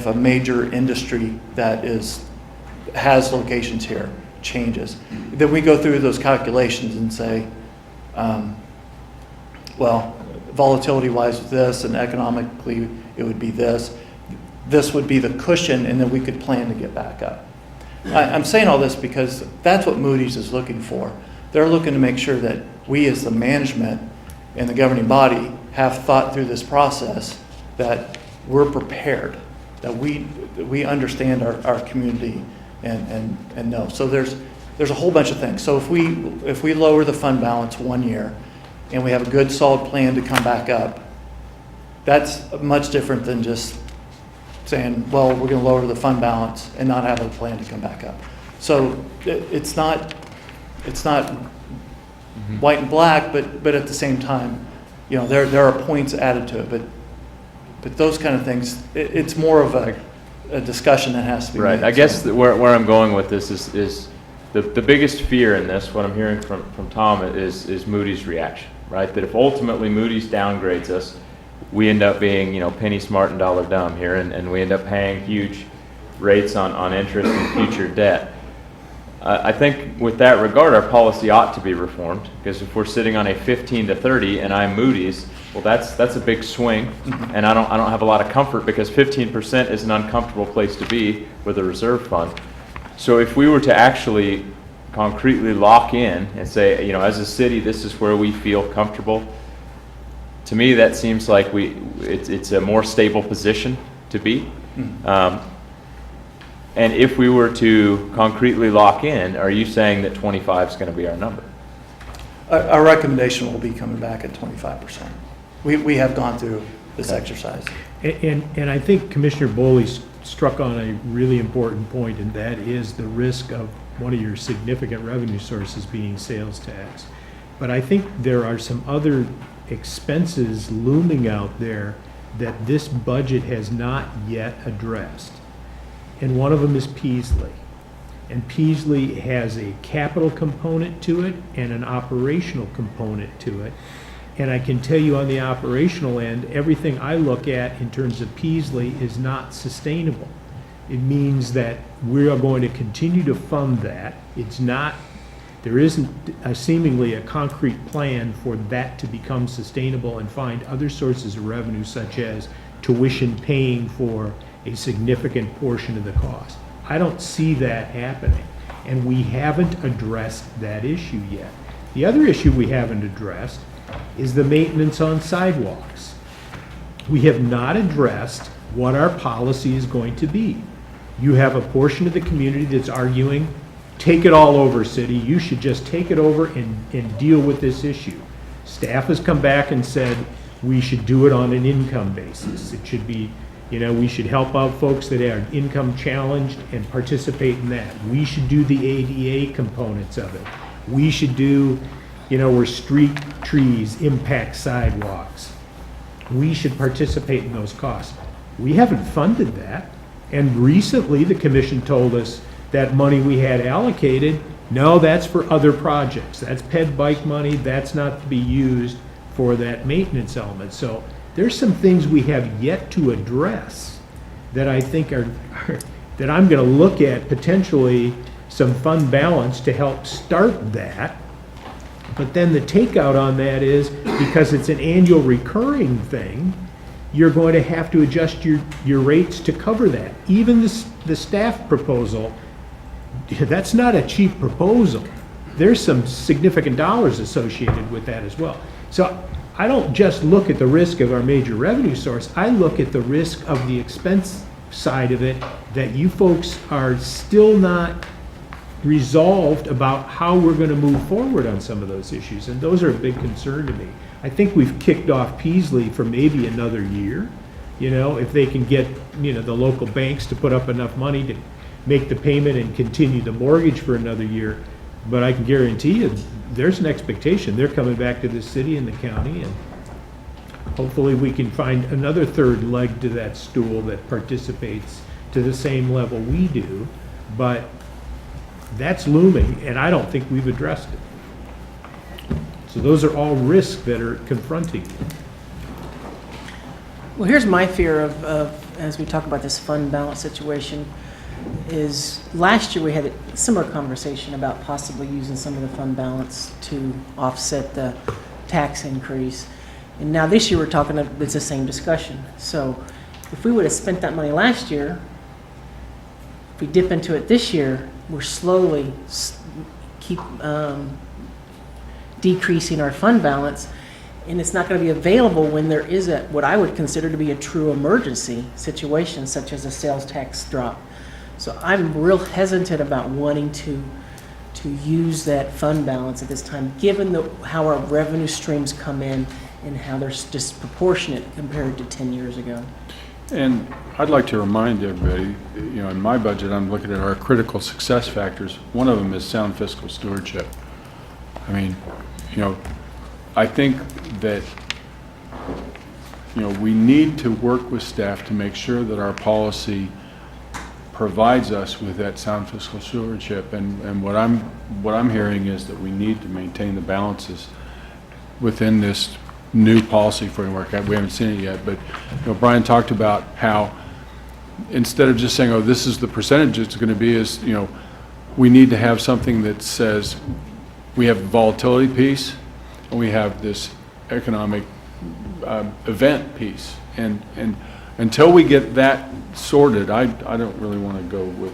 a major industry that has locations here changes? Then we go through those calculations and say, volatility-wise with this, and economically it would be this. This would be the cushion, and then we could plan to get back up. I'm saying all this because that's what Moody's is looking for. They're looking to make sure that we as the management and the governing body have thought through this process, that we're prepared, that we understand our community and know. So there's a whole bunch of things. So if we lower the fund balance 1 year and we have a good solid plan to come back up, that's much different than just saying, well, we're going to lower the fund balance and not have a plan to come back up. So it's not white and black, but at the same time, you know, there are points added to it. But those kind of things, it's more of a discussion that has to be right. made. I guess where I'm going with this is the biggest fear in this, what I'm hearing from Tom, is Moody's reaction, right? That if ultimately Moody's downgrades us, we end up being, you know, penny smart and dollar dumb here, and we end up paying huge rates on interest and future debt. I think with that regard, our policy ought to be reformed, because if we're sitting on a 15 to 30 and I'm Moody's, well, that's a big swing, and I don't have a lot of comfort, because 15% is an uncomfortable place to be with a reserve fund. So if we were to actually concretely lock in and say, you know, as a city, this is where we feel comfortable, to me that seems like it's a more stable position to be. And if we were to concretely lock in, are you saying that 25 is going to be our number? Our recommendation will be coming back at 25%. We have gone through this exercise. And I think Commissioner Boley struck on a really important point, and that is the risk of one of your significant revenue sources being sales tax. But I think there are some other expenses looming out there that this budget has not yet addressed. And one of them is Peaslee. And Peaslee has a capital component to it and an operational component to it. And I can tell you on the operational end, everything I look at in terms of Peaslee is not sustainable. It means that we are going to continue to fund that. There isn't seemingly a concrete plan for that to become sustainable and find other sources of revenue, such as tuition paying for a significant portion of the cost. I don't see that happening, and we haven't addressed that issue yet. The other issue we haven't addressed is the maintenance on sidewalks. We have not addressed what our policy is going to be. You have a portion of the community that's arguing, take it all over, city. You should just take it over and deal with this issue. Staff has come back and said we should do it on an income basis. It should be, we should help out folks that are income challenged and participate in that. We should do the ADA components of it. We should do, where street trees impact sidewalks. We should participate in those costs. We haven't funded that. And recently, the commission told us that money we had allocated, no, that's for other projects. That's PED bike money. That's not to be used for that maintenance element. So there's some things we have yet to address that I think are that I'm going to look at potentially some fund balance to help start that. But then the takeout on that is, because it's an annual recurring thing, you're going to have to adjust your rates to cover that. Even the staff proposal, that's not a cheap proposal. There's some significant dollars associated with that as well. So I don't just look at the risk of our major revenue source, I look at the risk of the expense side of it, that you folks are still not resolved about how we're going to move forward on some of those issues, and those are a big concern to me. I think we've kicked off Peasley for maybe another year, if they can get, the local banks to put up enough money to make the payment and continue the mortgage for another year. But I can guarantee you, there's an expectation. They're coming back to the city and the county, and hopefully we can find another third leg to that stool that participates to the same level we do. But that's looming, and I don't think we've addressed it. So those are all risks that are confronting you. Well, here's my fear of as we talk about this fund balance situation, is last year we had a similar conversation about possibly using some of the fund balance to offset the tax increase. And now this year we're talking, it's the same discussion. So if we would have spent that money last year, if we dip into it this year, we're slowly keep decreasing our fund balance, and it's not going to be available when there is what I would consider to be a true emergency situation, such as a sales tax drop. So I'm real hesitant about wanting to use that fund balance at this time, given how our revenue streams come in and how they're disproportionate compared to 10 years ago. And I'd like to remind everybody, in my budget, I'm looking at our critical success factors. One of them is sound fiscal stewardship. I mean, I think that, we need to work with staff to make sure that our policy provides us with that sound fiscal stewardship. And what I'm hearing is that we need to maintain the balances within this new policy framework. We haven't seen it yet, but Brian talked about how instead of just saying, oh, this is the percentage it's going to be, is we need to have something that says we have the volatility piece and we have this economic event piece, and until we get that sorted, I don't really want to go with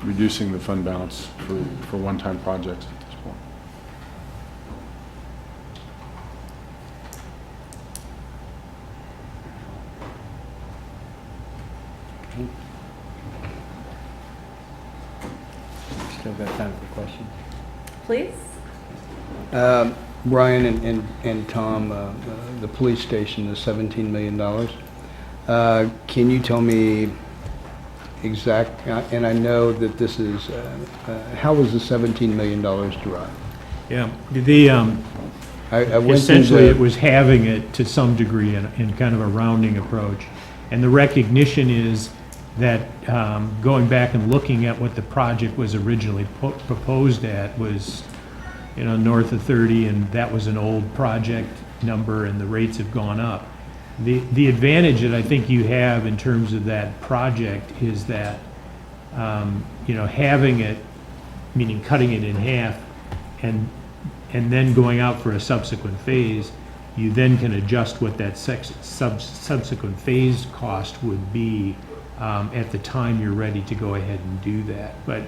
reducing the fund balance for one-time projects at this point. Still got time for questions? Please? Brian and Tom, the police station, the $17 million. Can you tell me exact, and I know that this is, how was the $17 million derived? Yeah, I went essentially through it was having it to some degree in kind of a rounding approach. And the recognition is that going back and looking at what the project was originally proposed at was, north of 30, and that was an old project number, and the rates have gone up. The advantage that I think you have in terms of that project is that, having it, meaning cutting it in half, and then going out for a subsequent phase, you then can adjust what that subsequent phase cost would be at the time you're ready to go ahead and do that. But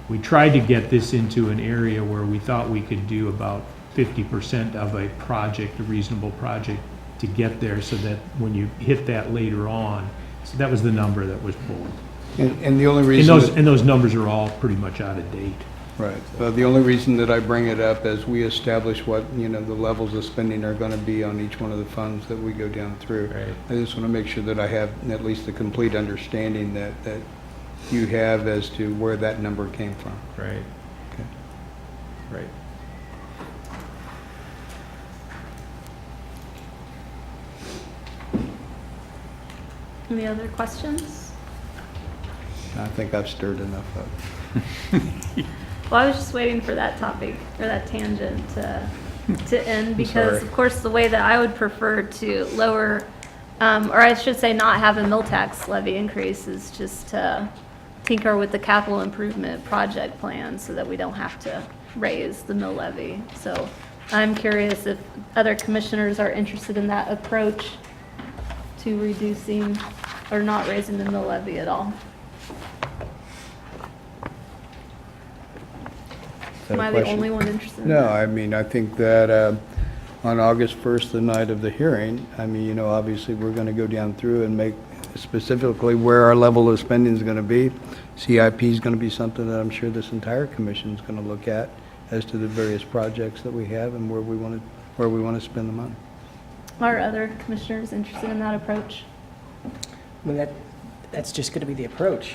we tried to get this into an area where we thought we could do about 50% of a project, a reasonable project, to get there, so that when you hit that later on, so that was the number that was pulled. And the only reason... And those numbers are all pretty much out of date. Right. The only reason that I bring it up is we establish what, the levels of spending are going to be on each one of the funds that we go down through. Right. I just want to make sure that I have at least a complete understanding that you have as to where that number came from. Right. Okay. Right. Any other questions? I think I've stirred enough up. Well, I was just waiting for that topic, or that tangent to end, because sorry. of course the way that I would prefer to lower, or I should say not have a mill tax levy increase, is just to tinker with the capital improvement project plan so that we don't have to raise the mill levy. So I'm curious if other commissioners are interested in that approach to reducing or not raising the mill levy at all. Am I the only one interested in No, that? I mean, I think that on August 1st, the night of the hearing, I mean, obviously, we're going to go down through and make specifically where our level of spending is going to be. CIP is going to be something that I'm sure this entire commission is going to look at as to the various projects that we have and where we want to spend the money. Are other commissioners interested in that approach? I mean, that's just going to be the approach.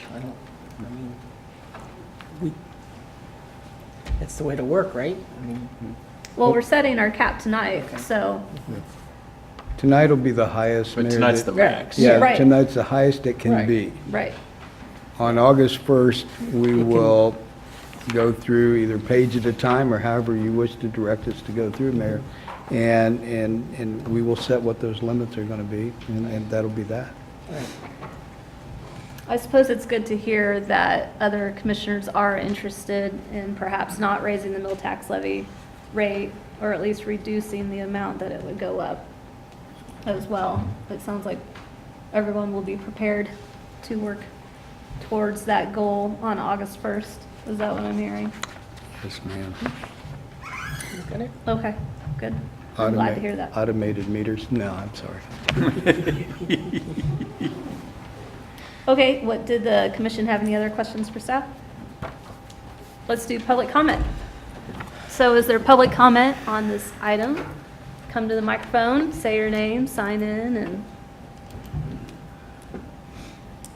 That's the way to work, right? I mean, Well, we're setting our cap tonight, so, Tonight will be the highest. But Mayor, tonight's that- the max. Yeah, Right. tonight's the highest it can Right. be. right. On August 1st, we will go through either page at a time or however you wish to direct us to go through, Mayor. And we will set what those limits are going to be, and that'll be that. I suppose it's good to hear that other commissioners are interested in perhaps not raising the mill tax levy rate, or at least reducing the amount that it would go up as well. It sounds like everyone will be prepared to work towards that goal on August 1st. Is that what I'm hearing? Yes, ma'am. look at it. Okay, good. I'm glad to hear that. Automated meters? No, I'm sorry. Okay, did the commission have any other questions for staff? Let's do public comment. So is there public comment on this item? Come to the microphone, say your name, sign in, and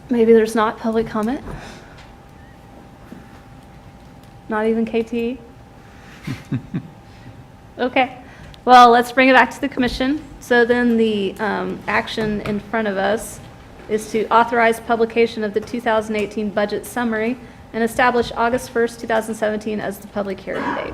maybe there's not public comment? Not even KT? Okay, well, let's bring it back to the commission. So then the action in front of us is to authorize publication of the 2018 budget summary and establish August 1st, 2017 as the public hearing date.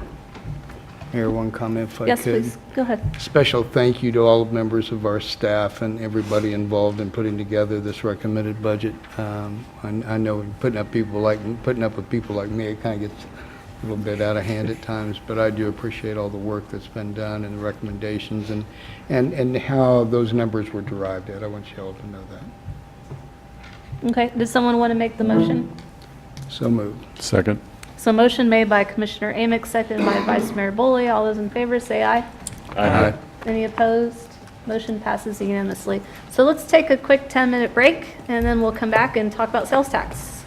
Mayor, one comment if I could. Yes, please, go ahead. Special thank you to all members of our staff and everybody involved in putting together this recommended budget. I know putting up with people like me, it kind of gets a little bit out of hand at times, but I do appreciate all the work that's been done and the recommendations and how those numbers were derived at. I want you all to know that. Okay, does someone want to make the motion? So moved. Second. So motion made by Commissioner Amick, seconded by Vice Mayor Boley. All those in favor say aye. Aye. Any opposed? Motion passes unanimously. So let's take a quick 10-minute break, and then we'll come back and talk about sales tax.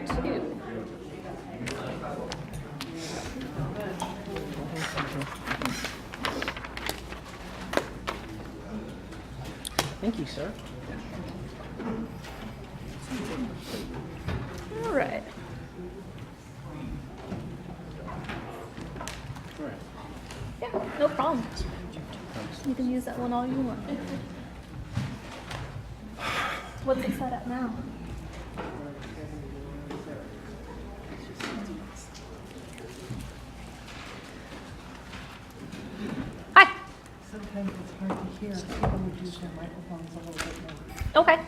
2. Thank you, sir. All right. Yeah, no problem. You can use that one all you want. What's it set at now? Hi. Sometimes it's hard to hear. People would use their microphones a little bit more. Okay.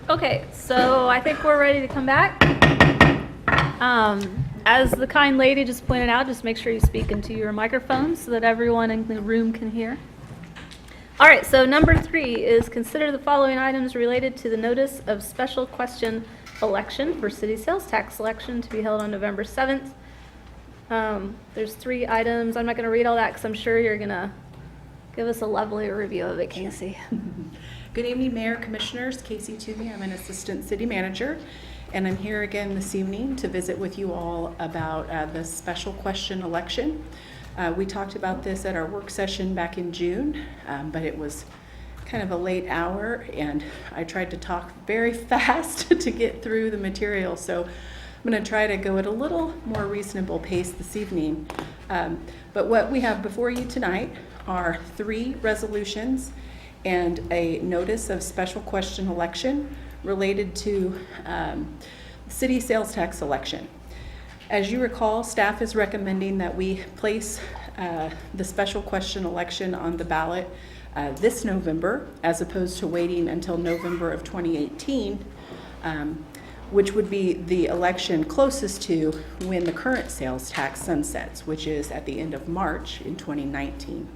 Okay, so I think we're ready to come back. As the kind lady just pointed out, just make sure you speak into your microphone so that everyone in the room can hear. All right, so number 3 is consider the following items related to the notice of special question election for city sales tax election to be held on November 7th. There's 3 items. I'm not going to read all that because I'm sure you're going to give us a lovely review of it, Casey. Good evening, Mayor, Commissioners. Casey Toomey. I'm an Assistant City Manager, and I'm here again this evening to visit with you all about the special question election. We talked about this at our work session back in June, but it was kind of a late hour, and I tried to talk very fast to get through the material, so I'm going to try to go at a little more reasonable pace this evening. But what we have before you tonight are 3 resolutions and a notice of special question election related to city sales tax election. As you recall, staff is recommending that we place the special question election on the ballot this November, as opposed to waiting until November of 2018, which would be the election closest to when the current sales tax sunsets, which is at the end of March in 2019.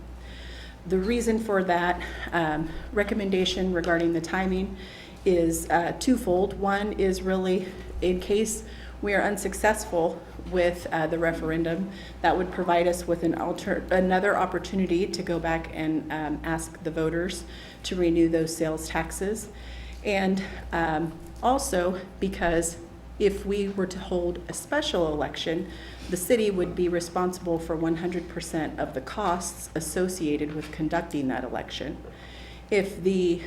The reason for that recommendation regarding the timing is twofold. One is really in case we are unsuccessful with the referendum, that would provide us with another opportunity to go back and ask the voters to renew those sales taxes. And also because if we were to hold a special election, the city would be responsible for 100% of the costs associated with conducting that election. If the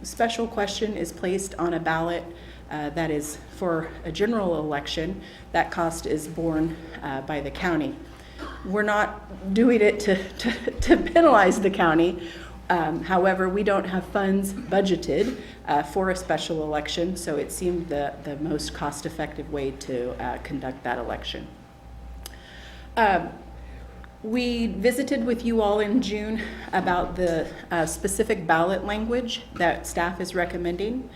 special question is placed on a ballot that is for a general election, that cost is borne by the county. We're not doing it to penalize the county. However, we don't have funds budgeted for a special election, so it seemed the most cost-effective way to conduct that election. We visited with you all in June about the specific ballot language that staff is recommending.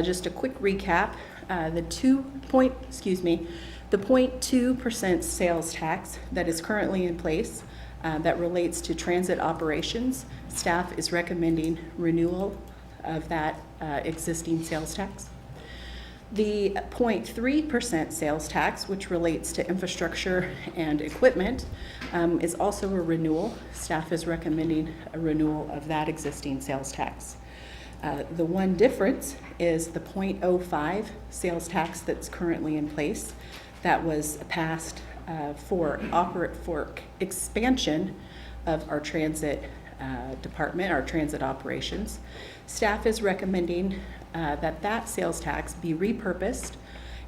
Just a quick recap, the 0.2% sales tax that is currently in place that relates to transit operations, staff is recommending renewal of that existing sales tax. The 0.3% sales tax, which relates to infrastructure and equipment, is also a renewal. Staff is recommending a renewal of that existing sales tax. The one difference is the 0.05 sales tax that's currently in place that was passed for expansion of our transit department, our transit operations. Staff is recommending that sales tax be repurposed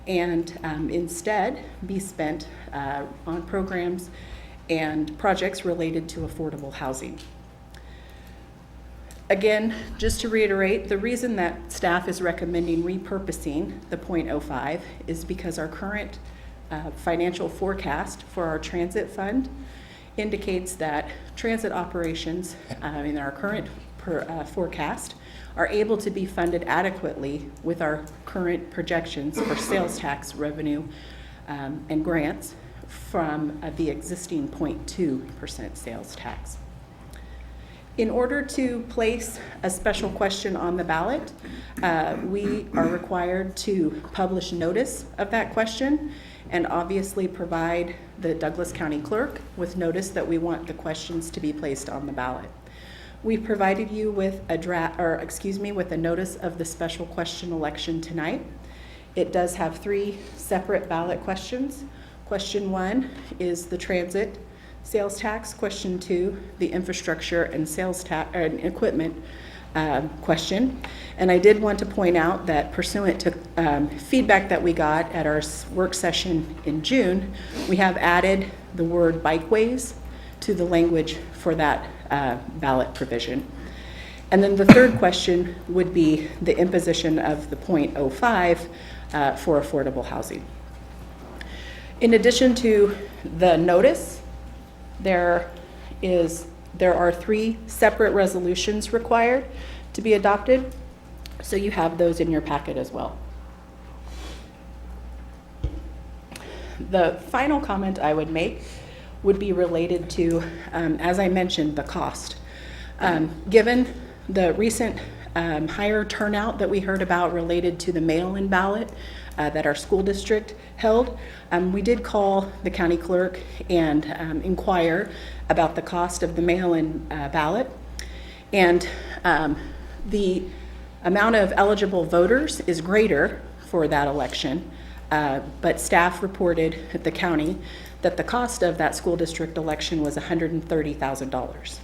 and instead be spent on programs and projects related to affordable housing. Again, just to reiterate, the reason that staff is recommending repurposing the 0.05 is because our current financial forecast for our transit fund indicates that transit operations in our current forecast are able to be funded adequately with our current projections for sales tax revenue and grants from the existing 0.2% sales tax. In order to place a special question on the ballot, we are required to publish notice of that question and obviously provide the Douglas County Clerk with notice that we want the questions to be placed on the ballot. We've provided you with with a notice of the special question election tonight. It does have 3 separate ballot questions. Question 1 is the transit sales tax. Question 2, the infrastructure and sales tax and equipment question. And I did want to point out that pursuant to feedback that we got at our work session in June, we have added the word bikeways to the language for that ballot provision. And then the third question would be the imposition of the .05 for affordable housing. In addition to the notice, there are 3 separate resolutions required to be adopted, so you have those in your packet as well. The final comment I would make would be related to, as I mentioned, the cost. Given the recent higher turnout that we heard about related to the mail-in ballot that our school district held, we did call the county clerk and inquire about the cost of the mail-in ballot. And the amount of eligible voters is greater for that election, but staff reported at the county that the cost of that school district election was $130,000.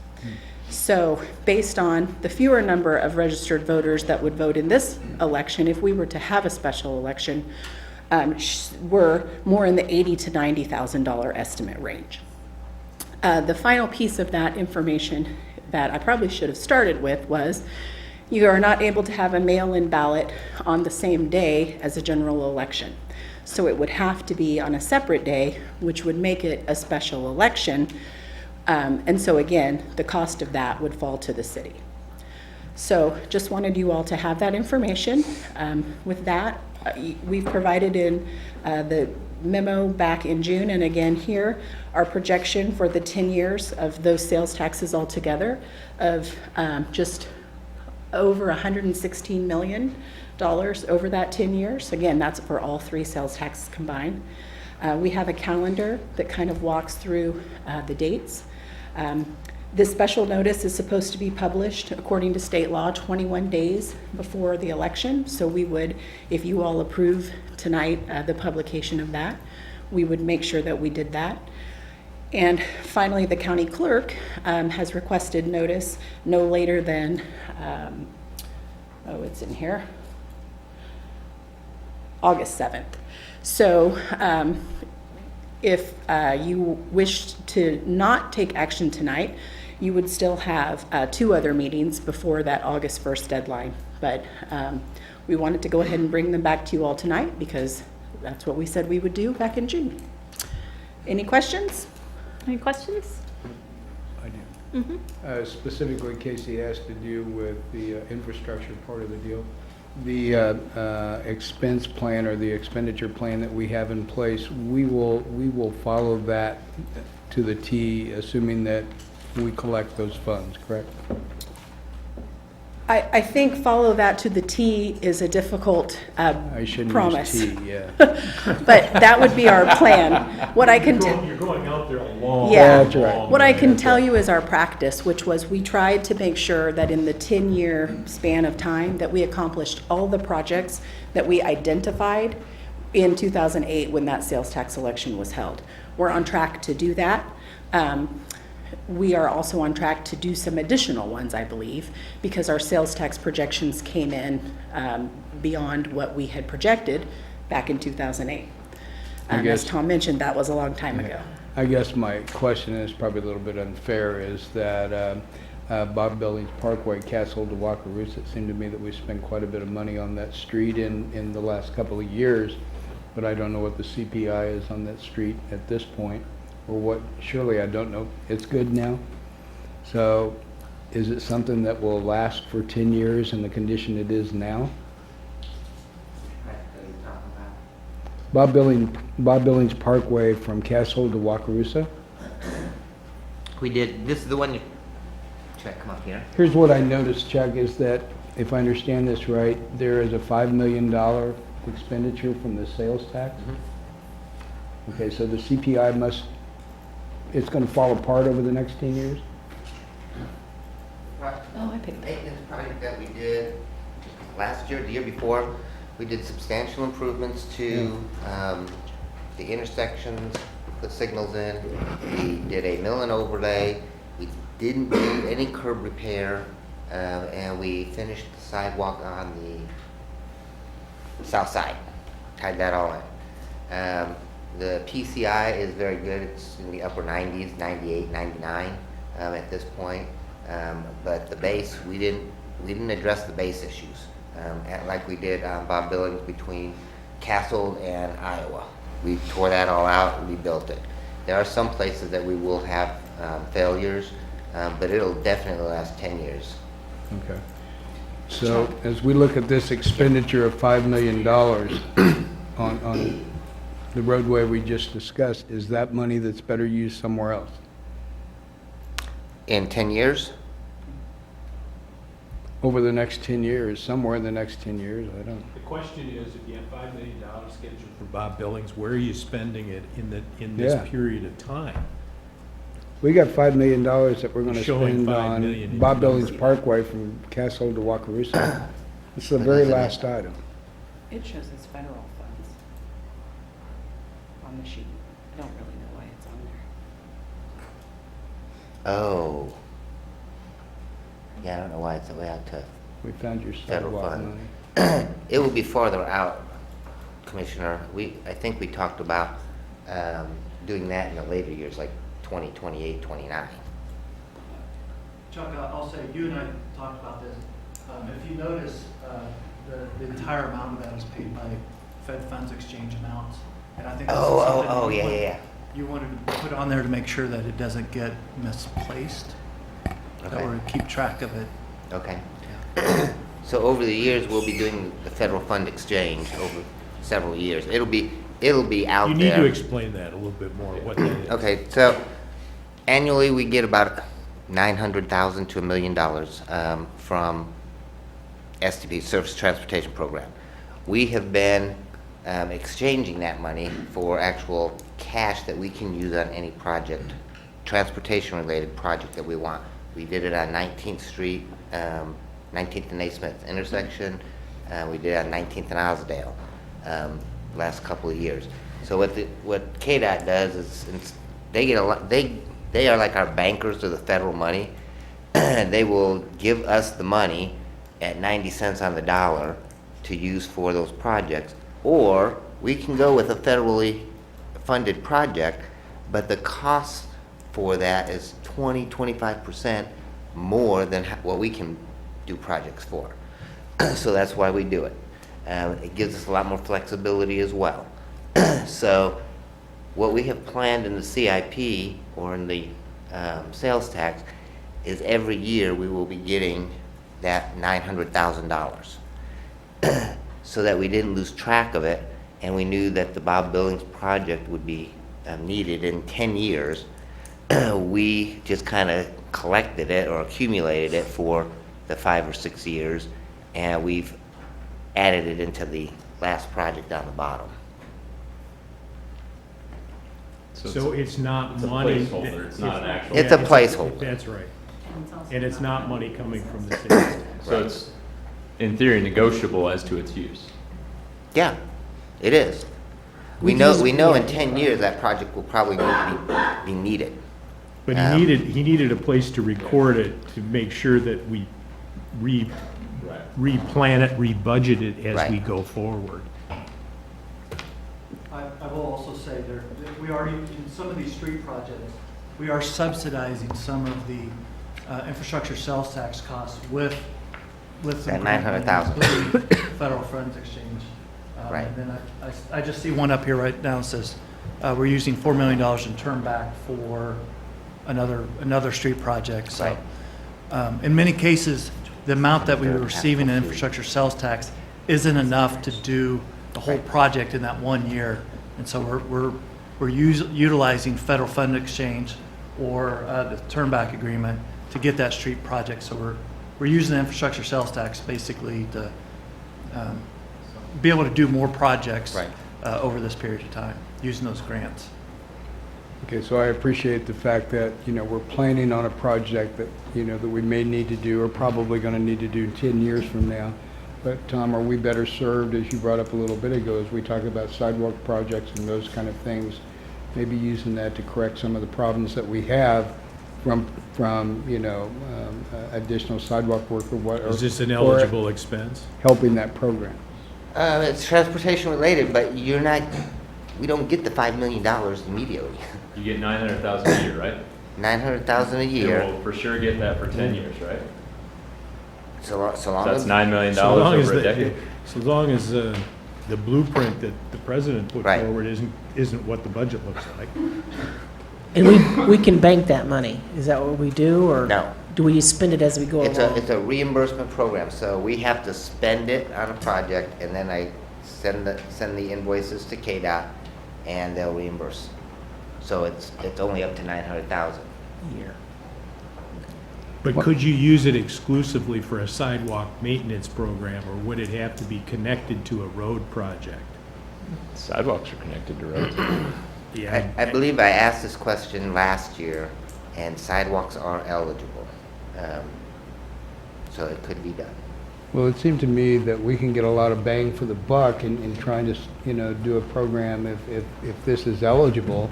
So based on the fewer number of registered voters that would vote in this election, if we were to have a special election, we're more in the $80,000 to $90,000 estimate range. The final piece of that information that I probably should have started with was you are not able to have a mail-in ballot on the same day as a general election. So it would have to be on a separate day, which would make it a special election. And so again, the cost of that would fall to the city. So just wanted you all to have that information. With that, we've provided in the memo back in June, and again here, our projection for the 10 years of those sales taxes altogether of just over $116 million over that 10 years. Again, that's for all 3 sales taxes combined. We have a calendar that kind of walks through the dates. This special notice is supposed to be published according to state law 21 days before the election. So we would, if you all approve tonight the publication of that, we would make sure that we did that. And finally, the county clerk has requested notice no later than, it's in here, August 7th. So if you wish to not take action tonight, you would still have 2 other meetings before that August 1st deadline. But we wanted to go ahead and bring them back to you all tonight because that's what we said we would do back in June. Any questions? Any questions? I do. Specifically, Casey, has to do with the infrastructure part of the deal. The expense plan or the expenditure plan that we have in place, we will follow that to the T, assuming that we collect those funds, correct? I think follow that to the T is a difficult I shouldn't promise. use T, yeah. But that would be our plan. What I can You're going out there a long, Yeah. That's right. What I can tell you is our practice, which was we tried to make sure that in the 10-year span of time that we accomplished all the projects that we identified in 2008 when that sales tax election was held. We're on track to do that. We are also on track to do some additional ones, I believe, because our sales tax projections came in beyond what we had projected back in 2008. As Tom mentioned, that was a long time ago. I guess my question is probably a little bit unfair, is that Bob Billings Parkway, Castle to Wakarusa, it seemed to me that we spent quite a bit of money on that street in the last couple of years, but I don't know what the CPI is on that street at this point, or what, surely I don't know. It's good now. So is it something that will last for 10 years in the condition it is now? Bob Billings Parkway from Castle to Wakarusa. We did, this is the one you, check, come up here. Here's what I noticed, Chuck, is that, if I understand this right, there is a $5 million expenditure from the sales tax? Okay, so the CPI it's going to fall apart over the next 10 years? Oh, I picked Maintenance project that we did last year, the year before, We did substantial improvements to the intersections, put signals in. We did a mill and overlay. We didn't do any curb repair, and we finished the sidewalk on the south side. Tied that all in. The PCI is very good. It's in the upper 90s, 98, 99 at this point. But the base, we didn't address the base issues like we did on Bob Billings between Castle and Iowa. We tore that all out and rebuilt it. There are some places that we will have failures, but it'll definitely last 10 years. Okay. So as we look at this expenditure of $5 million on the roadway we just discussed, is that money that's better used somewhere else? In 10 years? Over the next 10 years, somewhere in the next 10 years, I don't. The question is, if you have $5 million scheduled for Bob Billings, where are you spending it in this Yeah. period of time? We got $5 million that we're gonna Showing spend $5 million on in Bob your Billings number. Parkway from Castle to Wakarusa. It's the very last item. It shows as federal funds on the sheet. I don't really know why it's on there. Oh. Yeah, I don't know why it's way out to We found your federal sidewalk fund. money. It will be farther out, Commissioner. I think we talked about doing that in the later years, like 2028, 29. Chuck, I'll say, you and I talked about this. If you notice, the entire amount of that is paid by Fed funds exchange amounts. And I think this is something yeah. you wanted to put on there to make sure that it doesn't get misplaced. Okay. Or keep track of it. Okay. So over the years, we'll be doing the federal fund exchange over several years. It'll be out there. You need to explain that a little bit more, what that is. Okay, so annually, we get about $900,000 to $1 million from STP, Surface Transportation Program. We have been exchanging that money for actual cash that we can use on any project, transportation-related project that we want. We did it on 19th Street, 19th and Naismith intersection. We did it on 19th and Isledale last couple of years. So what KDOT does is they get a lot. They are like our bankers of the federal money. They will give us the money at 90 cents on the dollar to use for those projects, or we can go with a federally funded project, but the cost for that is 25% more than what we can do projects for. So that's why we do it. It gives us a lot more flexibility as well. So what we have planned in the CIP or in the sales tax is every year we will be getting that $900,000 so that we didn't lose track of it, and we knew that the Bob Billings project would be needed in 10 years. We just kind of collected it or accumulated it for the 5 or 6 years, and we've added it into the last project on the bottom. So it's not it's a money. placeholder, it's not an actual. It's a placeholder. That's right. And it's not money coming from the city. So it's, in theory, negotiable as to its use. Yeah, it is. We know in 10 years that project will probably be needed. But he needed a place to record it to make sure that we replan it, rebudget it as we go forward. I will also say that we already, in some of these street projects, we are subsidizing some of the infrastructure sales tax costs with some That $900,000. federal funds exchange. Right. And then I just see one up here right now that says we're using $4 million in turn back for another street project. So, in many cases, the amount that we were receiving in infrastructure sales tax isn't enough to do the whole project in that 1 year. And so we're utilizing federal fund exchange or the turn back agreement to get that street project. So we're using the infrastructure sales tax basically to be able to do more projects over this period of time using those grants. Okay, so I appreciate the fact that, we're planning on a project that, that we may need to do or probably going to need to do 10 years from now. But Tom, are we better served, as you brought up a little bit ago, as we talk about sidewalk projects and those kind of things, maybe using that to correct some of the problems that we have from additional sidewalk work or what? Is this an or eligible expense? helping that program? It's transportation related, but we don't get the $5 million immediately. You get 900,000 a year, right? 900,000 a year. And we'll for sure get that for 10 years, right? So long So as. that's $9 million So long as over a the- decade. So long as the blueprint that the president put Right. forward isn't what the budget looks like. And we can bank that money. Is that what we do, or? No. Do we spend it as we go It's along? a reimbursement program, so we have to spend it on a project, and then I send the invoices to KDOT, and they'll reimburse. So it's only up to 900,000 A year. But could you use it exclusively for a sidewalk maintenance program, or would it have to be connected to a road project? Sidewalks are connected to roads. Yeah. I believe I asked this question last year, and sidewalks are eligible. So it could be done. Well, it seemed to me that we can get a lot of bang for the buck in trying to, do a program if this is eligible.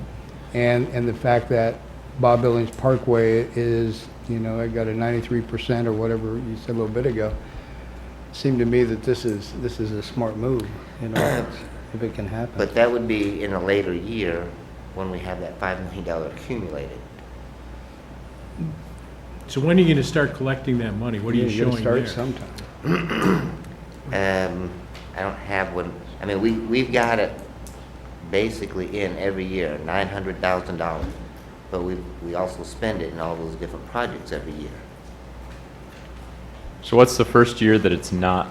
And the fact that Bob Billings Parkway is, I got a 93% or whatever you said a little bit ago. It seemed to me that this is a smart move, if it can happen. But that would be in a later year when we have that $5 million accumulated. So when are you going to start collecting that money? What are you You gotta showing start there? sometime. I don't have one. I mean, we've got it basically in every year, $900,000. But we also spend it in all those different projects every year. So what's the first year that it's not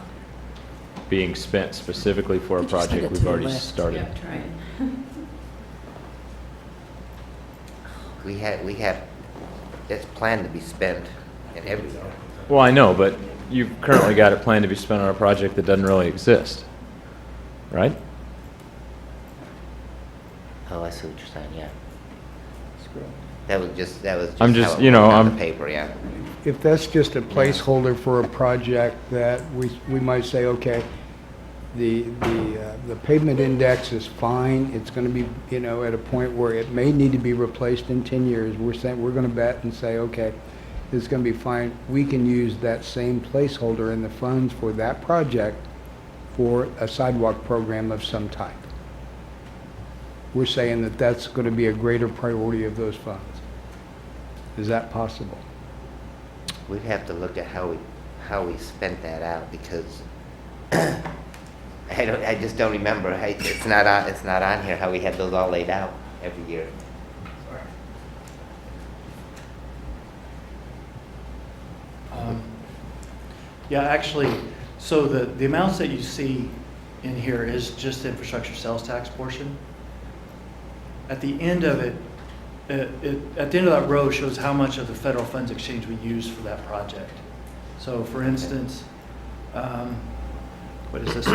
being spent specifically for a Just send project it we've to the already left. started? Yep, try it. We have, it's planned to be spent in every year. Well, I know, but you've currently got it planned to be spent on a project that doesn't really exist, right? Oh, I see what you're saying, yeah. That was just I'm how just, it you know, worked on I'm- the paper, yeah. If that's just a placeholder for a project that we might say, okay, the pavement index is fine, it's gonna be, at a point where it may need to be replaced in 10 years, we're gonna bet and say, okay, it's gonna be fine. We can use that same placeholder in the funds for that project for a sidewalk program of some type. We're saying that that's gonna be a greater priority of those funds. Is that possible? We'd have to look at how we spent that out, because I just don't remember. It's not on here how we had those all laid out every year. Yeah, actually, so the amounts that you see in here is just the infrastructure sales tax portion. At the end of it, at the end of that row shows how much of the federal funds exchange we use for that project. So for instance, what is this?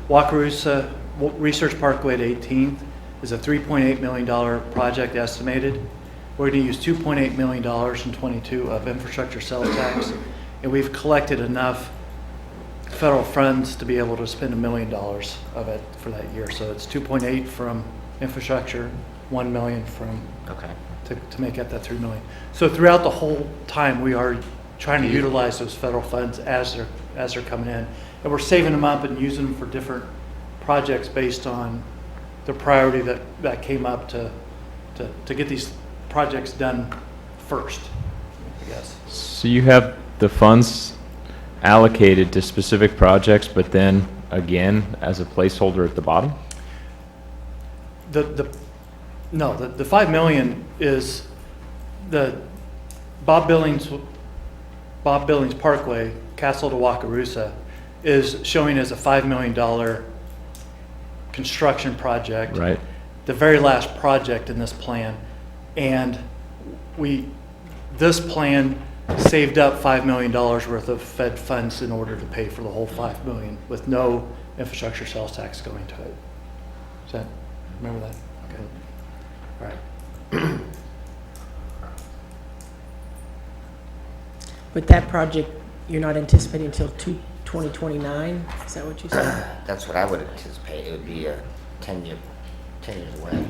Wakarusa Research Parkway at 18th is a $3.8 million project estimated. We're going to use $2.8 million in 22 of infrastructure sales tax, and we've collected enough federal funds to be able to spend $1 million of it for that year. So it's 2.8 from infrastructure, 1 million from, to make up that 3 million. So throughout the whole time, we are trying to utilize those federal funds as they're coming in. And we're saving them up and using them for different projects based on the priority that came up to get these projects done first, I guess. So you have the funds allocated to specific projects, but then again, as a placeholder at the bottom? No, the 5 million is the Bob Billings Parkway, Castle to Wakarusa, is showing as a $5 million construction project. Right. The very last project in this plan. And this plan saved up $5 million worth of Fed funds in order to pay for the whole $5 million with no infrastructure sales tax going to it. Remember that? Okay. All right. But that project, you're not anticipating until 2029? Is that what you said? That's what I would anticipate. It would be a 10 years away.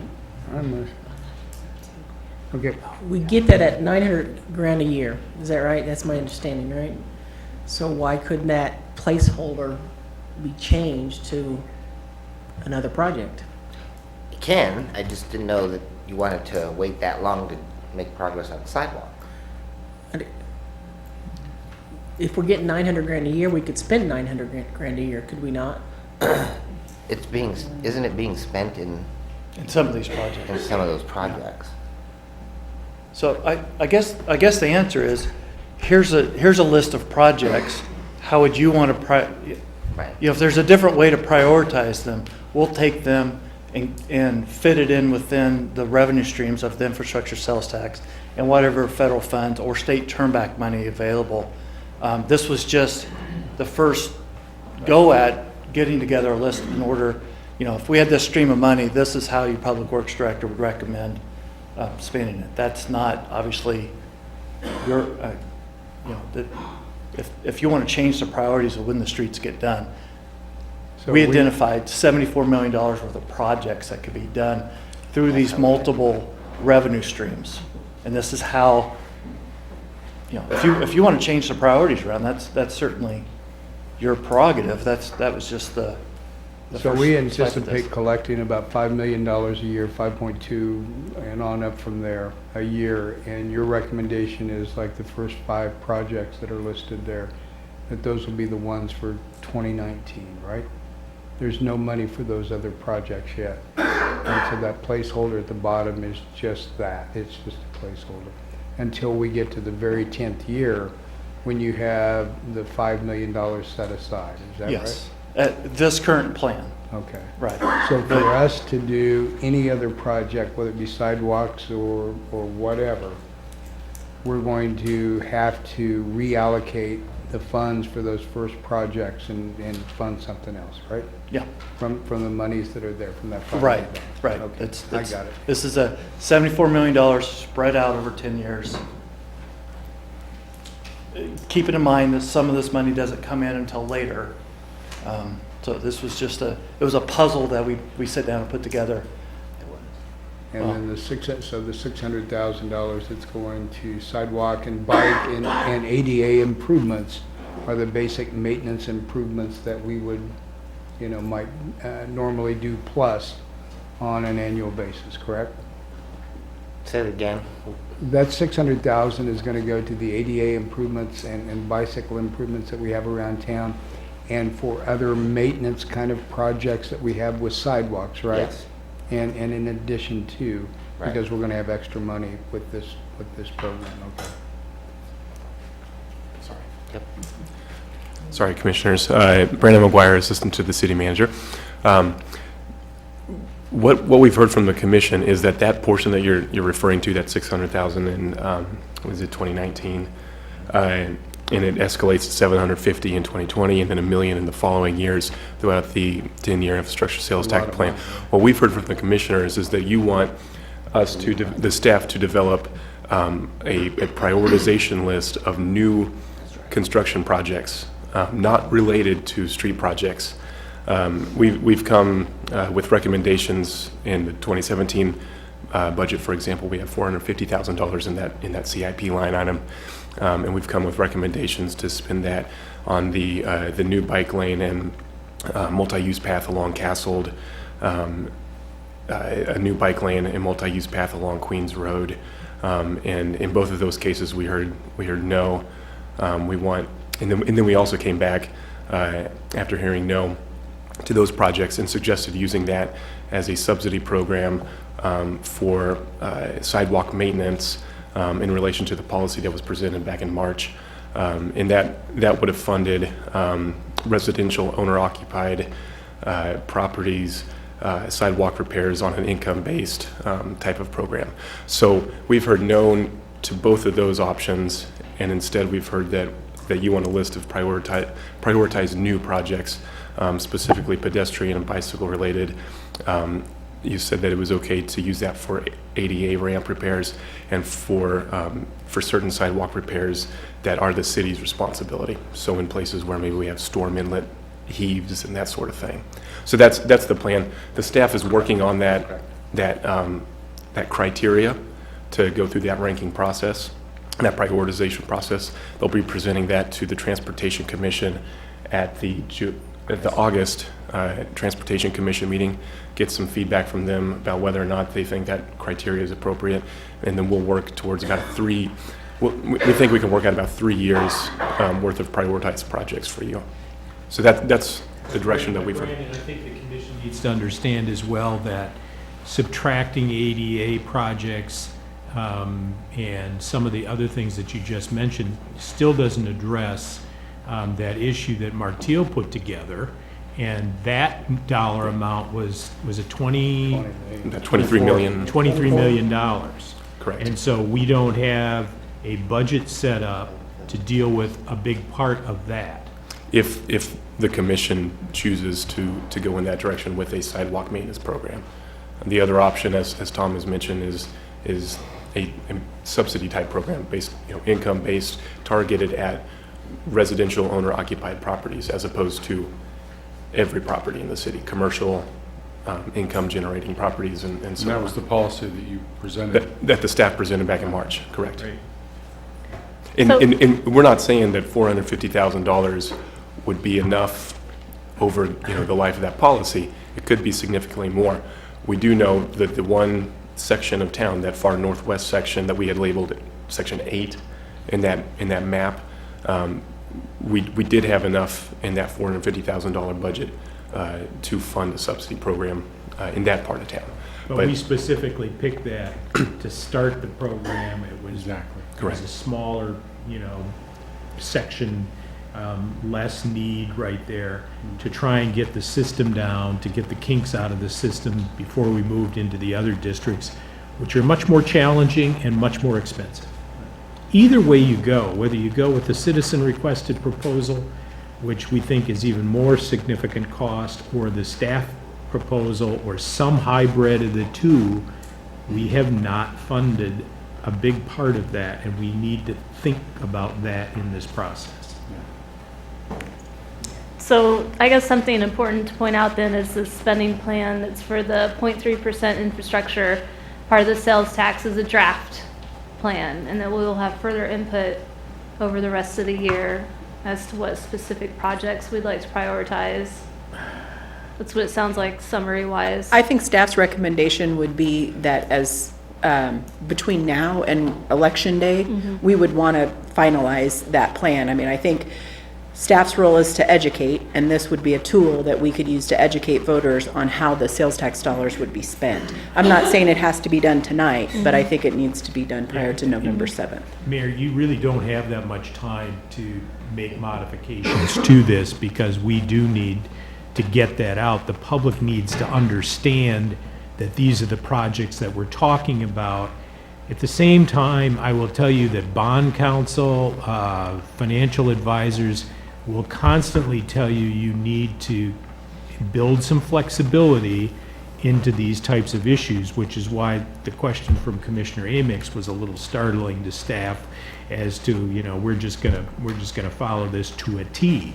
Okay, We get that at 900 grand a year. Is that right? That's my understanding, right? So why couldn't that placeholder be changed to another project? You can, I just didn't know that you wanted to wait that long to make progress on the sidewalk. If we're getting 900 grand a year, we could spend 900 grand a year, could we not? Isn't it being spent in some of these projects? in some of those projects? So I guess the answer is, here's a list of projects. How would you want to you know, if there's a different way to prioritize them, we'll take them and fit it in within the revenue streams of the infrastructure sales tax and whatever federal funds or state turnback money available. This was just the first go at getting together a list in order, you know, if we had this stream of money, this is how your public works director would recommend spending it. That's not obviously your, you know, that if you want to change the priorities of when the streets get done. So We identified $74 million worth of projects that could be done through these multiple revenue streams. And this is how, you know, if you want to change the priorities around, that's certainly your prerogative. That was just the So first we step of this. anticipate collecting about $5 million a year, 5.2, and on up from there a year. And your recommendation is like the first 5 projects that are listed there, that those will be the ones for 2019, right? There's no money for those other projects yet. And so that placeholder at the bottom is just that. It's just a placeholder. Until we get to the very 10th year, when you have the $5 million set aside. Is that right? Yes, at this current plan. Okay. Right. So for us to do any other project, whether it be sidewalks or whatever, we're going to have to reallocate the funds for those first projects and fund something else, right? Yeah. From the monies that are there, from that $5 Right, million. right. Okay, I got it. This is a $74 million spread out over 10 years. Keeping in mind that some of this money doesn't come in until later. So this was just it was a puzzle that we sat down and put together. And then the $600,000 that's going to sidewalk and bike and ADA improvements are the basic maintenance improvements that we would, you know, might normally do plus on an annual basis, correct? Say it again. That $600,000 is going to go to the ADA improvements and bicycle improvements that we have around town, and for other maintenance kind of projects that we have with sidewalks, right? Yes. And in addition to, Right. because we're going to have extra money with this program. Okay. Yep. Sorry, Commissioners. Brandon McGuire, Assistant to the City Manager. What we've heard from the Commission is that portion that you're referring to, that $600,000 in, was it 2019? And it escalates to $750 in 2020 and then $1 million in the following years throughout the 10-year infrastructure sales tax plan. What we've heard from the Commissioners is that you want us to, the staff to develop a prioritization list of new construction projects, not related to street projects. We've come with recommendations in the 2017 budget, for example. We have $450,000 in that CIP line item, and we've come with recommendations to spend that on the new bike lane and multi-use path along Castled, a new bike lane and multi-use path along Queens Road, and in both of those cases we heard no. We want, and then we also came back after hearing no to those projects and suggested using that as a subsidy program for sidewalk maintenance in relation to the policy that was presented back in March. And that would have funded residential owner-occupied properties, sidewalk repairs on an income-based type of program. So we've heard no to both of those options, and instead we've heard that you want a list of prioritize new projects, specifically pedestrian and bicycle related, you said that it was okay to use that for ADA ramp repairs and for certain sidewalk repairs that are the city's responsibility. So in places where maybe we have storm inlet heaves and that sort of thing. So that's the plan. The staff is working on that criteria to go through that ranking process, that prioritization process. They'll be presenting that to the Transportation Commission at the August Transportation Commission meeting, get some feedback from them about whether or not they think that criteria is appropriate, and then we'll work towards about we think we can work out about 3 years worth of prioritized projects for you. So that's the direction that we've. Brandon, I think the commission needs to understand as well that subtracting ADA projects and some of the other things that you just mentioned still doesn't address that issue that Marteel put together. And that dollar amount was a $23 million. $23 million. Correct. And so we don't have a budget set up to deal with a big part of that. If the commission chooses to go in that direction with a sidewalk maintenance program. The other option, as Tom has mentioned, is a subsidy type program based, income based, targeted at residential owner occupied properties as opposed to every property in the city, commercial income generating properties and so And that was the policy that you presented. that the staff presented back in March, correct? Right. And we're not saying that $450,000 would be enough over the life of that policy. It could be significantly more. We do know that the one section of town, that far northwest section that we had labeled Section 8 in that map, we did have enough in that $450,000 budget to fund a subsidy program in that part of town. But we specifically picked that to start the program. It was Exactly. Correct. It was a smaller, section, less need right there to try and get the system down, to get the kinks out of the system before we moved into the other districts, which are much more challenging and much more expensive. Either way you go, whether you go with the citizen requested proposal, which we think is even more significant cost, or the staff proposal, or some hybrid of the two, we have not funded a big part of that, and we need to think about that in this process. So I guess something important to point out then is the spending plan that's for the 0.3% infrastructure. Part of the sales tax is a draft plan, and then we will have further input over the rest of the year as to what specific projects we'd like to prioritize. That's what it sounds like summary-wise. I think staff's recommendation would be that as, between now and Election Day, we would want to finalize that plan. I mean, I think staff's role is to educate, and this would be a tool that we could use to educate voters on how the sales tax dollars would be spent. I'm not saying it has to be done tonight, but I think it needs to be done prior to November 7th. Mayor, you really don't have that much time to make modifications to this, because we do need to get that out. The public needs to understand that these are the projects that we're talking about. At the same time, I will tell you that bond counsel, financial advisors will constantly tell you you need to build some flexibility into these types of issues, which is why the question from Commissioner Amix was a little startling to staff as to, we're just gonna follow this to a T.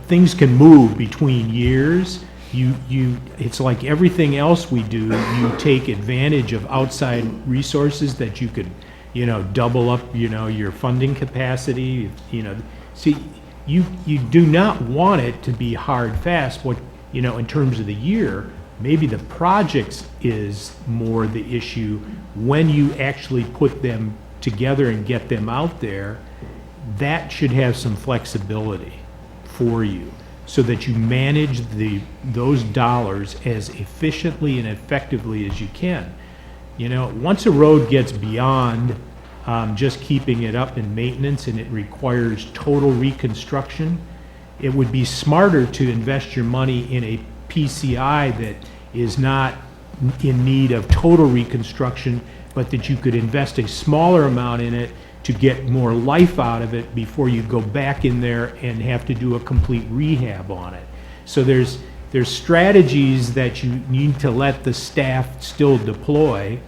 Things can move between years. It's like everything else we do, you take advantage of outside resources that you could, double up, your funding capacity, See, you do not want it to be hard, fast, in terms of the year. Maybe the projects is more the issue. When you actually put them together and get them out there, that should have some flexibility for you, so that you manage those dollars as efficiently and effectively as you can. Once a road gets beyond just keeping it up in maintenance and it requires total reconstruction, it would be smarter to invest your money in a PCI that is not in need of total reconstruction, but that you could invest a smaller amount in it to get more life out of it before you go back in there and have to do a complete rehab on it. So there's there's strategies that you need to let the staff still deploy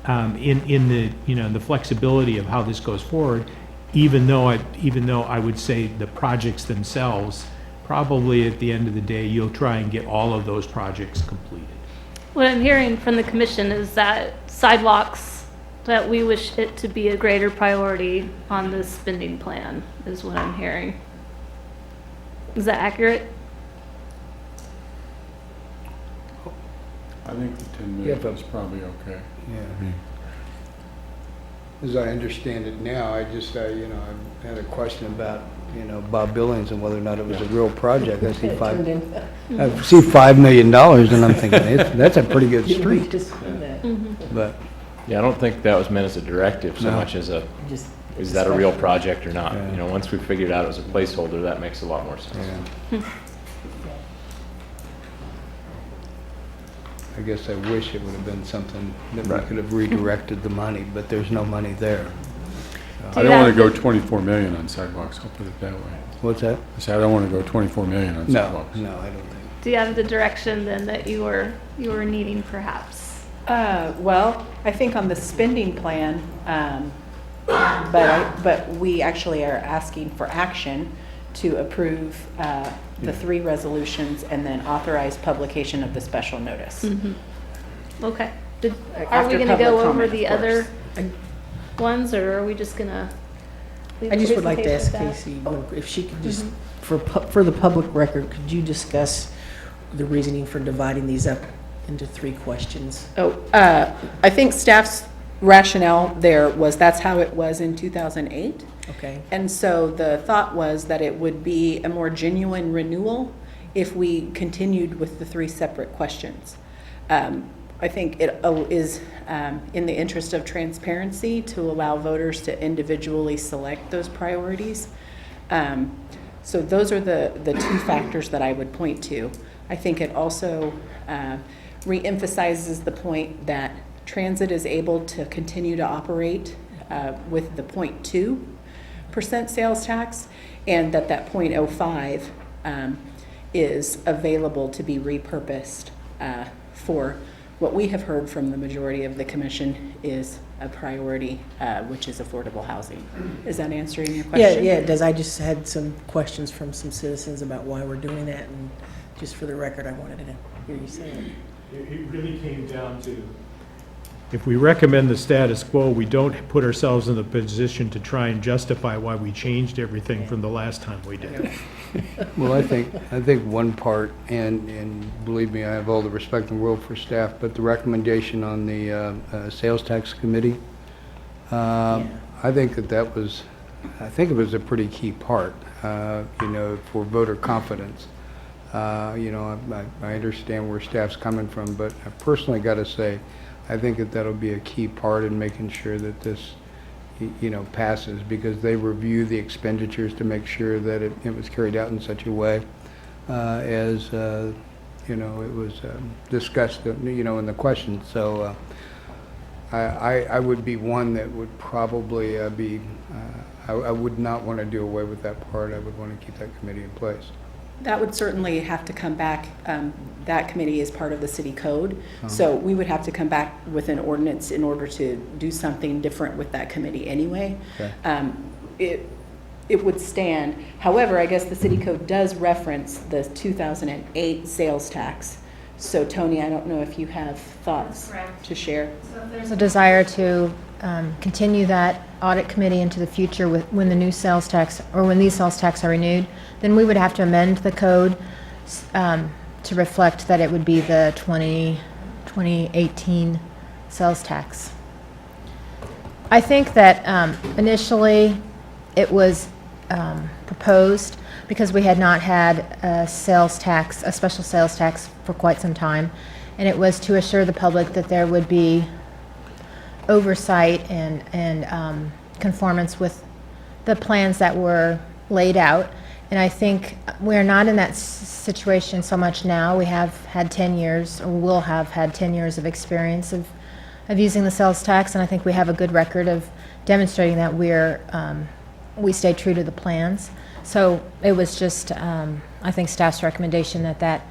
in the, the flexibility of how this goes forward, even though I would say the projects themselves, probably at the end of the day, you'll try and get all of those projects completed. What I'm hearing from the commission is that sidewalks, that we wish it to be a greater priority on the spending plan, is what I'm hearing. Is that accurate? I think the 10 Yeah, million but- is probably okay. Yeah. As I understand it now, I just, I had a question about, Bob Billings and whether or not it was a real project. I see $5 million and I'm thinking, that's a pretty good street. But, Yeah, I don't think that was meant as a directive so No. much as a, Just is that a real project or not? Yeah. You know, once we figured out it was a placeholder, that makes a lot more sense. yeah. I guess I wish it would have been something that we Right. could have redirected the money, but there's no money there. I don't want to go 24 million on sidewalks, I'll put it that way. What's that? I said, I don't want to go 24 million on No, sidewalks. no, I don't think. Do you have the direction then that you were needing perhaps? Well, I think on the spending plan, but we actually are asking for action to approve the 3 resolutions and then authorize publication of the special notice. Okay. Are we After going to go public over comment, the of other course. ones, or are we just going to? I just would like to ask Casey, if she could just, for the public record, could you discuss the reasoning for dividing these up into 3 questions? I think staff's rationale there was that's how it was in 2008. Okay. And so the thought was that it would be a more genuine renewal if we continued with the 3 separate questions. I think it is in the interest of transparency to allow voters to individually select those priorities. So those are the 2 factors that I would point to. I think it also reemphasizes the point that transit is able to continue to operate with the 0.2% sales tax, and that 0.05 is available to be repurposed for what we have heard from the majority of the commission is a priority, which is affordable housing. Is that answering your question? Yeah, it does. I just had some questions from some citizens about why we're doing that, and just for the record, I wanted to hear you say it. It really came down to, if we recommend the status quo, we don't put ourselves in the position to try and justify why we changed everything from the last time we did. Well, I think one part, and believe me, I have all the respect in the world for staff, but the recommendation on the sales tax committee, I think it was a pretty key part, for voter confidence. I understand where staff's coming from, but I personally got to say, I think that'll be a key part in making sure that this, passes, because they review the expenditures to make sure that it was carried out in such a way as, it was discussed, in the question. So I would be one that would probably I would not want to do away with that part. I would want to keep that committee in place. That would certainly have to come back. That committee is part of the city code. So we would have to come back with an ordinance in order to do something different with that committee anyway. Okay. It would stand. However, I guess the city code does reference the 2008 sales tax. So Tony, I don't know if you have thoughts to share. There's a desire to continue that audit committee into the future when the new sales tax, or when these sales tax are renewed, then we would have to amend the code to reflect that it would be the 2018 sales tax. I think that initially it was proposed because we had not had a special sales tax for quite some time, and it was to assure the public that there would be oversight and conformance with the plans that were laid out. And I think we're not in that situation so much now. We have had 10 years, or will have had 10 years of experience of using the sales tax, and I think we have a good record of demonstrating that we're we stayed true to the plans. So it was just, I think staff's recommendation that that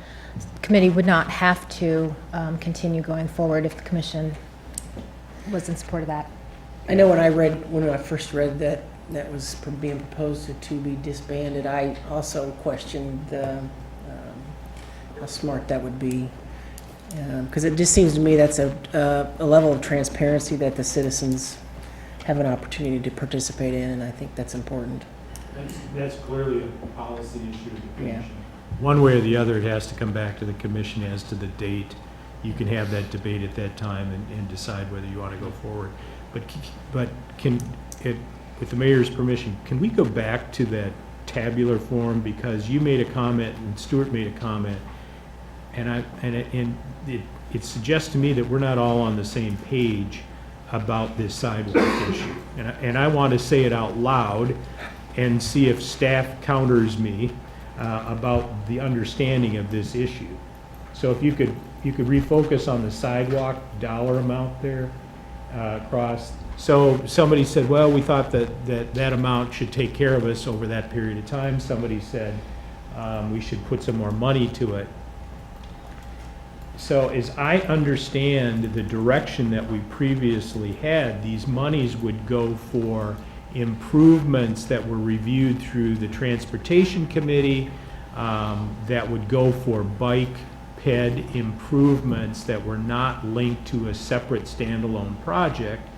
committee would not have to continue going forward if the commission was in support of that. I know when I first read that was being proposed to be disbanded, I also questioned how smart that would be. Because it just seems to me that's a level of transparency that the citizens have an opportunity to participate in, and I think that's important. That's clearly a policy issue of the Yeah. commission. One way or the other, it has to come back to the commission as to the date. You can have that debate at that time and decide whether you want to go forward. But can it, with the mayor's permission, can we go back to that tabular form? Because you made a comment and Stuart made a comment, and it suggests to me that we're not all on the same page about this sidewalk issue. And I want to say it out loud and see if staff counters me about the understanding of this issue. So if you could refocus on the sidewalk dollar amount there across. So somebody said, well, we thought that amount should take care of us over that period of time. Somebody said we should put some more money to it. So as I understand the direction that we previously had, these monies would go for improvements that were reviewed through the Transportation Committee, that would go for bike ped improvements that were not linked to a separate standalone project,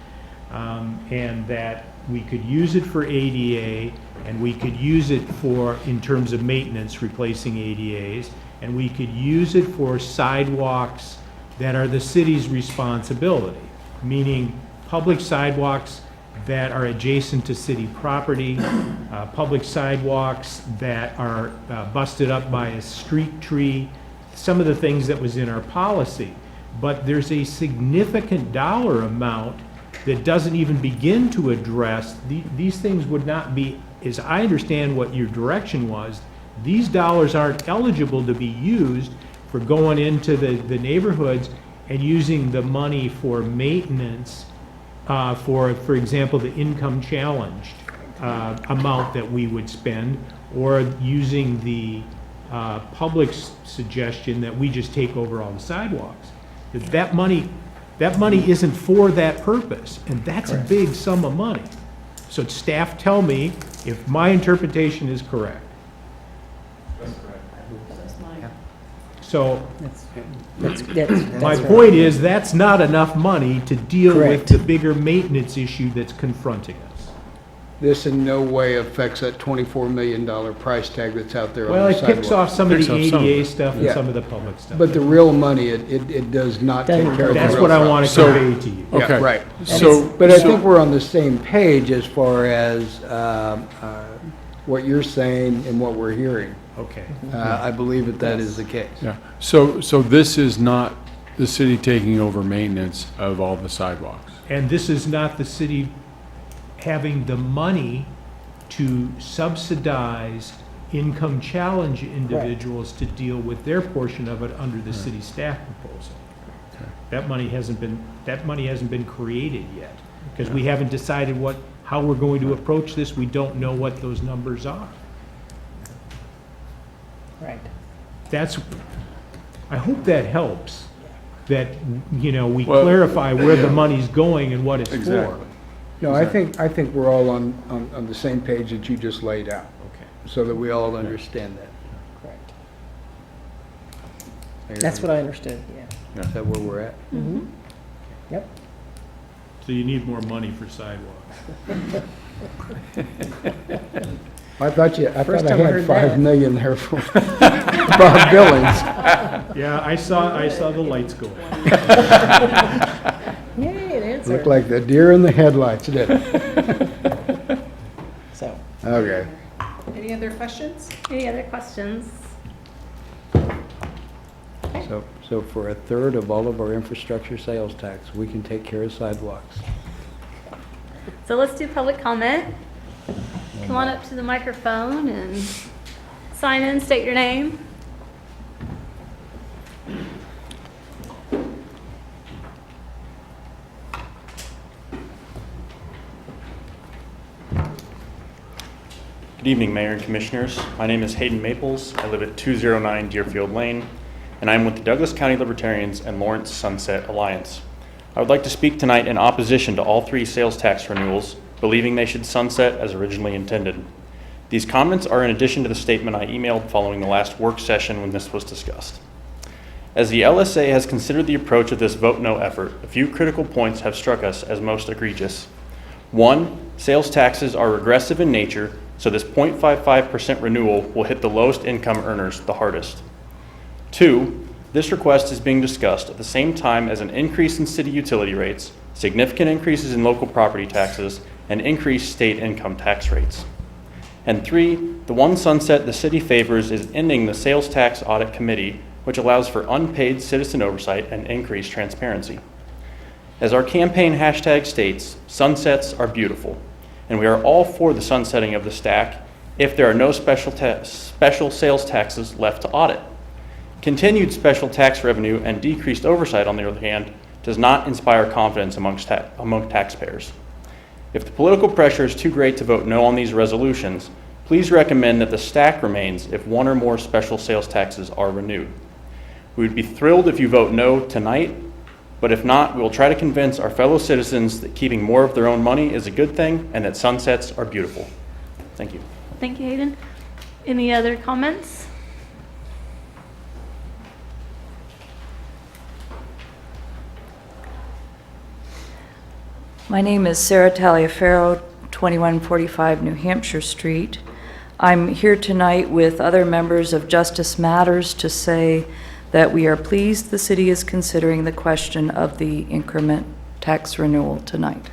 and that we could use it for ADA, and we could use it for, in terms of maintenance, replacing ADAs, and we could use it for sidewalks that are the city's responsibility, meaning public sidewalks that are adjacent to city property, public sidewalks that are busted up by a street tree, some of the things that was in our policy. But there's a significant dollar amount that doesn't even begin to address, these things would not be, as I understand what your direction was, these dollars aren't eligible to be used for going into the neighborhoods and using the money for maintenance, for example, the income challenged amount that we would spend, or using the public's suggestion that we just take over all the sidewalks. That money isn't for that purpose, and that's a big sum of money. So staff, tell me if my interpretation is correct. So, my point is, that's not enough money to deal with the bigger maintenance issue that's confronting us. This in no way affects that $24 million price tag that's out there on Well, the it sidewalk. picks off some of the ADA stuff and some of the public stuff. But the real money, it does not take care of the real That's what I want to problem. convey to you. Yeah, Okay. right. So- But I so- think we're on the same page as far as what you're saying and what we're hearing. Okay. I believe that is the case. Yeah, so this is not the city taking over maintenance of all the sidewalks? And this is not the city having the money to subsidize income challenge individuals to deal with their portion of it under the city staff proposal. That money hasn't been created yet, because we haven't decided how we're going to approach this. We don't know what those numbers are. Right. I hope that helps, that, we Well, clarify where the money's going and what it's for. Exactly. No, I think we're all on the same page that you just laid out. Okay. So that we all understand that. Correct. That's what I understood, yeah. Is that where we're at? Mm-hmm. Yep. So you need more money for sidewalks. I thought I First had time I heard $5 that. million there for Bob Billings. Yeah, I saw the lights go. Yay, an answer. Looked like the deer in the headlights, didn't it? So. Okay. Any other questions? Any other questions? So for a third of all of our infrastructure sales tax, we can take care of sidewalks. So let's do public comment. Come on up to the microphone and sign in, state your name. Good evening, Mayor and Commissioners. My name is Hayden Maples. I live at 209 Deerfield Lane, and I'm with the Douglas County Libertarians and Lawrence Sunset Alliance. I would like to speak tonight in opposition to all 3 sales tax renewals, believing they should sunset as originally intended. These comments are in addition to the statement I emailed following the last work session when this was discussed. As the LSA has considered the approach of this vote no effort, a few critical points have struck us as most egregious. 1, sales taxes are regressive in nature, so this 0.55% renewal will hit the lowest income earners the hardest. 2, this request is being discussed at the same time as an increase in city utility rates, significant increases in local property taxes, and increased state income tax rates. And 3, the one sunset the city favors is ending the Sales Tax Audit Committee, which allows for unpaid citizen oversight and increased transparency. As our campaign hashtag states, sunsets are beautiful, and we are all for the sunsetting of the stack if there are no special sales taxes left to audit. Continued special tax revenue and decreased oversight, on the other hand, does not inspire confidence among taxpayers. If the political pressure is too great to vote no on these resolutions, please recommend that the stack remains if 1 or more special sales taxes are renewed. We would be thrilled if you vote no tonight, but if not, we will try to convince our fellow citizens that keeping more of their own money is a good thing and that sunsets are beautiful. Thank you. Thank you, Hayden. Any other comments? My name is Sarah Taliaferro, 2145 New Hampshire Street. I'm here tonight with other members of Justice Matters to say that we are pleased the city is considering the question of the increment tax renewal tonight.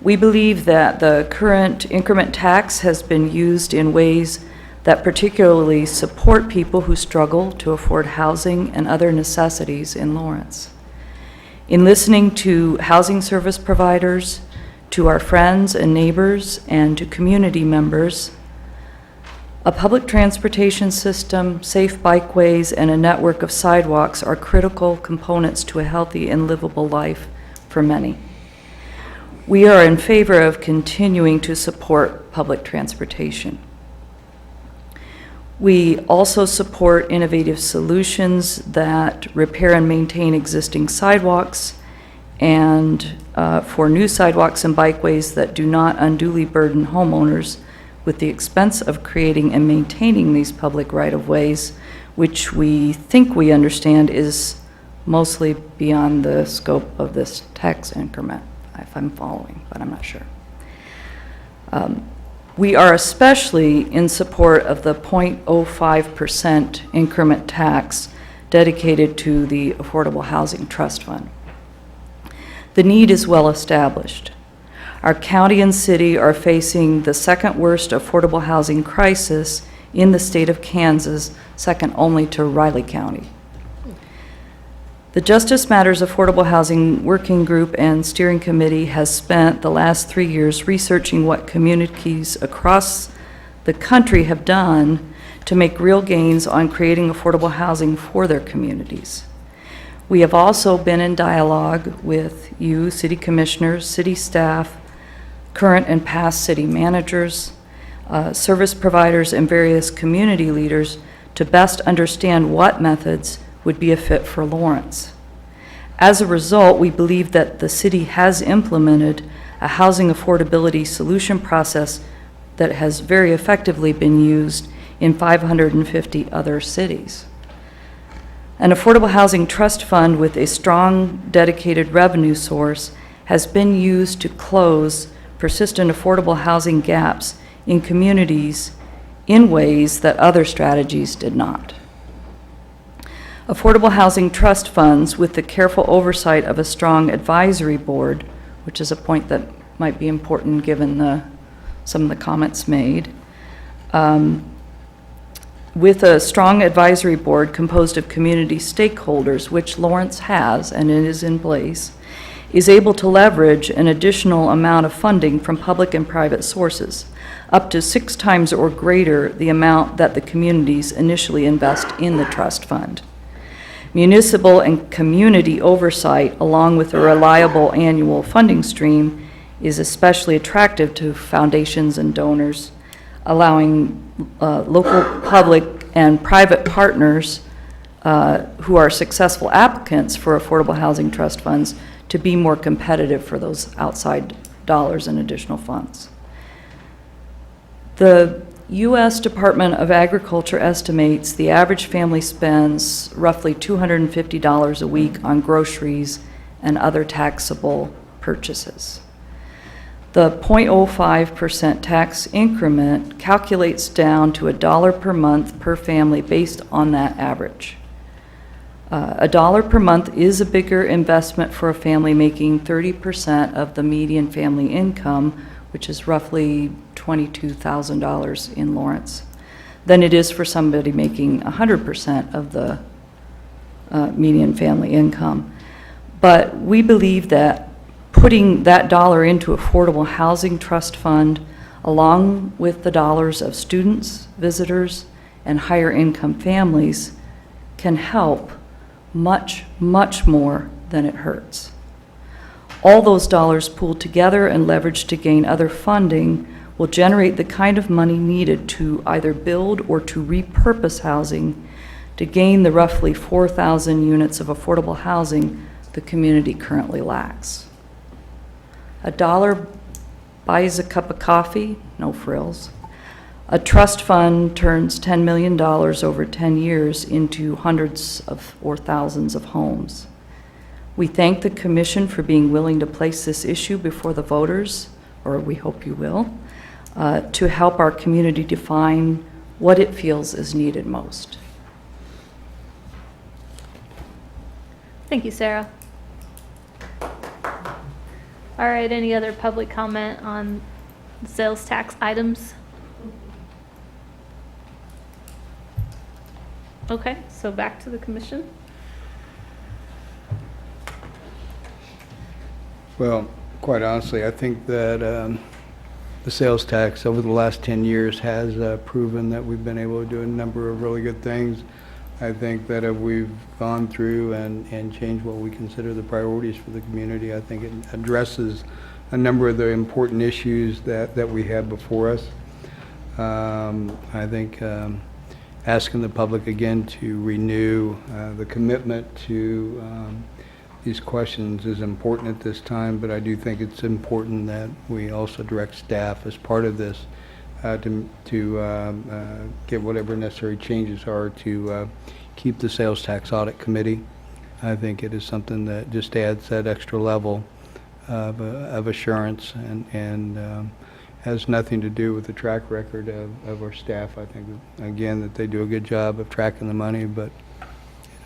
We believe that the current increment tax has been used in ways that particularly support people who struggle to afford housing and other necessities in Lawrence. In listening to housing service providers, to our friends and neighbors, and to community members, a public transportation system, safe bikeways, and a network of sidewalks are critical components to a healthy and livable life for many. We are in favor of continuing to support public transportation. We also support innovative solutions that repair and maintain existing sidewalks and for new sidewalks and bikeways that do not unduly burden homeowners with the expense of creating and maintaining these public right-of-ways, which we think we understand is mostly beyond the scope of this tax increment, if I'm following, but I'm not sure. We are especially in support of the 0.05% increment tax dedicated to the Affordable Housing Trust Fund. The need is well established. Our county and city are facing the second worst affordable housing crisis in the state of Kansas, second only to Riley County. The Justice Matters Affordable Housing Working Group and Steering Committee has spent the last 3 years researching what communities across the country have done to make real gains on creating affordable housing for their communities. We have also been in dialogue with you, city commissioners, city staff, current and past city managers, service providers, and various community leaders to best understand what methods would be a fit for Lawrence. As a result, we believe that the city has implemented a housing affordability solution process that has very effectively been used in 550 other cities. An affordable housing trust fund with a strong dedicated revenue source has been used to close persistent affordable housing gaps in communities in ways that other strategies did not. Affordable housing trust funds with the careful oversight of a strong advisory board, which is a point that might be important given some of the comments made, with a strong advisory board composed of community stakeholders, which Lawrence has and it is in place, is able to leverage an additional amount of funding from public and private sources, up to 6 times or greater the amount that the communities initially invest in the trust fund. Municipal and community oversight, along with a reliable annual funding stream, is especially attractive to foundations and donors, allowing local public and private partners who are successful applicants for affordable housing trust funds to be more competitive for those outside dollars and additional funds. The U.S. Department of Agriculture estimates the average family spends roughly $250 a week on groceries and other taxable purchases. The 0.05% tax increment calculates down to $1 per month per family based on that average. $1 per month is a bigger investment for a family making 30% of the median family income, which is roughly $22,000 in Lawrence, than it is for somebody making 100% of the median family income. But we believe that putting that dollar into affordable housing trust fund, along with the dollars of students, visitors, and higher income families, can help much, much more than it hurts. All those dollars pooled together and leveraged to gain other funding will generate the kind of money needed to either build or to repurpose housing to gain the roughly 4,000 units of affordable housing the community currently lacks. $1 buys a cup of coffee, no frills. A trust fund turns $10 million over 10 years into hundreds of or thousands of homes. We thank the Commission for being willing to place this issue before the voters, or we hope you will, to help our community define what it feels is needed most. Thank you, Sarah. All right, any other public comment on sales tax items? Okay, so back to the commission. Well, quite honestly, I think that the sales tax over the last 10 years has proven that we've been able to do a number of really good things. I think that if we've gone through and changed what we consider the priorities for the community, I think it addresses a number of the important issues that we have before us. I think asking the public again to renew the commitment to these questions is important at this time, but I do think it's important that we also direct staff as part of this to get whatever necessary changes are to keep the sales tax audit committee. I think it is something that just adds that extra level of assurance and has nothing to do with the track record of our staff. I think, again, that they do a good job of tracking the money, but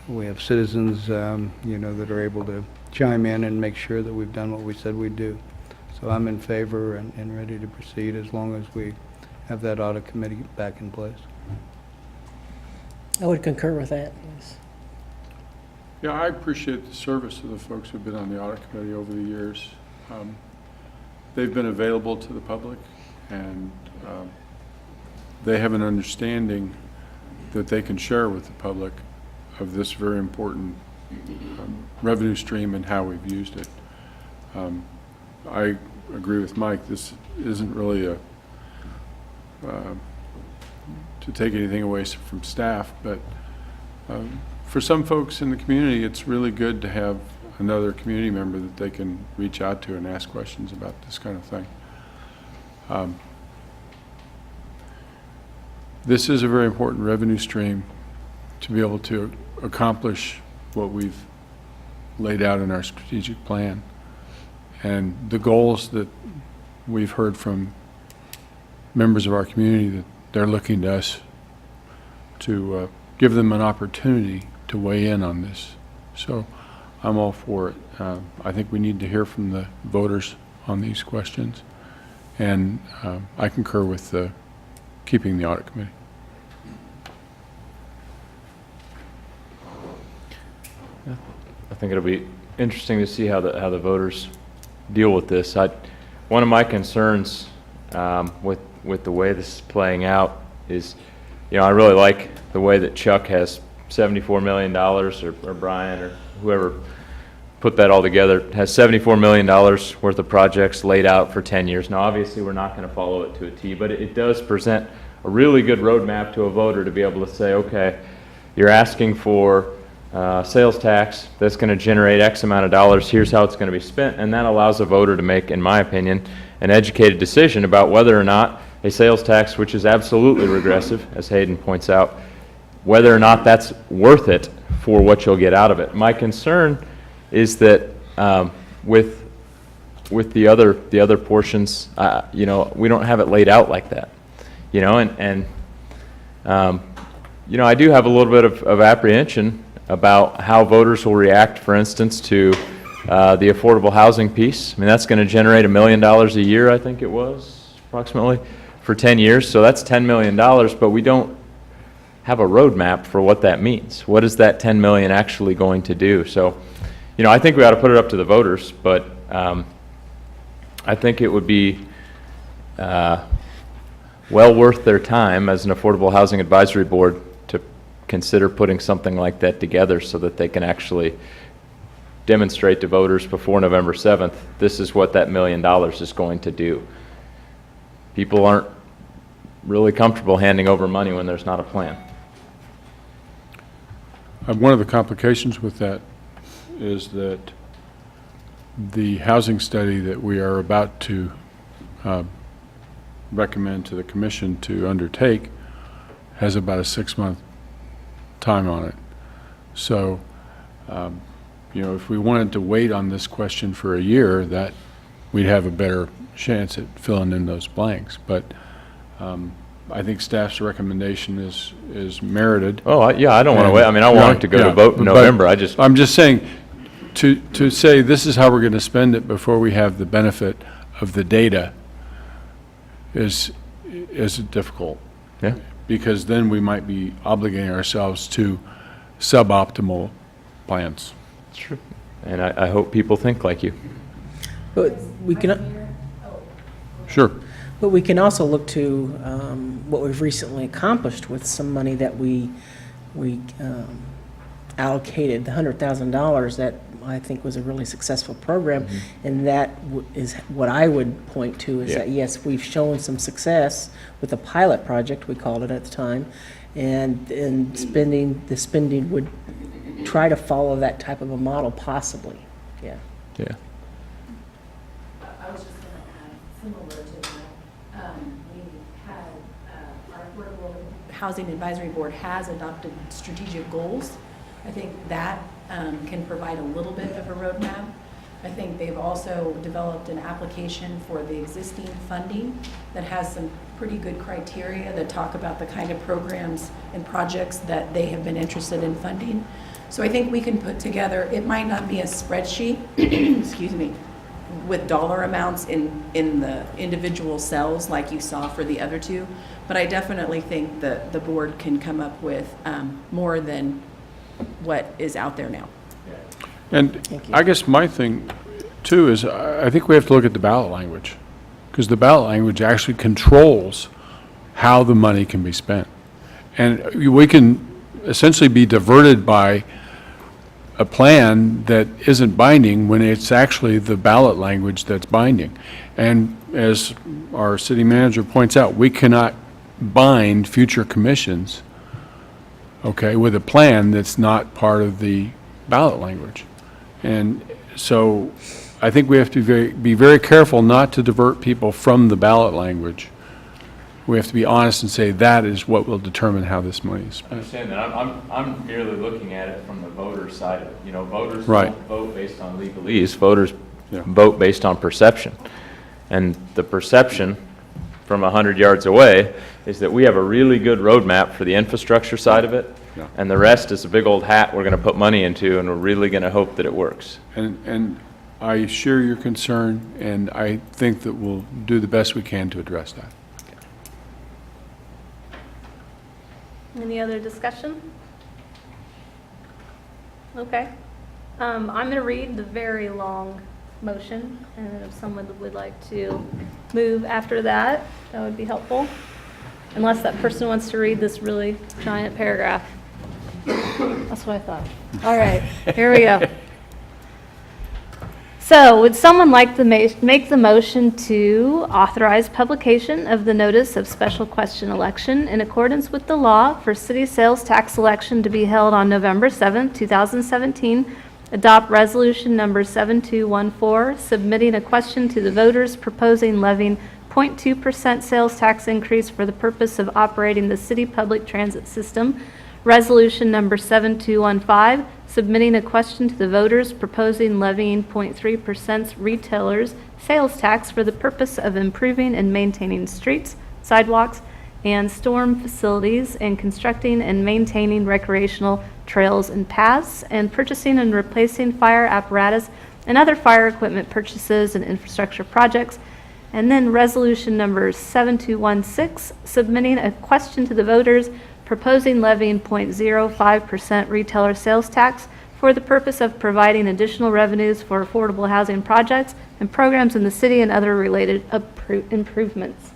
we have citizens, that are able to chime in and make sure that we've done what we said we'd do. So I'm in favor and ready to proceed as long as we have that audit committee back in place. I would concur with that, yes. Yeah, I appreciate the service of the folks who've been on the audit committee over the years. They've been available to the public, and they have an understanding that they can share with the public of this very important revenue stream and how we've used it. I agree with Mike. This isn't really to take anything away from staff, but for some folks in the community, it's really good to have another community member that they can reach out to and ask questions about this kind of thing. This is a very important revenue stream to be able to accomplish what we've laid out in our strategic plan. And the goals that we've heard from members of our community, that they're looking to us to give them an opportunity to weigh in on this. So I'm all for it. I think we need to hear from the voters on these questions. And I concur with keeping the audit committee. I think it'll be interesting to see how the voters deal with this. One of my concerns with the way this is playing out is, I really like the way that Chuck has $74 million, or Brian, or whoever put that all together. It has $74 million worth of projects laid out for 10 years. Now, obviously, we're not going to follow it to a T, but it does present a really good roadmap to a voter to be able to say, okay, you're asking for sales tax that's going to generate X amount of dollars, here's how it's going to be spent, and that allows a voter to make, in my opinion, an educated decision about whether or not a sales tax, which is absolutely regressive, as Hayden points out, whether or not that's worth it for what you'll get out of it. My concern is that with the other portions, you know, we don't have it laid out like that, you know, and you know, I do have a little bit of apprehension about how voters will react, for instance, to the affordable housing piece. I mean, that's going to generate $1 million a year, I think it was, approximately, for 10 years. So that's $10 million, but we don't have a roadmap for what that means. What is that $10 million actually going to do? So, you know, I think we ought to put it up to the voters, but I think it would be well worth their time as an Affordable Housing Advisory Board to consider putting something like that together so that they can actually demonstrate to voters before November 7th, this is what that $1 million is going to do. People aren't really comfortable handing over money when there's not a plan. One of the complications with that is that the housing study that we are about to recommend to the commission to undertake has about a 6-month time on it. So, you know, if we wanted to wait on this question for a year, that we'd have a better chance at filling in those blanks. But I think staff's recommendation is merited. Oh, yeah, I don't want to wait. I mean, I want it to go to vote in November. I'm just saying, to say this is how we're going to spend it before we have the benefit of the data is difficult. Yeah. Because then we might be obligating ourselves to suboptimal plans. It's true. And I hope people think like you. But we can, Sure. but we can also look to what we've recently accomplished with some money that we allocated, the $100,000 that I think was a really successful program. And that is what I would point to is that, yes, we've shown some success with a pilot project, we called it at the time, and the spending would try to follow that type of a model possibly. Yeah. Yeah. I was just going to add, similar to that, we had, our Affordable Housing Advisory Board has adopted strategic goals. I think that can provide a little bit of a roadmap. I think they've also developed an application for the existing funding that has some pretty good criteria that talk about the kind of programs and projects that they have been interested in funding. So I think we can put together, it might not be a spreadsheet, excuse me, with dollar amounts in the individual cells like you saw for the other two, but I definitely think that the board can come up with more than what is out there now. And I guess my thing, too, is I think we have to look at the ballot language, because the ballot language actually controls how the money can be spent. And we can essentially be diverted by a plan that isn't binding when it's actually the ballot language that's binding. And as our city manager points out, we cannot bind future commissions, okay, with a plan that's not part of the ballot language. And so I think we have to be very careful not to divert people from the ballot language. We have to be honest and say that is what will determine how this money is spent. I understand that. I'm merely looking at it from the voter side of it. You know, voters Right. don't vote based on legalese. Voters vote based on perception. And the perception from 100 yards away is that we have a really good roadmap for the infrastructure side of it. Yeah. And the rest is a big old hat we're going to put money into, and we're really going to hope that it works. And I share your concern, and I think that we'll do the best we can to address that. Any other discussion? Okay. I'm going to read the very long motion, and if someone would like to move after that, that would be helpful. Unless that person wants to read this really giant paragraph. That's what I thought. All right, here we go. So would someone like to make the motion to authorize publication of the notice of special question election in accordance with the law for city sales tax election to be held on November 7th, 2017, adopt resolution number 7214, submitting a question to the voters proposing levying 0.2% sales tax increase for the purpose of operating the city public transit system. Resolution number 7215, submitting a question to the voters proposing levying 0.3% retailers sales tax for the purpose of improving and maintaining streets, sidewalks, and storm facilities, and constructing and maintaining recreational trails and paths, and purchasing and replacing fire apparatus and other fire equipment purchases and infrastructure projects. And then resolution number 7216, submitting a question to the voters proposing levying 0.05% retailer sales tax for the purpose of providing additional revenues for affordable housing projects and programs in the city and other related improvements.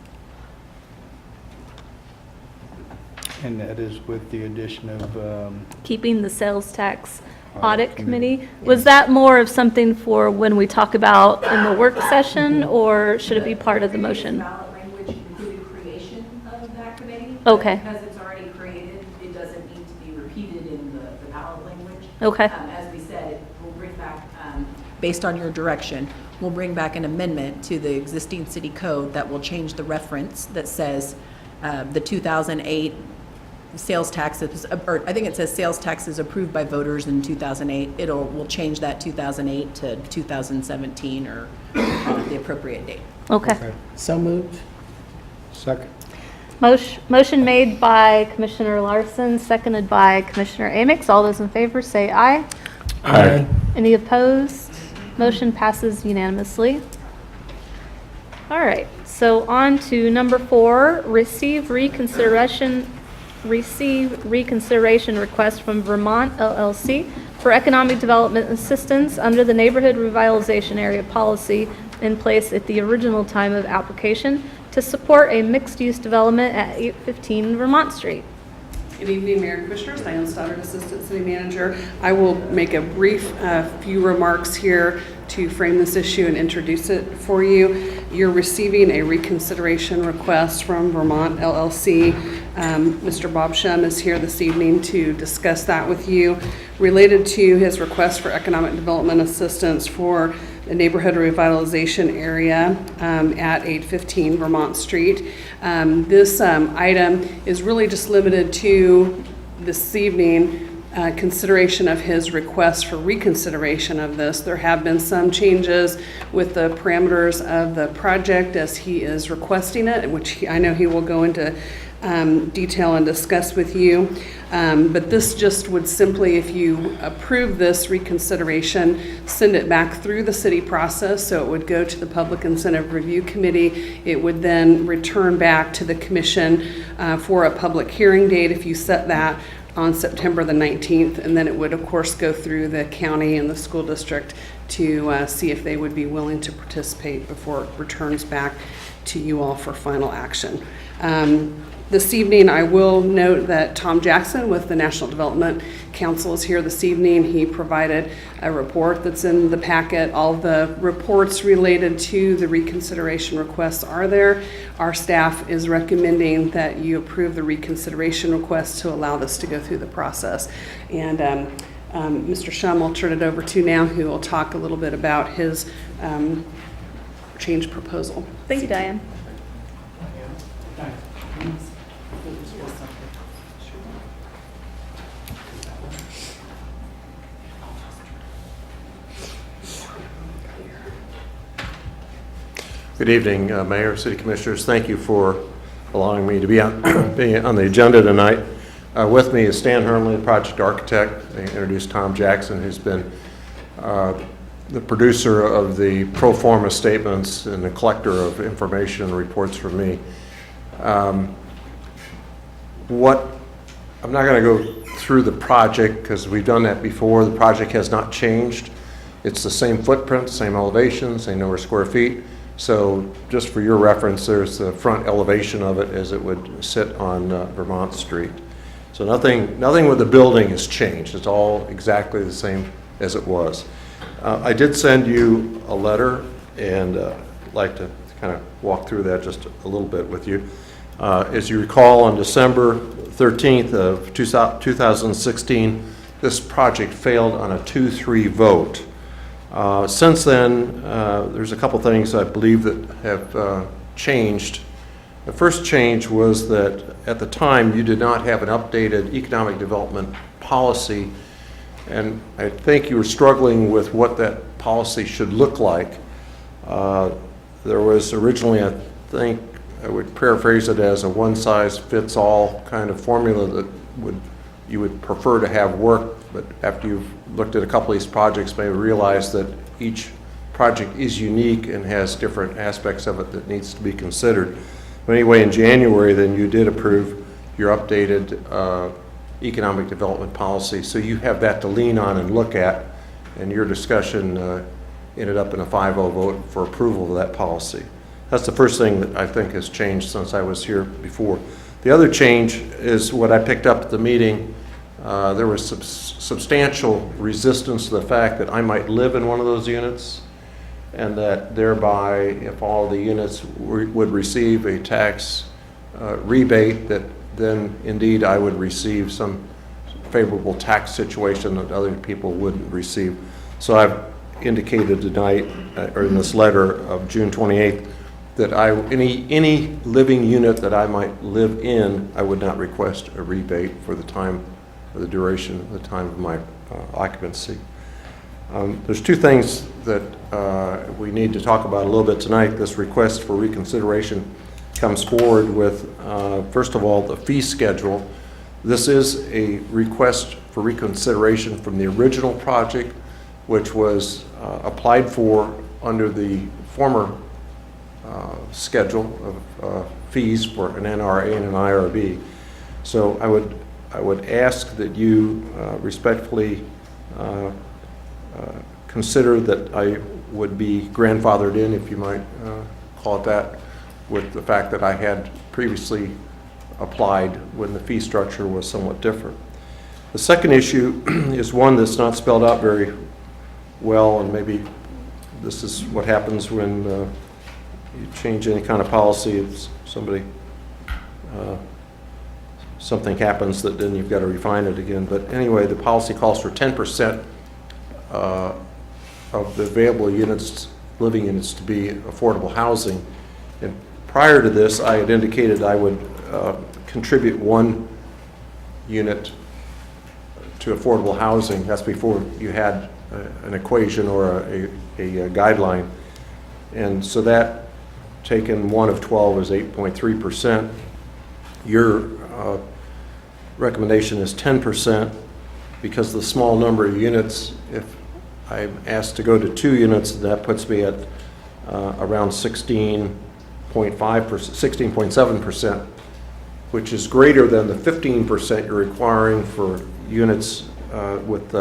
And that is with the addition of, Keeping the sales tax audit committee. Was that more of something for when we talk about in the work session, or should it be part of the motion? Ballot language included creation of that committee. Okay. Because it's already created, it doesn't need to be repeated in the ballot language. Okay. As we said, we'll bring back, Based on your direction, we'll bring back an amendment to the existing city code that will change the reference that says the 2008 sales taxes, or I think it says sales taxes approved by voters in 2008. We'll change that 2008 to 2017 or the appropriate date. Okay. So moved. second. Motion made by Commissioner Larson, seconded by Commissioner Amix. All those in favor say aye. Aye. Any opposed? Motion passes unanimously. All right, so on to number 4, receive reconsideration request from Vermont LLC for economic development assistance under the neighborhood revitalization area policy in place at the original time of application to support a mixed-use development at 815 Vermont Street. Good evening, Mayor and Commissioners. Diane Stoddard, Assistant City Manager. I will make a brief few remarks here to frame this issue and introduce it for you. You're receiving a reconsideration request from Vermont LLC. Mr. Bob Shum is here this evening to discuss that with you related to his request for economic development assistance for the neighborhood revitalization area at 815 Vermont Street. This item is really just limited to this evening consideration of his request for reconsideration of this. There have been some changes with the parameters of the project as he is requesting it, which I know he will go into detail and discuss with you. But this just would simply, if you approve this reconsideration, send it back through the city process. So it would go to the Public Incentive Review Committee. It would then return back to the commission for a public hearing date if you set that on September the 19th. And then it would, of course, go through the county and the school district to see if they would be willing to participate before it returns back to you all for final action. This evening, I will note that Tom Jackson with the National Development Council is here this evening. He provided a report that's in the packet. All the reports related to the reconsideration requests are there. Our staff is recommending that you approve the reconsideration request to allow this to go through the process. And Mr. Shum, I'll turn it over to now, who will talk a little bit about his change proposal. Thank you, Diane. Good evening, Mayor, City Commissioners. Thank you for allowing me to be on, on the agenda tonight. With me is Stan Hernley, the project architect. I introduced Tom Jackson, who's been the producer of the pro forma statements and the collector of information and reports for me. I'm not going to go through the project because we've done that before. The project has not changed. It's the same footprint, same elevation, same number of square feet. So just for your reference, there's the front elevation of it as it would sit on Vermont Street. So nothing with the building has changed. It's all exactly the same as it was. I did send you a letter, and I'd like to kind of walk through that just a little bit with you. As you recall, on December 13th of 2016, this project failed on a 2-3 vote. Since then, there's a couple things I believe that have changed. The first change was that at the time you did not have an updated economic development policy, and I think you were struggling with what that policy should look like. There was originally, I think, I would paraphrase it as a one-size-fits-all kind of formula that you would prefer to have work, but after you've looked at a couple of these projects, maybe realize that each project is unique and has different aspects of it that needs to be considered. But anyway, in January, then you did approve your updated economic development policy, so you have that to lean on and look at, and your discussion ended up in a 5-0 vote for approval of that policy. That's the first thing that I think has changed since I was here before. The other change is what I picked up at the meeting. There was substantial resistance to the fact that I might live in one of those units, and that thereby, if all the units would receive a tax rebate, that then indeed I would receive some favorable tax situation that other people wouldn't receive. So I've indicated tonight, or in this letter of June 28th, that any living unit that I might live in, I would not request a rebate for the time, or the duration of the time of my occupancy. There's two things that we need to talk about a little bit tonight. This request for reconsideration comes forward with, first of all, the fee schedule. This is a request for reconsideration from the original project, which was applied for under the former schedule of fees for an NRA and an IRB. So I would ask that you respectfully consider that I would be grandfathered in, if you might call it that, with the fact that I had previously applied when the fee structure was somewhat different. The second issue is one that's not spelled out very well, and maybe this is what happens when you change any kind of policy. If something happens that then you've got to refine it again. But anyway, the policy calls for 10% of the available units, living units, to be affordable housing. And prior to this, I had indicated I would contribute 1 unit to affordable housing. That's before you had an equation or a guideline. And so that, taken 1 of 12, is 8.3%. Your recommendation is 10%, because of the small number of units. If I'm asked to go to 2 units, that puts me at around 16.5%, 16.7%, which is greater than the 15% you're requiring for units with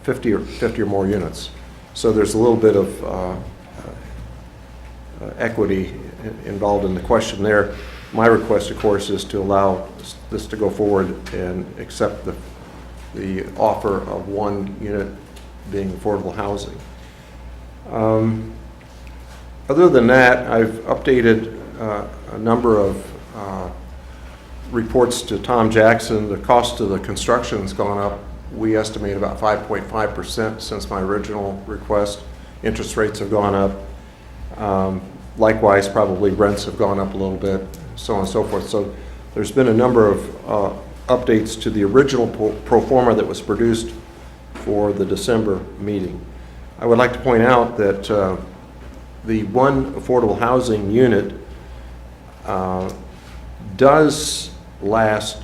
50 or more units. So there's a little bit of equity involved in the question there. My request, of course, is to allow this to go forward and accept the offer of 1 unit being affordable housing. Other than that, I've updated a number of reports to Tom Jackson. The cost of the construction has gone up. We estimate about 5.5% since my original request. Interest rates have gone up. Likewise, probably rents have gone up a little bit, so on and so forth. So there's been a number of updates to the original pro forma that was produced for the December meeting. I would like to point out that the 1 affordable housing unit does last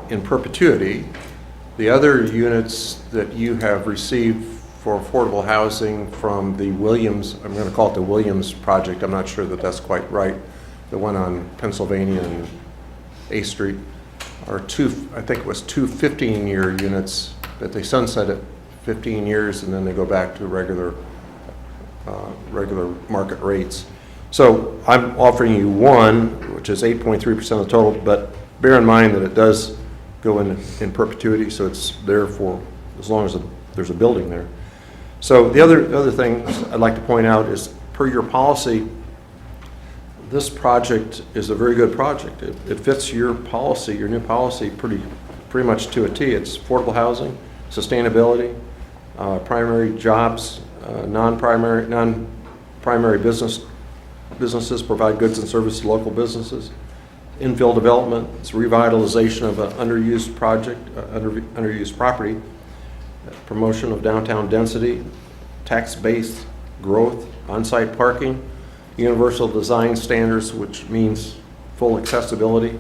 in perpetuity. The other units that you have received for affordable housing from the Williams, I'm going to call it the Williams project, I'm not sure that that's quite right, the one on Pennsylvania and A Street, are I think it was 2 15-year units that they sunset at 15 years, and then they go back to regular market rates. So I'm offering you 1, which is 8.3% of the total, but bear in mind that it does go in perpetuity, so it's there for as long as there's a building there. So the other thing I'd like to point out is, per your policy, this project is a very good project. It fits your policy, your new policy, pretty much to a T. It's affordable housing, sustainability, primary jobs, non-primary businesses provide goods and services to local businesses, infill development, it's revitalization of an underused property, promotion of downtown density, tax-based growth, on-site parking, universal design standards, which means full accessibility.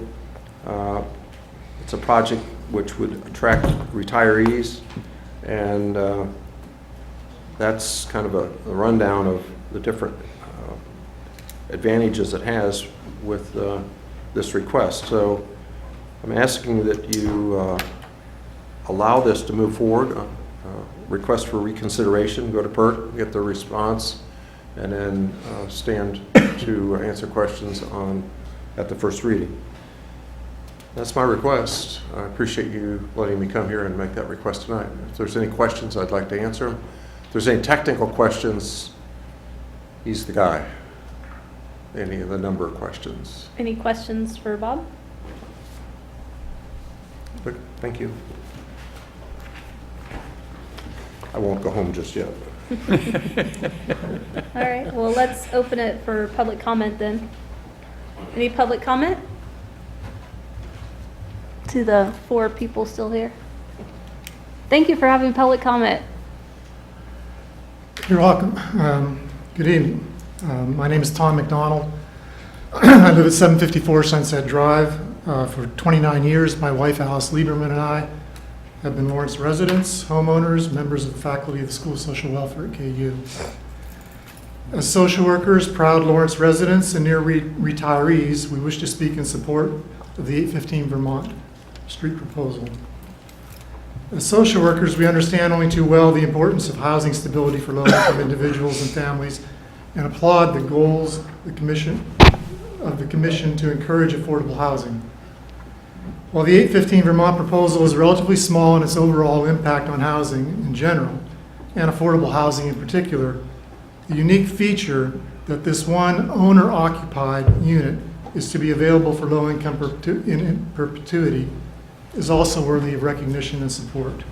It's a project which would attract retirees, and that's kind of a rundown of the different advantages it has with this request. So I'm asking that you allow this to move forward. Request for reconsideration, go to PERT, get the response, and then stand to answer questions at the first reading. That's my request. I appreciate you letting me come here and make that request tonight. If there's any questions, I'd like to answer them. If there's any technical questions, he's the guy. Any of the number of questions. Any questions for Bob? But thank you. I won't go home just yet. All right, well, let's open it for public comment then. Any public comment? To the 4 people still here. Thank you for having public comment. You're welcome. Good evening. My name is Tom McDonald. I live at 754 Sunset Drive. For 29 years, my wife Alice Lieberman and I have been Lawrence residents, homeowners, members of the faculty of the School of Social Welfare at KU. As social workers, proud Lawrence residents, and near retirees, we wish to speak in support of the 815 Vermont Street proposal. As social workers, we understand only too well the importance of housing stability for low-income individuals and families, and applaud the goals of the Commission to encourage affordable housing. While the 815 Vermont proposal is relatively small in its overall impact on housing in general, and affordable housing in particular, the unique feature that this one owner-occupied unit is to be available for low-income in perpetuity is also worthy of recognition and support.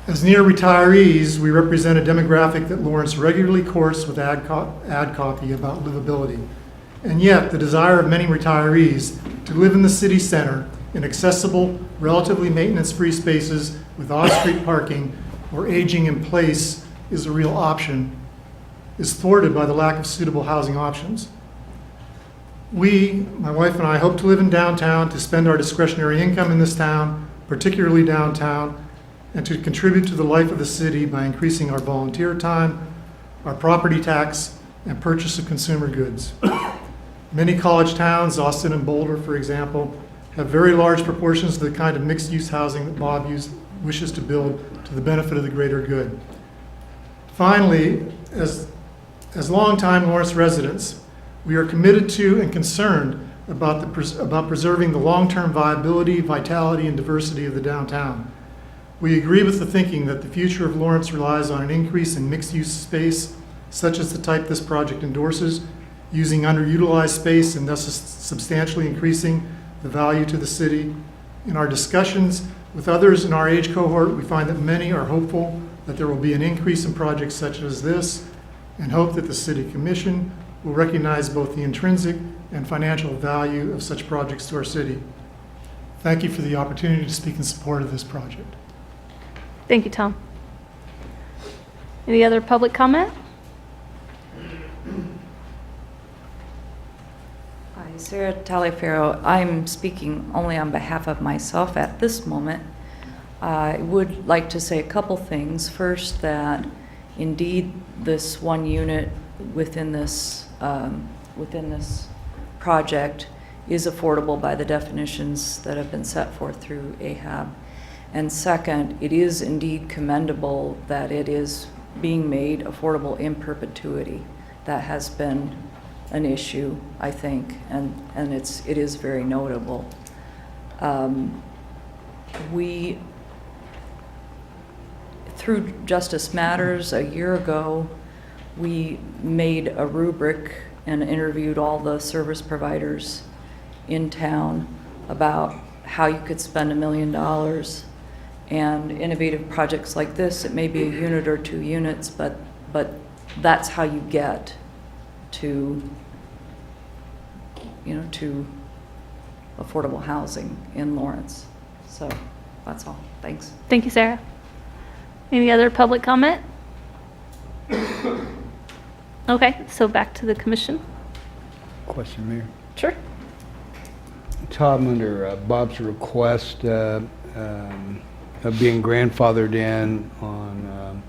As near retirees, we represent a demographic that Lawrence regularly courts with ad copy about livability. And yet, the desire of many retirees to live in the city center in accessible, relatively maintenance-free spaces with off-street parking or aging in place is a real option, is thwarted by the lack of suitable housing options. We, my wife and I, hope to live in downtown, to spend our discretionary income in this town, particularly downtown, and to contribute to the life of the city by increasing our volunteer time, our property tax, and purchase of consumer goods. Many college towns, Austin and Boulder, for example, have very large proportions of the kind of mixed-use housing that Bob wishes to build to the benefit of the greater good. Finally, as longtime Lawrence residents, we are committed to and concerned about preserving the long-term viability, vitality, and diversity of the downtown. We agree with the thinking that the future of Lawrence relies on an increase in mixed-use space, such as the type this project endorses, using underutilized space and thus substantially increasing the value to the city. In our discussions with others in our age cohort, we find that many are hopeful that there will be an increase in projects such as this, and hope that the City Commission will recognize both the intrinsic and financial value of such projects to our city. Thank you for the opportunity to speak in support of this project. Thank you, Tom. Any other public comment? Hi, Sarah Taliaferro. I'm speaking only on behalf of myself at this moment. I would like to say a couple things. First, that indeed this one unit within this project is affordable by the definitions that have been set forth through AHAB. And second, it is indeed commendable that it is being made affordable in perpetuity. That has been an issue, I think, and it is very notable. through Justice Matters a year ago, we made a rubric and interviewed all the service providers in town about how you could spend $1 million. And innovative projects like this, it may be a unit or 2 units, but that's how you get to, to affordable housing in Lawrence. So that's all. Thanks. Thank you, Sarah. Any other public comment? Okay, so back to the commission. Question, Mayor. Sure. Tom, under Bob's request of being grandfathered in on,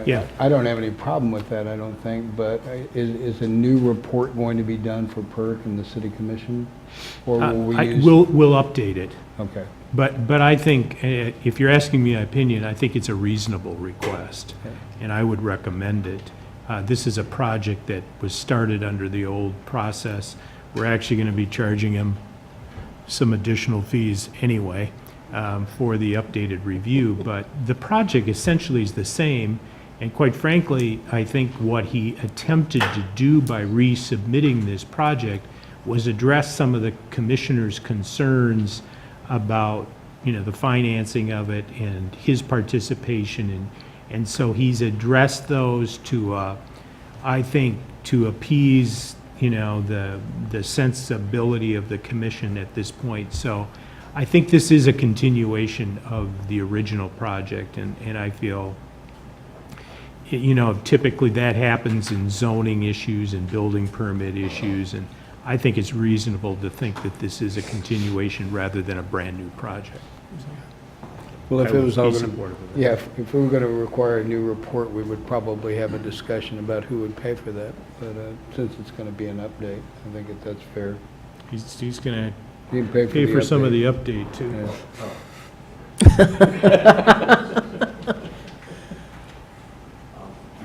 Yeah. I don't have any problem with that, I don't think, but is a new report going to be done for PERC and the city commission? Or will we use? We'll update it. Okay. But I think, if you're asking me my opinion, I think it's a reasonable request, and I would recommend it. This is a project that was started under the old process. We're actually going to be charging him some additional fees anyway for the updated review, but the project essentially is the same, and quite frankly, I think what he attempted to do by resubmitting this project was address some of the commissioner's concerns about, the financing of it and his participation, and so he's addressed those to, I think, to appease, the sensibility of the commission at this point. So I think this is a continuation of the original project, and I feel, typically that happens in zoning issues and building permit issues, and I think it's reasonable to think that this is a continuation rather than a brand-new project. Well, if I it was all would be going supportive of to, that. if we were going to require a new report, we would probably have a discussion about who would pay for that. But since it's going to be an update, I think that's fair. He's going You to can pay pay the for some of update. the update, too.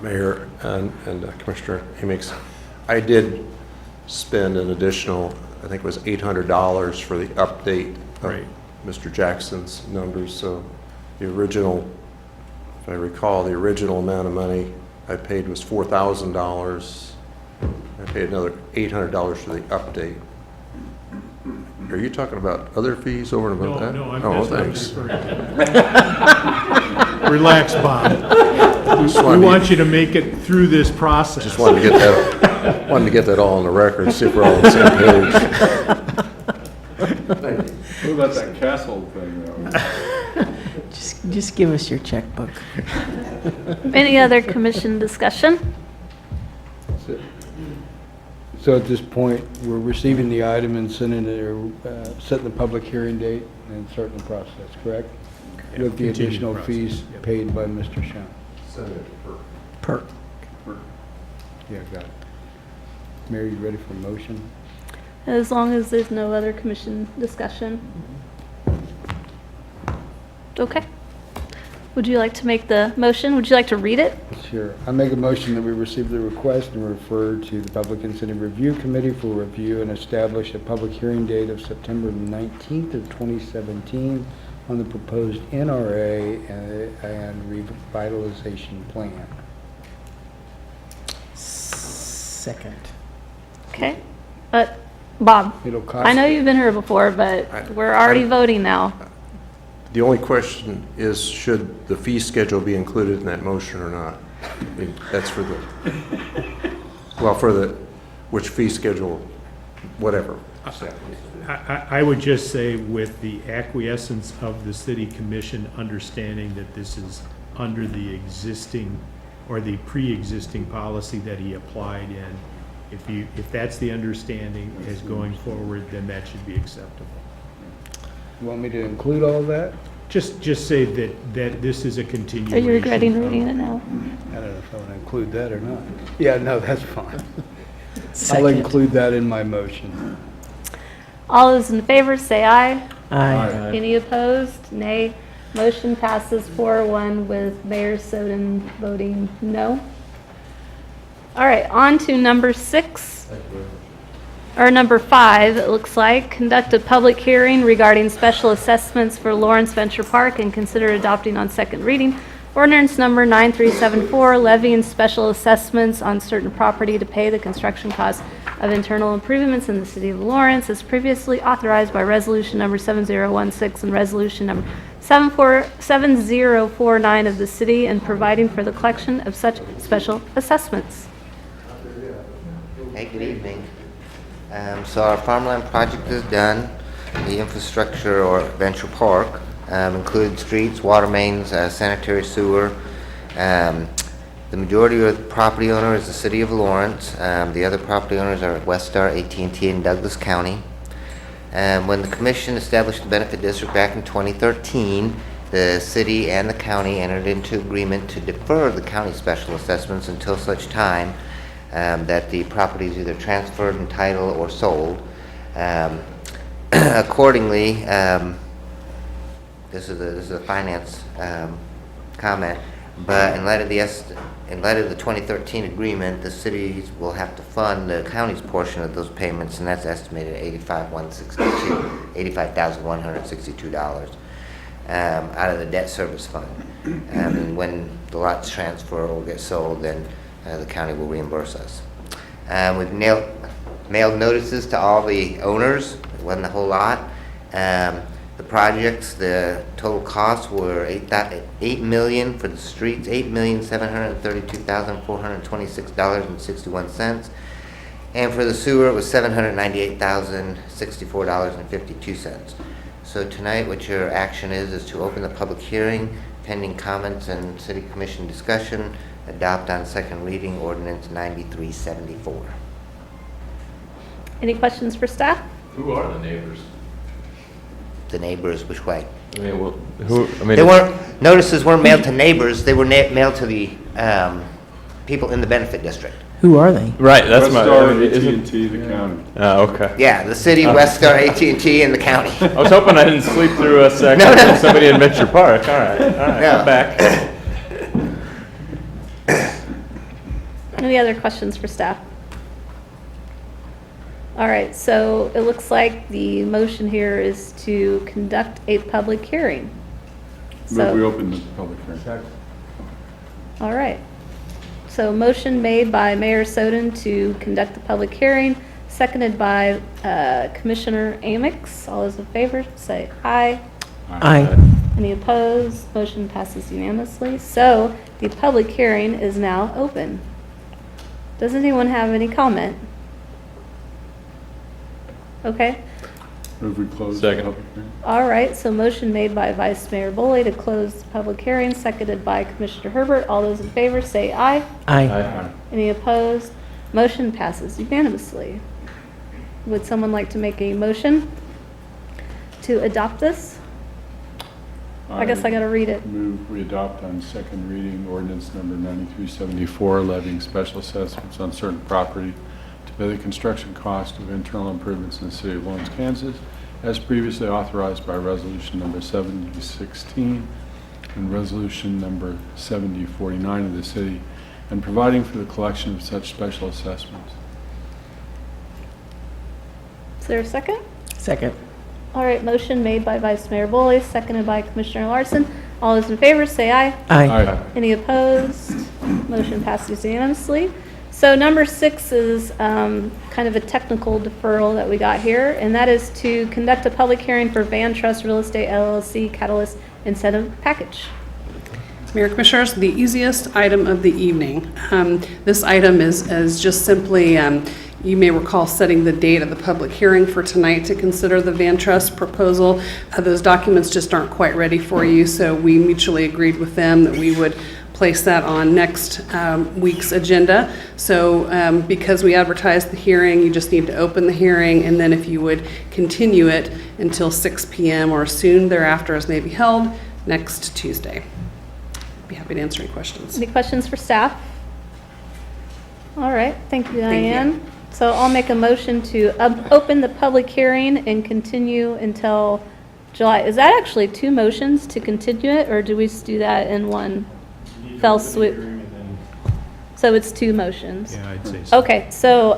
Mayor and Commissioner Amix, I did spend an additional, I think it was $800 for the update of Mr. Jackson's numbers. So the original, if I recall, the original amount of money I paid was $4,000. I paid another $800 for the update. Are you talking about other fees over and above that? No, I'm Oh, that's what I was thanks. referring to. Relax, Bob. We want you to make it through this process. Just wanted to get that all on the record, see if we're all on the same page. What about that castle thing, though? Just give us your checkbook. Any other commission discussion? So at this point, we're receiving the item and sending it, setting the public hearing date and starting the process, correct? Yeah, With the continue additional the process, fees yep. paid by Mr. Shunt. PERC. Yeah, got it. Mary, you ready for a motion? As long as there's no other commission discussion. Okay. Would you like to make the motion? Would you like to read it? Sure. I make a motion that we receive the request and refer to the Public Incentive Review Committee for review and establish a public hearing date of September 19th of 2017 on the proposed NRA and revitalization plan. Second. Okay. Bob, It'll cost. I know you've been here before, but we're already voting now. The only question is, should the fee schedule be included in that motion or not? I mean, that's for the, which fee schedule, whatever. I would just say, with the acquiescence of the city commission, understanding that this is under the existing or the pre-existing policy that he applied in, if that's the understanding as going forward, then that should be acceptable. You want me to include all of that? Just say that this is a continuation. Are you regretting reading it now? I don't know if I want to include that or not. Yeah, no, that's fine. I'll Second. include that in my motion. All those in favor say aye. Aye. Any opposed? Nay. Motion passes 4-1 with Mayor Soden voting no. All right, on to number 6. Or number 5, it looks like, conduct a public hearing regarding special assessments for Lawrence Venture Park and consider adopting on second reading ordinance number 9374, levying special assessments on certain property to pay the construction costs of internal improvements in the city of Lawrence as previously authorized by resolution number 7016 and resolution number 7049 of the city, and providing for the collection of such special assessments. Hey, good evening. So our farmland project is done. The infrastructure or Venture Park includes streets, water mains, sanitary sewer. The majority of the property owner is the city of Lawrence. The other property owners are Westar, AT&T, and Douglas County. When the commission established the benefit district back in 2013, the city and the county entered into agreement to defer the county special assessments until such time that the property is either transferred in title or sold. Accordingly, this is a finance comment, but in light of the 2013 agreement, the cities will have to fund the county's portion of those payments, and that's estimated at $85,162 out of the debt service fund. And when the lots transfer or get sold, then the county will reimburse us. We've mailed notices to all the owners. It wasn't a whole lot. The projects, the total costs were $8 million for the streets, $8,732,426.61, and for the sewer it was $798,064.52. So tonight, what your action is to open the public hearing, pending comments and city commission discussion, adopt on second reading ordinance 9374. Any questions for staff? Who are the neighbors? The neighbors, which way? I mean, well, who, I mean. They weren't, notices weren't mailed to neighbors, they were mailed to the people in the benefit district. Who are they? Right, that's Westar, my, isn't. AT&T, the county. Oh, okay. Yeah, the city, Westar, AT&T, and the county. I was hoping I didn't sleep through a second. No, no. Somebody in Venture Park, all right, No. I'm back. Any other questions for staff? All right, so it looks like the motion here is to conduct a public hearing. Move we So, open the public hearing. all right. So motion made by Mayor Soden to conduct the public hearing, seconded by Commissioner Amix. All those in favor, say aye. Aye. Any opposed? Motion passes unanimously. So the public hearing is now open. Does anyone have any comment? Okay. Move we close the Second. public hearing. All right, so motion made by Vice Mayor Boley to close the public hearing, seconded by Commissioner Herbert. All those in favor say aye. Aye. Any opposed? Motion passes unanimously. Would someone like to make a motion to adopt this? I guess I gotta read it. Move we adopt on second reading ordinance number 9374, levying special assessments on certain property to pay the construction cost of internal improvements in the city of Lawrence, Kansas, as previously authorized by resolution number 7016 and resolution number 7049 of the city, and providing for the collection of such special assessments. Is there a second? Second. All right, motion made by Vice Mayor Boley, seconded by Commissioner Larson. All those in favor say aye. Aye. Any opposed? Motion passes unanimously. So number 6 is kind of a technical deferral that we got here, and that is to conduct a public hearing for Van Trust Real Estate LLC Catalyst Incentive Package. Mayor Commissioners, the easiest item of the evening. This item is just simply, you may recall setting the date of the public hearing for tonight to consider the Van Trust proposal. Those documents just aren't quite ready for you, so we mutually agreed with them that we would place that on next week's agenda. So because we advertised the hearing, you just need to open the hearing, and then if you would continue it until 6 p.m. or soon thereafter as may be held next Tuesday. Be happy to answer any questions. Any questions for staff? All right, thank you, Thank you. Diane. So I'll make a motion to open the public hearing and continue until July. Is that actually 2 motions to continue it, or do we just do that in one fell swoop? So it's 2 motions? Yeah, I'd say so. Okay, so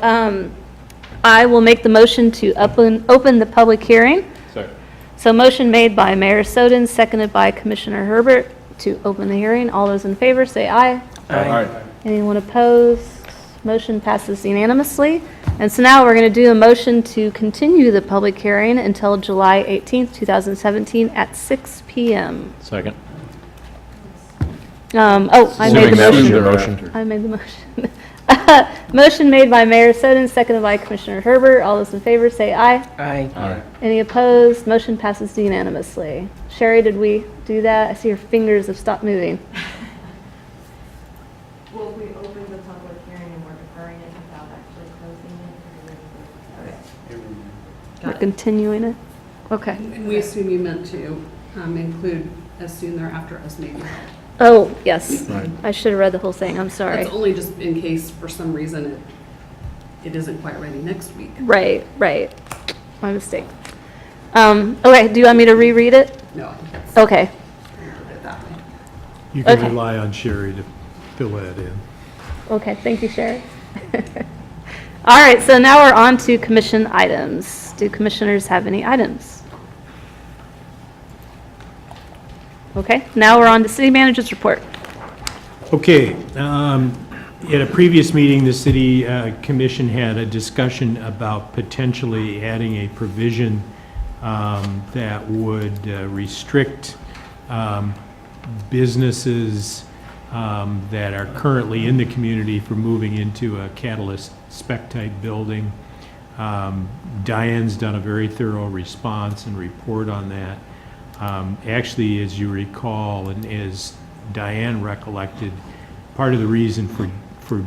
I will make the motion to open the public hearing. Second. So motion made by Mayor Soden, seconded by Commissioner Herbert to open the hearing. All those in favor say aye. Aye. Anyone opposed? Motion passes unanimously. And so now we're going to do a motion to continue the public hearing until July 18th, 2017 at 6 p.m. Second. I made the Assuming that was motion. your motion. I made the motion. Motion made by Mayor Soden, seconded by Commissioner Herbert. All those in favor say aye. Aye. Any opposed? Motion passes unanimously. Sherry, did we do that? I see your fingers have stopped moving. Well, we opened the public hearing and we're deferring it without actually closing it. We're continuing it? Okay. And we assume you meant to include as soon thereafter as may be held. Oh, yes. Right. I should have read the whole thing. I'm sorry. That's only just in case for some reason it isn't quite ready next week. Right. My mistake. Okay, do you want me to reread it? No, I think that's Okay. that way. You can Okay. rely on Sherry to fill that in. Okay, thank you, Sherry. All right, so now we're on to commission items. Do commissioners have any items? Okay, now we're on to city manager's report. Okay, at a previous meeting, the city commission had a discussion about potentially adding a provision that would restrict businesses that are currently in the community from moving into a Catalyst spec type building. Diane's done a very thorough response and report on that. Actually, as you recall, and as Diane recollected, part of the reason for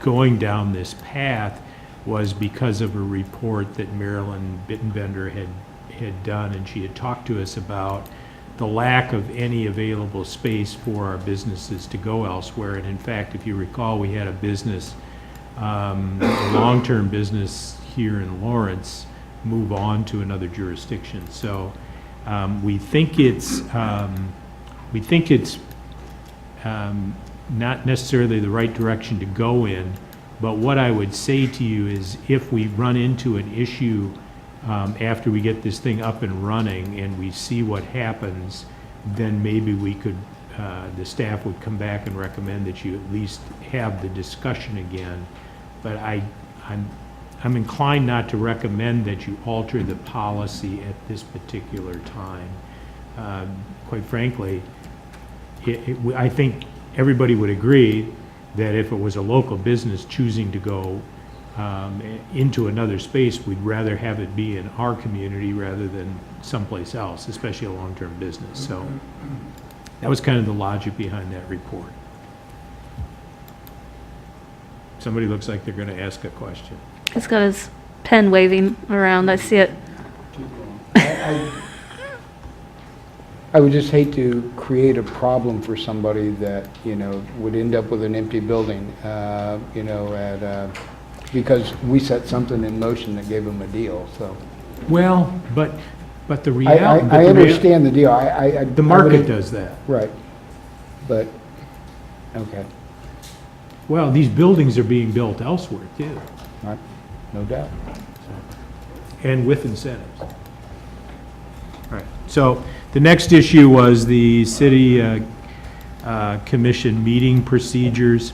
going down this path was because of a report that Marilyn Bittenbender had done, and she had talked to us about the lack of any available space for our businesses to go elsewhere. And in fact, if you recall, we had a business, a long-term business here in Lawrence, move on to another jurisdiction. So we think it's not necessarily the right direction to go in, but what I would say to you is if we run into an issue after we get this thing up and running and we see what happens, then maybe we could, the staff would come back and recommend that you at least have the discussion again. But I'm inclined not to recommend that you alter the policy at this particular time. Quite frankly, I think everybody would agree that if it was a local business choosing to go into another space, we'd rather have it be in our community rather than someplace else, especially a long-term business. So that was kind of the logic behind that report. Somebody looks like they're going to ask a question. He's got his pen waving around. I see it. I would just hate to create a problem for somebody that, would end up with an empty building, because we set something in motion that gave them a deal, so. Well, but the reality. I understand the deal. The market does that. Right. But, okay, Well, these buildings are being built elsewhere too, no doubt. and with incentives. All right, so the next issue was the city commission meeting procedures.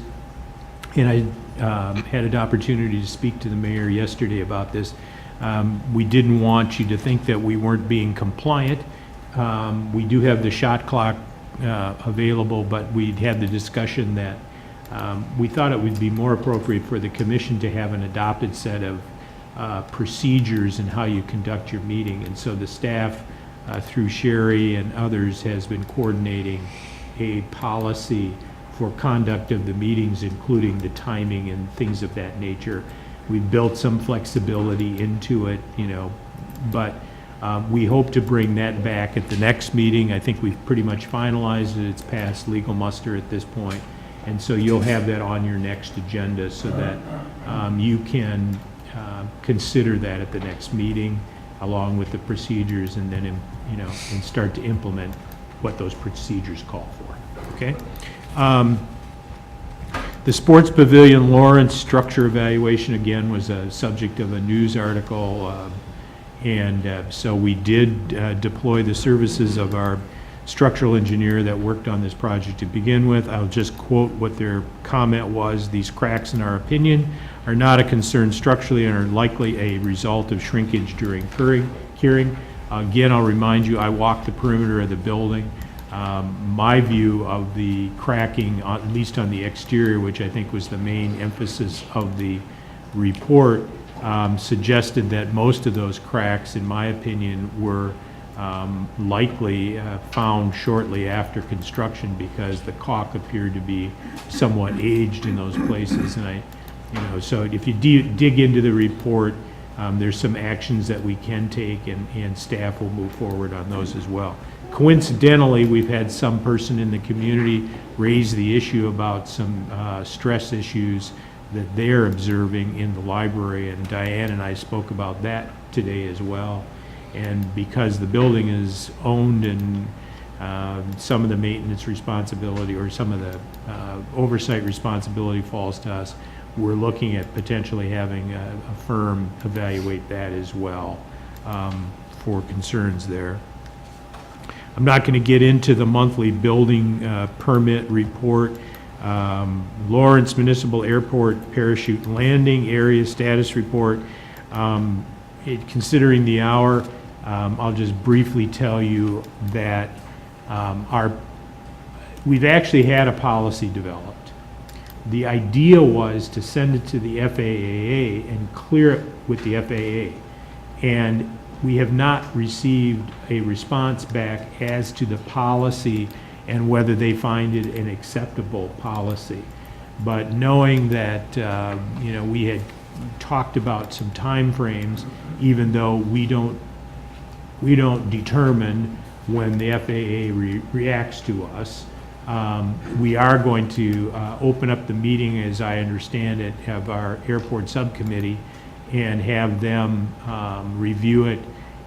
And I had an opportunity to speak to the mayor yesterday about this. We didn't want you to think that we weren't being compliant. We do have the shot clock available, but we'd had the discussion that we thought it would be more appropriate for the commission to have an adopted set of procedures in how you conduct your meeting. And so the staff, through Sherry and others, has been coordinating a policy for conduct of the meetings, including the timing and things of that nature. We've built some flexibility into it, but we hope to bring that back at the next meeting. I think we've pretty much finalized it. It's past legal muster at this point. And so you'll have that on your next agenda so that you can consider that at the next meeting along with the procedures, and then, and start to implement what those procedures call for, okay? The Sports Pavilion Lawrence structure evaluation, again, was a subject of a news article. So we did deploy the services of our structural engineer that worked on this project to begin with. I'll just quote what their comment was. These cracks, in our opinion, are not a concern structurally and are likely a result of shrinkage during curing. Again, I'll remind you, I walked the perimeter of the building. My view of the cracking, at least on the exterior, which I think was the main emphasis of the report, suggested that most of those cracks, in my opinion, were likely found shortly after construction because the caulk appeared to be somewhat aged in those places. And so if you dig into the report, there's some actions that we can take, and staff will move forward on those as well. Coincidentally, we've had some person in the community raise the issue about some stress issues that they're observing in the library, and Diane and I spoke about that today as well. And because the building is owned and some of the maintenance responsibility or some of the oversight responsibility falls to us, we're looking at potentially having a firm evaluate that as well for concerns there. I'm not going to get into the monthly building permit report. Lawrence Municipal Airport Parachute Landing Area Status Report. Considering the hour, I'll just briefly tell you that we've actually had a policy developed. The idea was to send it to the FAA and clear it with the FAA. And we have not received a response back as to the policy and whether they find it an acceptable policy. But knowing that, we had talked about some timeframes, even though we don't determine when the FAA reacts to us. We are going to open up the meeting, as I understand it, have our airport subcommittee and have them review it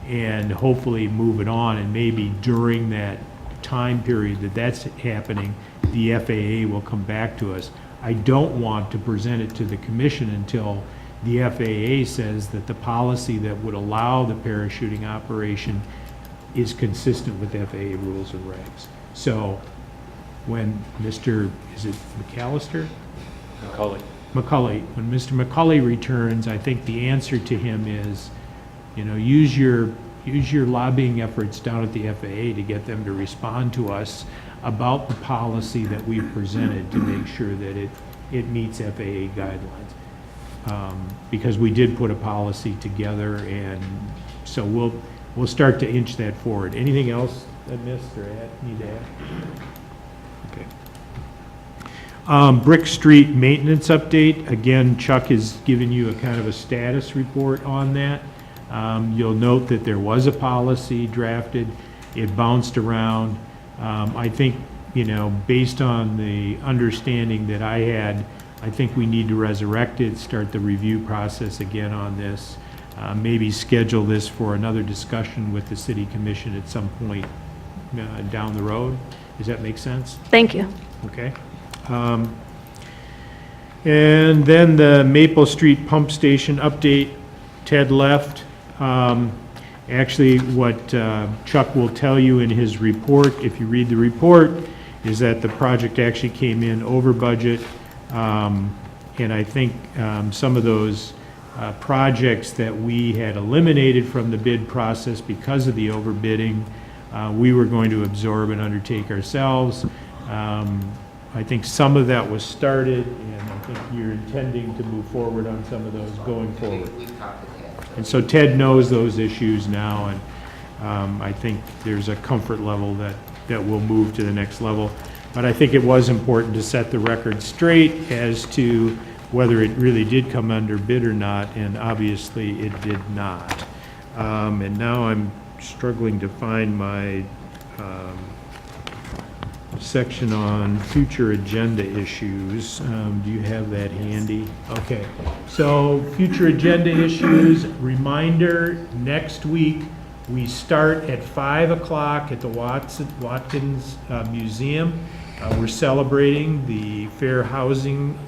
and hopefully move it on. And maybe during that time period that's happening, the FAA will come back to us. I don't want to present it to the commission until the FAA says that the policy that would allow the parachuting operation is consistent with FAA rules and regs. So when Mr. is it McAllister? McCulley. When Mr. McCulley returns, I think the answer to him is, use your lobbying efforts down at the FAA to get them to respond to us about the policy that we've presented to make sure that it meets FAA guidelines. Because we did put a policy together, and so we'll start to inch that forward. Anything else I missed or need to add? Okay. Brick Street maintenance update. Again, Chuck has given you a kind of a status report on that. You'll note that there was a policy drafted. It bounced around. I think, based on the understanding that I had, I think we need to resurrect it, start the review process again on this, maybe schedule this for another discussion with the City Commission at some point down the road. Does that make sense? Thank you. Okay. And then the Maple Street Pump Station update. Ted left. Actually, what Chuck will tell you in his report, if you read the report, is that the project actually came in over budget. And I think some of those projects that we had eliminated from the bid process because of the overbidding, we were going to absorb and undertake ourselves. I think some of that was started, and I think you're intending to move forward on some of those going forward. And so Ted knows those issues now, and I think there's a comfort level that we'll move to the next level. But I think it was important to set the record straight as to whether it really did come under bid or not, and obviously it did not. And now I'm struggling to find my section on future agenda issues. Do you have that handy? Okay. So future agenda issues, reminder, next week we start at 5 o'clock at the Watkins Museum. We're celebrating the Fair Housing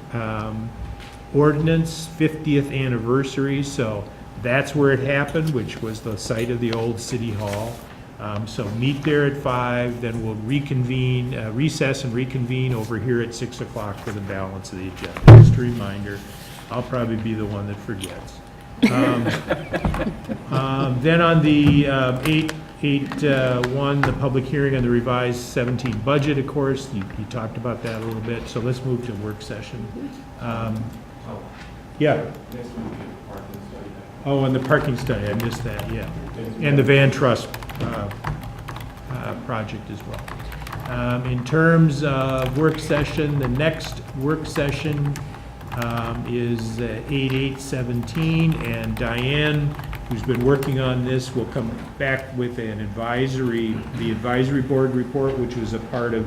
Ordinance 50th anniversary, so that's where it happened, which was the site of the old City Hall. So meet there at 5, then we'll reconvene, recess and reconvene over here at 6 o'clock for the balance of the agenda. Just a reminder, I'll probably be the one that forgets. Then on the 8.1, the public hearing on the revised 17 budget, of course, you talked about that a little bit, so let's move to work session. Yeah. Oh, and the parking study, I missed that, yeah. And the Van Trust project as well. In terms of work session, the next work session is 8/8/17, and Diane, who's been working on this, will come back with an the advisory board report, which was a part of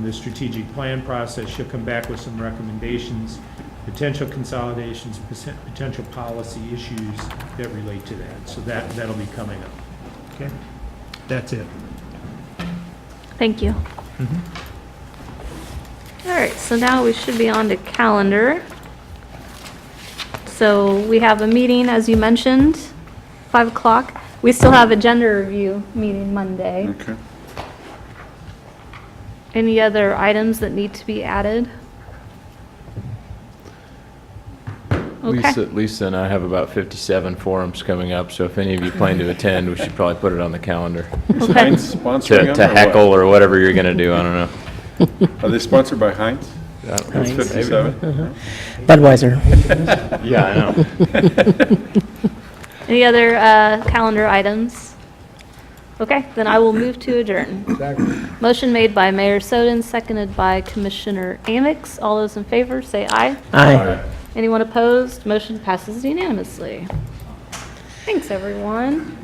the strategic plan process. She'll come back with some recommendations, potential consolidations, potential policy issues that relate to that. So that'll be coming up. Okay? That's it. Thank you. All right, so now we should be on to calendar. So we have a meeting, as you mentioned, 5 o'clock. We still have agenda review meeting Monday. Okay. Any other items that need to be added? Okay. Lisa and I have about 57 forums coming up, so if any of you plan to attend, we should probably put it on the calendar. Is Heinz sponsoring them To or what? heckle or whatever you're going to do, I don't know. Are they sponsored by Heinz? Heinz. It's 57? Budweiser. Yeah, I know. Any other calendar items? Okay, then I will move to adjourn. Motion made by Mayor Soden, seconded by Commissioner Amix. All those in favor, say aye. Aye. Anyone opposed? Motion passes unanimously. Thanks, everyone.